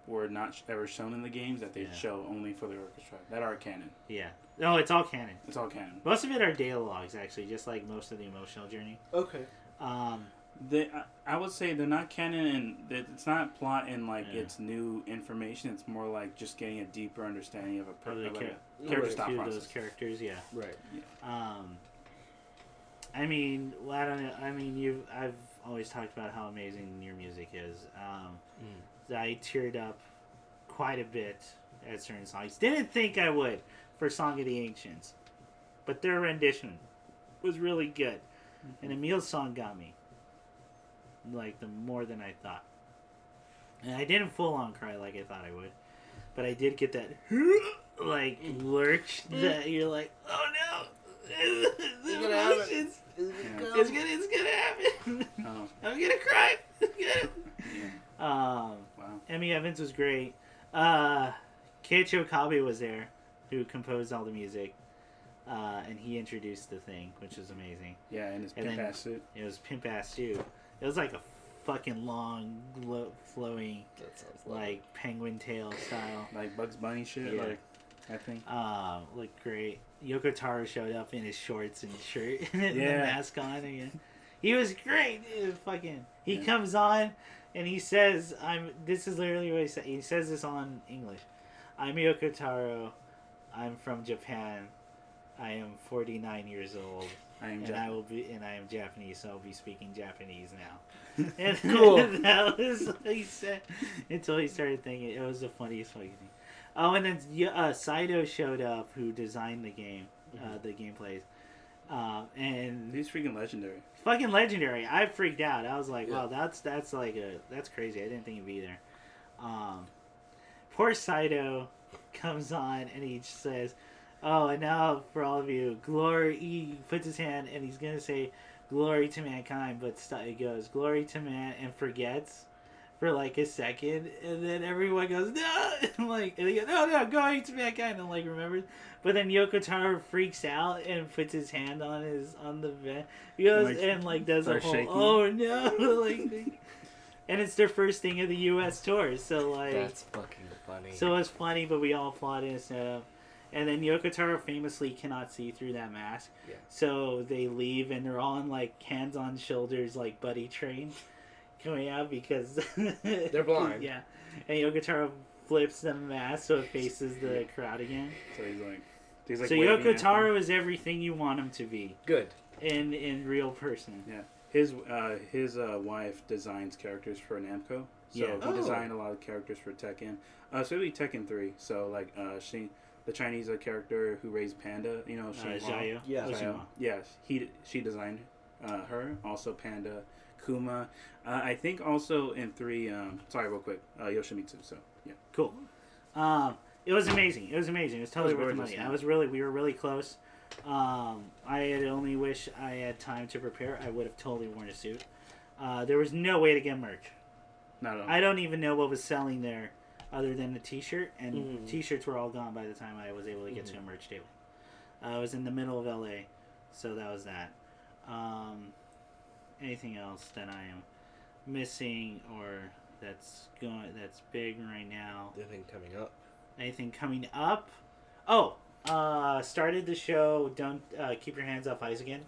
were not ever shown in the games that they show only for the orchestra that are canon. Yeah. No, it's all canon. It's all canon. Most of it are dialogues, actually, just like most of the emotional journey. Okay. I would say they're not canon, and it's not plot and it's new information. It's more like just getting a deeper understanding of a character style process. Those characters, yeah. Right. Yeah. I mean, I don't know. I mean, I've always talked about how amazing your music is. I teared up quite a bit at certain songs. Didn't think I would for Song of the Ancients, but their rendition was really good. And Emil's song got me, like, the more than I thought. And I didn't full on cry like I thought I would, but I did get that like lurch that you're like, oh no. It's gonna happen. It's gonna happen. Oh. I'm gonna cry. Wow. Emmy Evans was great. Keiichi Okabe was there, who composed all the music, and he introduced the thing, which was amazing. Yeah, and his pimp ass suit. It was pimp ass suit. It was like a fucking long, flowing, like penguin tail style, like Bugs Bunny shit. Yeah. Like, I think. Looked great. Yoko Taro showed up in his shorts and shirt and the mask on again. He was great. He comes on and he says, this is literally what he said. He says this on English. I'm Yoko Taro. I'm from Japan. I am 49 years old. I am Japanese, so I'll be speaking Japanese now. And cool. That was what he said until he started thinking. It was the funniest fucking thing. Oh, and then Saito showed up, who designed the game, the gameplays, and he's freaking legendary. Fucking legendary! I freaked out. I was like, "Wow, that's crazy." I didn't think he'd be there. Poor Saito comes on and he says, "Oh, and now for all of you, glory." He puts his hand and he's gonna say, "Glory to mankind," but it goes, "Glory to man," and forgets for like a second, and then everyone goes, "No!" And they go, "No, glory to mankind," and remembers. But then Yoko Taro freaks out and puts his hand on the vent. He goes and does a whole shaking. "Oh no!" And it's their first thing of the U.S. tour, so that's fucking funny. So it's funny, but we all applauded and stuff. And then Yoko Taro famously cannot see through that mask, so they leave and they're all on hands on shoulders buddy train coming out because they're blind. Yeah, and Yoko Taro flips the mask so it faces the crowd again. So he's so Yoko Taro is everything you want him to be. Good. In real person. Yeah. His wife designs characters for Namco. So he designed a lot of characters for Tekken. Especially Tekken 3. So the Chinese character who raised Panda, Xiao. Xiao. Yes, she designed her. Also Panda, Kuma. I think also in 3. Sorry, real quick. Yoshimitsu. So yeah. Cool. It was amazing. It was totally worth the money. Yeah. We were really close. I had only wish I had time to prepare. I would have totally worn a suit. There was no way to get merch. Not at all. I don't even know what was selling there other than the t-shirt, and t-shirts were all gone by the time I was able to get to a merch table. I was in the middle of LA, so that was that. Anything else that I am missing or that's big right now? Anything coming up? Oh, started the show Don't Keep Your Hands Off Eyes Again.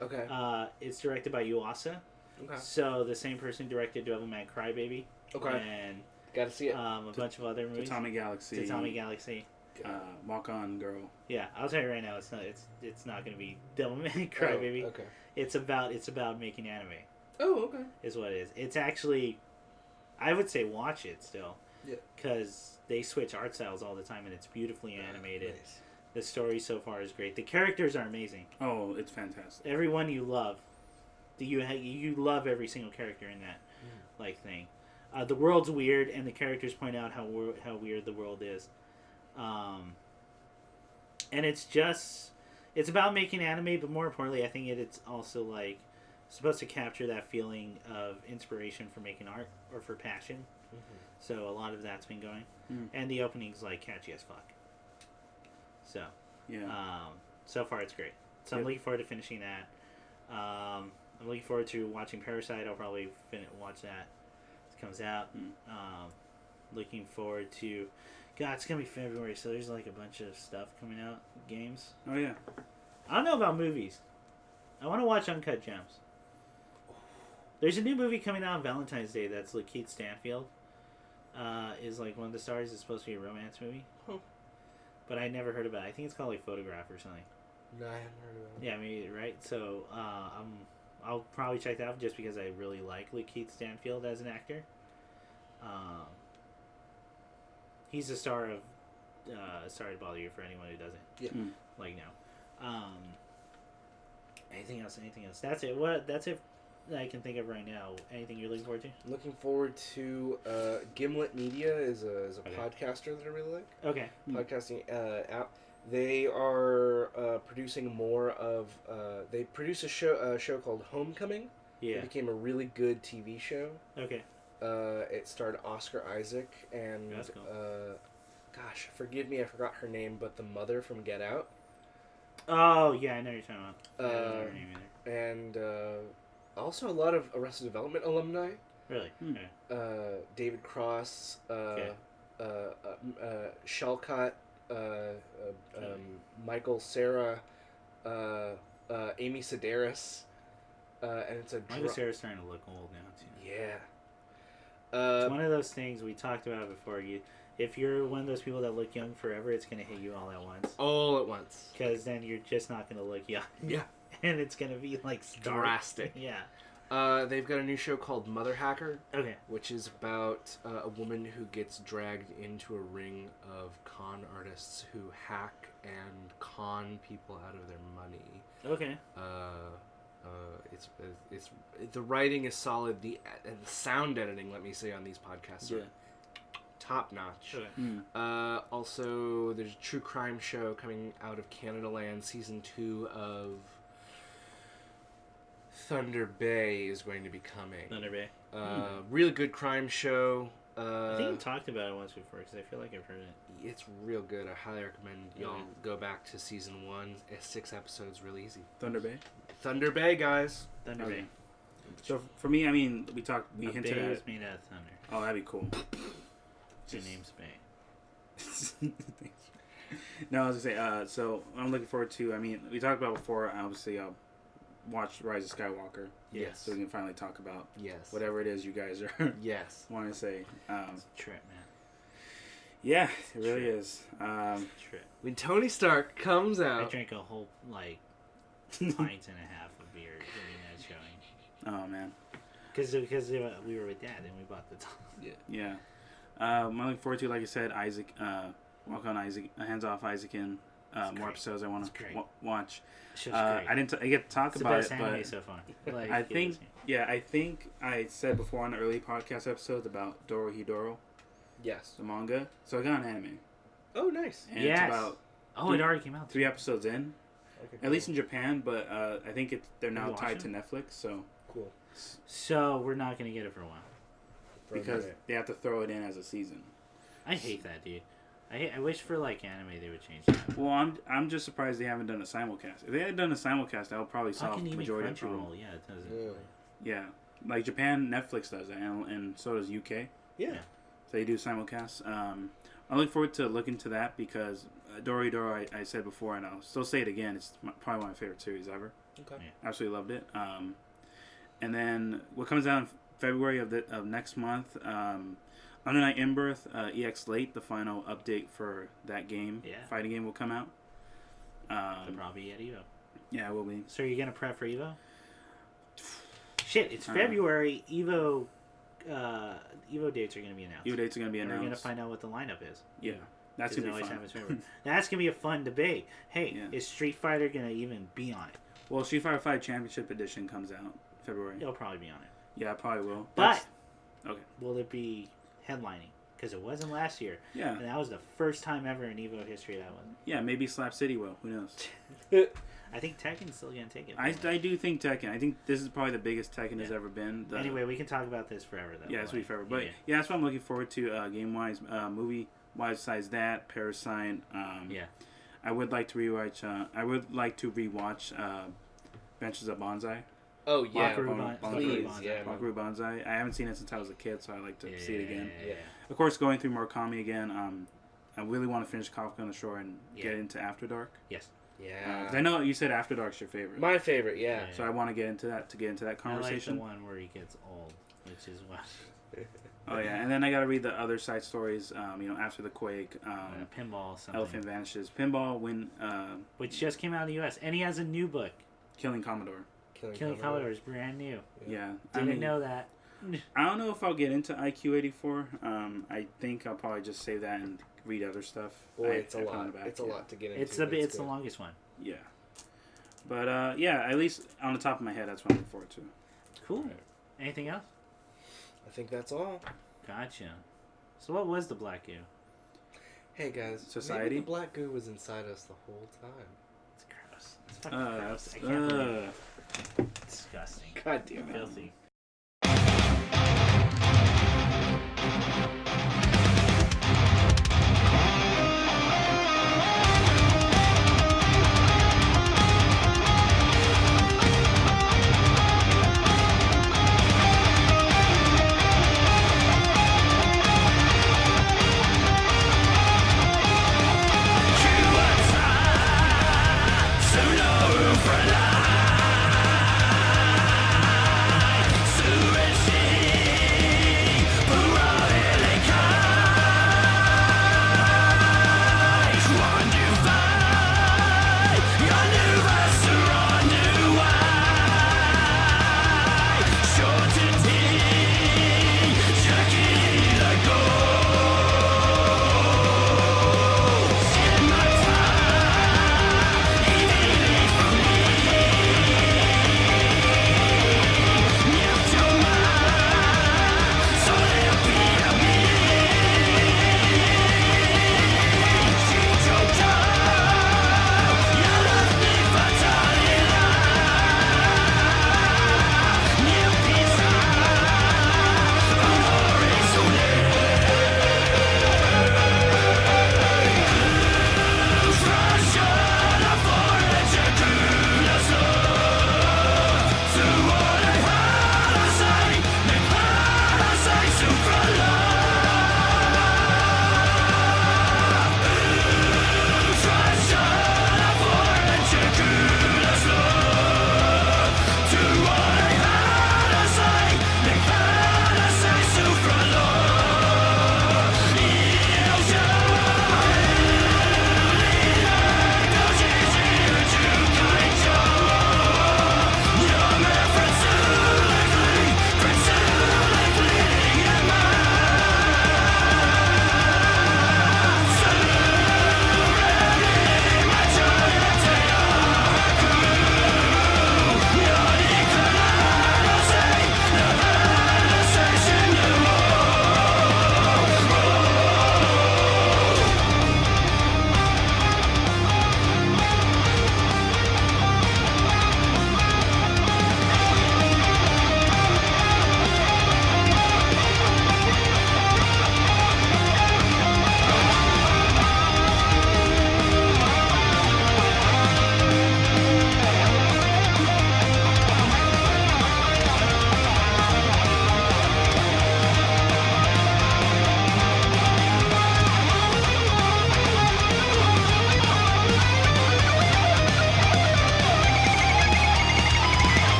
Okay. It's directed by Yuasa. Okay. So the same person directed Devilman Crybaby. Okay. And gotta see it. A bunch of other movies. Tatami Galaxy. Walk On Girl. Yeah, I'll tell you right now, it's not gonna be Devilman Crybaby. Oh, okay. It's about making anime. Oh, okay. Is what it is. It's actually, I would say watch it still. Yeah. Because they switch art styles all the time, and it's beautifully animated. Nice. The story so far is great. The characters are amazing. Oh, it's fantastic. Everyone you love. You love every single character in that thing. The world's weird, and the characters point out how weird the world is. And it's about making anime, but more importantly, I think it's also supposed to capture that feeling of inspiration for making art or for passion. So a lot of that's been going, and the opening's catchy as fuck. So Yeah. So far it's great. So I'm looking forward to finishing that. I'm looking forward to watching Parasite. I'll probably watch that. It comes out. Looking forward to. God, it's gonna be February, so there's like a bunch of stuff coming out. Games. Oh yeah. I don't know about movies. I want to watch Uncut Gems. There's a new movie coming out on Valentine's Day that's Lakeith Stanfield. Is like one of the stars. It's supposed to be a romance movie. Huh. But I never heard about it. I think it's called like Photograph or something. No, I haven't heard about it. Yeah, maybe, right? So I'll probably check that out just because I really like Lakeith Stanfield as an actor. He's the star of Sorry to Bother You for anyone who doesn't. Yeah. Like now. Anything else? That's it. That's it that I can think of right now. Anything you're looking forward to? Looking forward to Gimlet Media is a podcaster that I really like. Okay. Podcasting app. They are producing more of. They produce a show called Homecoming. Yeah. It became a really good TV show. Okay. It starred Oscar Isaac and That's cool. gosh, forgive me, I forgot her name, but the mother from Get Out. Oh yeah, I know what you're talking about. I don't know her name either. And also a lot of Arrested Development alumni. Really? Okay. David Cross, Okay. Shalcott, Michael Cera, Amy Sedaris, and it's a Michael Cera's starting to look old now too. yeah. It's one of those things we talked about before. If you're one of those people that look young forever, it's gonna hit you all at once. All at once. Because then you're just not gonna look young. Yeah. And it's gonna be like stark. Drastic. Yeah. They've got a new show called Mother Hacker. Okay. Which is about a woman who gets dragged into a ring of con artists who hack and con people out of their money. Okay. It's the writing is solid. The sound editing, let me say, on these podcasts are top notch. Okay. Also, there's a true crime show coming out of Canada Land. Season 2 of Thunder Bay is going to be coming. Thunder Bay. Really good crime show. I think you talked about it once before because I feel like I've heard it. It's real good. I highly recommend y'all go back to season 1. It's 6 episodes, real easy. Thunder Bay. Thunder Bay, guys. Thunder Bay. So for me, I mean, we hinted Bay at is it. made out of thunder. Oh, that'd be cool. Your name's Bay. No, I was gonna say. So I'm looking forward to. I mean, we talked about before. Obviously, I'll watch Rise of Skywalker. Yes. So we can finally talk about yes whatever it is you guys are yes want to say. It's a trip, man. Yeah, it really is. Trip. When Tony Stark comes I out, drank a whole like pint and a half of beer during that showing. Oh man. Because we were with Dad and we bought the top. Yeah. I'm looking forward to, like I said, Isaac. Walk on Isaac. Hands off Isaac in more episodes. I want to watch. I get to talk about it, but so far. Like, I think I said before on the early podcast episodes about Dorohedoro, yes, the manga. So I got an anime. Oh, nice. And it's about it already came out. 3 episodes in, okay, at least in Japan. But I think they're now tied to Netflix. So cool. So we're not gonna get it for a while because they have to throw it in as a season. I hate that, dude. I wish for like anime they would change that. Well, I'm just surprised they haven't done a simulcast. If they had done a simulcast, that would probably solve the majority of the problem. Yeah, it doesn't. Yeah, like Japan, Netflix does it, and so does UK. Yeah. So they do simulcasts. I look forward to looking to that because Dorohedoro, I said before, and I'll still say it again. It's probably one of my favorite series ever. Okay. Yeah. Absolutely loved it. And then what comes out in February of next month. Under Night In-Birth, EX Late, the final update for that game, fighting game, will come out. They'll probably be at Evo. Yeah, it will be. So are you gonna prep for Evo? Shit, it's February. Evo dates are gonna be announced. Evo dates are gonna be announced. We're gonna find out what the lineup is. Yeah, that's gonna be fun. That's gonna be a fun debate. Hey, is Street Fighter gonna even be on it? Well, Street Fighter 5 Championship Edition comes out February. It'll probably be on it. Yeah, it probably will. But okay, will it be headlining? Because it wasn't last year. Yeah. And that was the first time ever in Evo history that wasn't. Yeah, maybe Slap City will. Who knows? I think Tekken's still going to take it. I do think Tekken. I think this is probably the biggest Tekken has ever been. Anyway, we can talk about this forever, though. Yeah, it's going to be forever. But yeah, that's what I'm looking forward to game-wise. Movie-wise, besides that, Parasite. I would like to rewatch. Benches of Bonsai. Oh yeah, Please, yeah. Bakaru Banzai. I haven't seen it since I was a kid, so I like to see it again. Yeah. Of course, going through Murakami again. I really want to finish Kafka on the Shore and get into After Dark. Yes. Yeah. I know you said After Dark's your favorite. My favorite, yeah. So I want to get into that conversation. I like the one where he gets old, which is what. Oh yeah, and then I got to read the other side stories. After the quake, Pinball, something. Elephant Vanishes, Pinball, which just came out in the U.S. and he has a new book. Killing Commodore. Killing Commodore is brand new. Yeah. Didn't know that. I don't know if I'll get into IQ84. I think I'll probably just save that and read other stuff. Boy, it's a lot. It's a lot to get into. It's the longest one. Yeah. But at least on the top of my head, that's what I'm looking forward to. Cool. Right. Anything else? I think that's all. Gotcha. So what was the black goo? Hey guys, society. Maybe the black goo was inside us the whole time. It's gross. It's fucking gross. I can't believe it. Disgusting. God damn it. Filthy.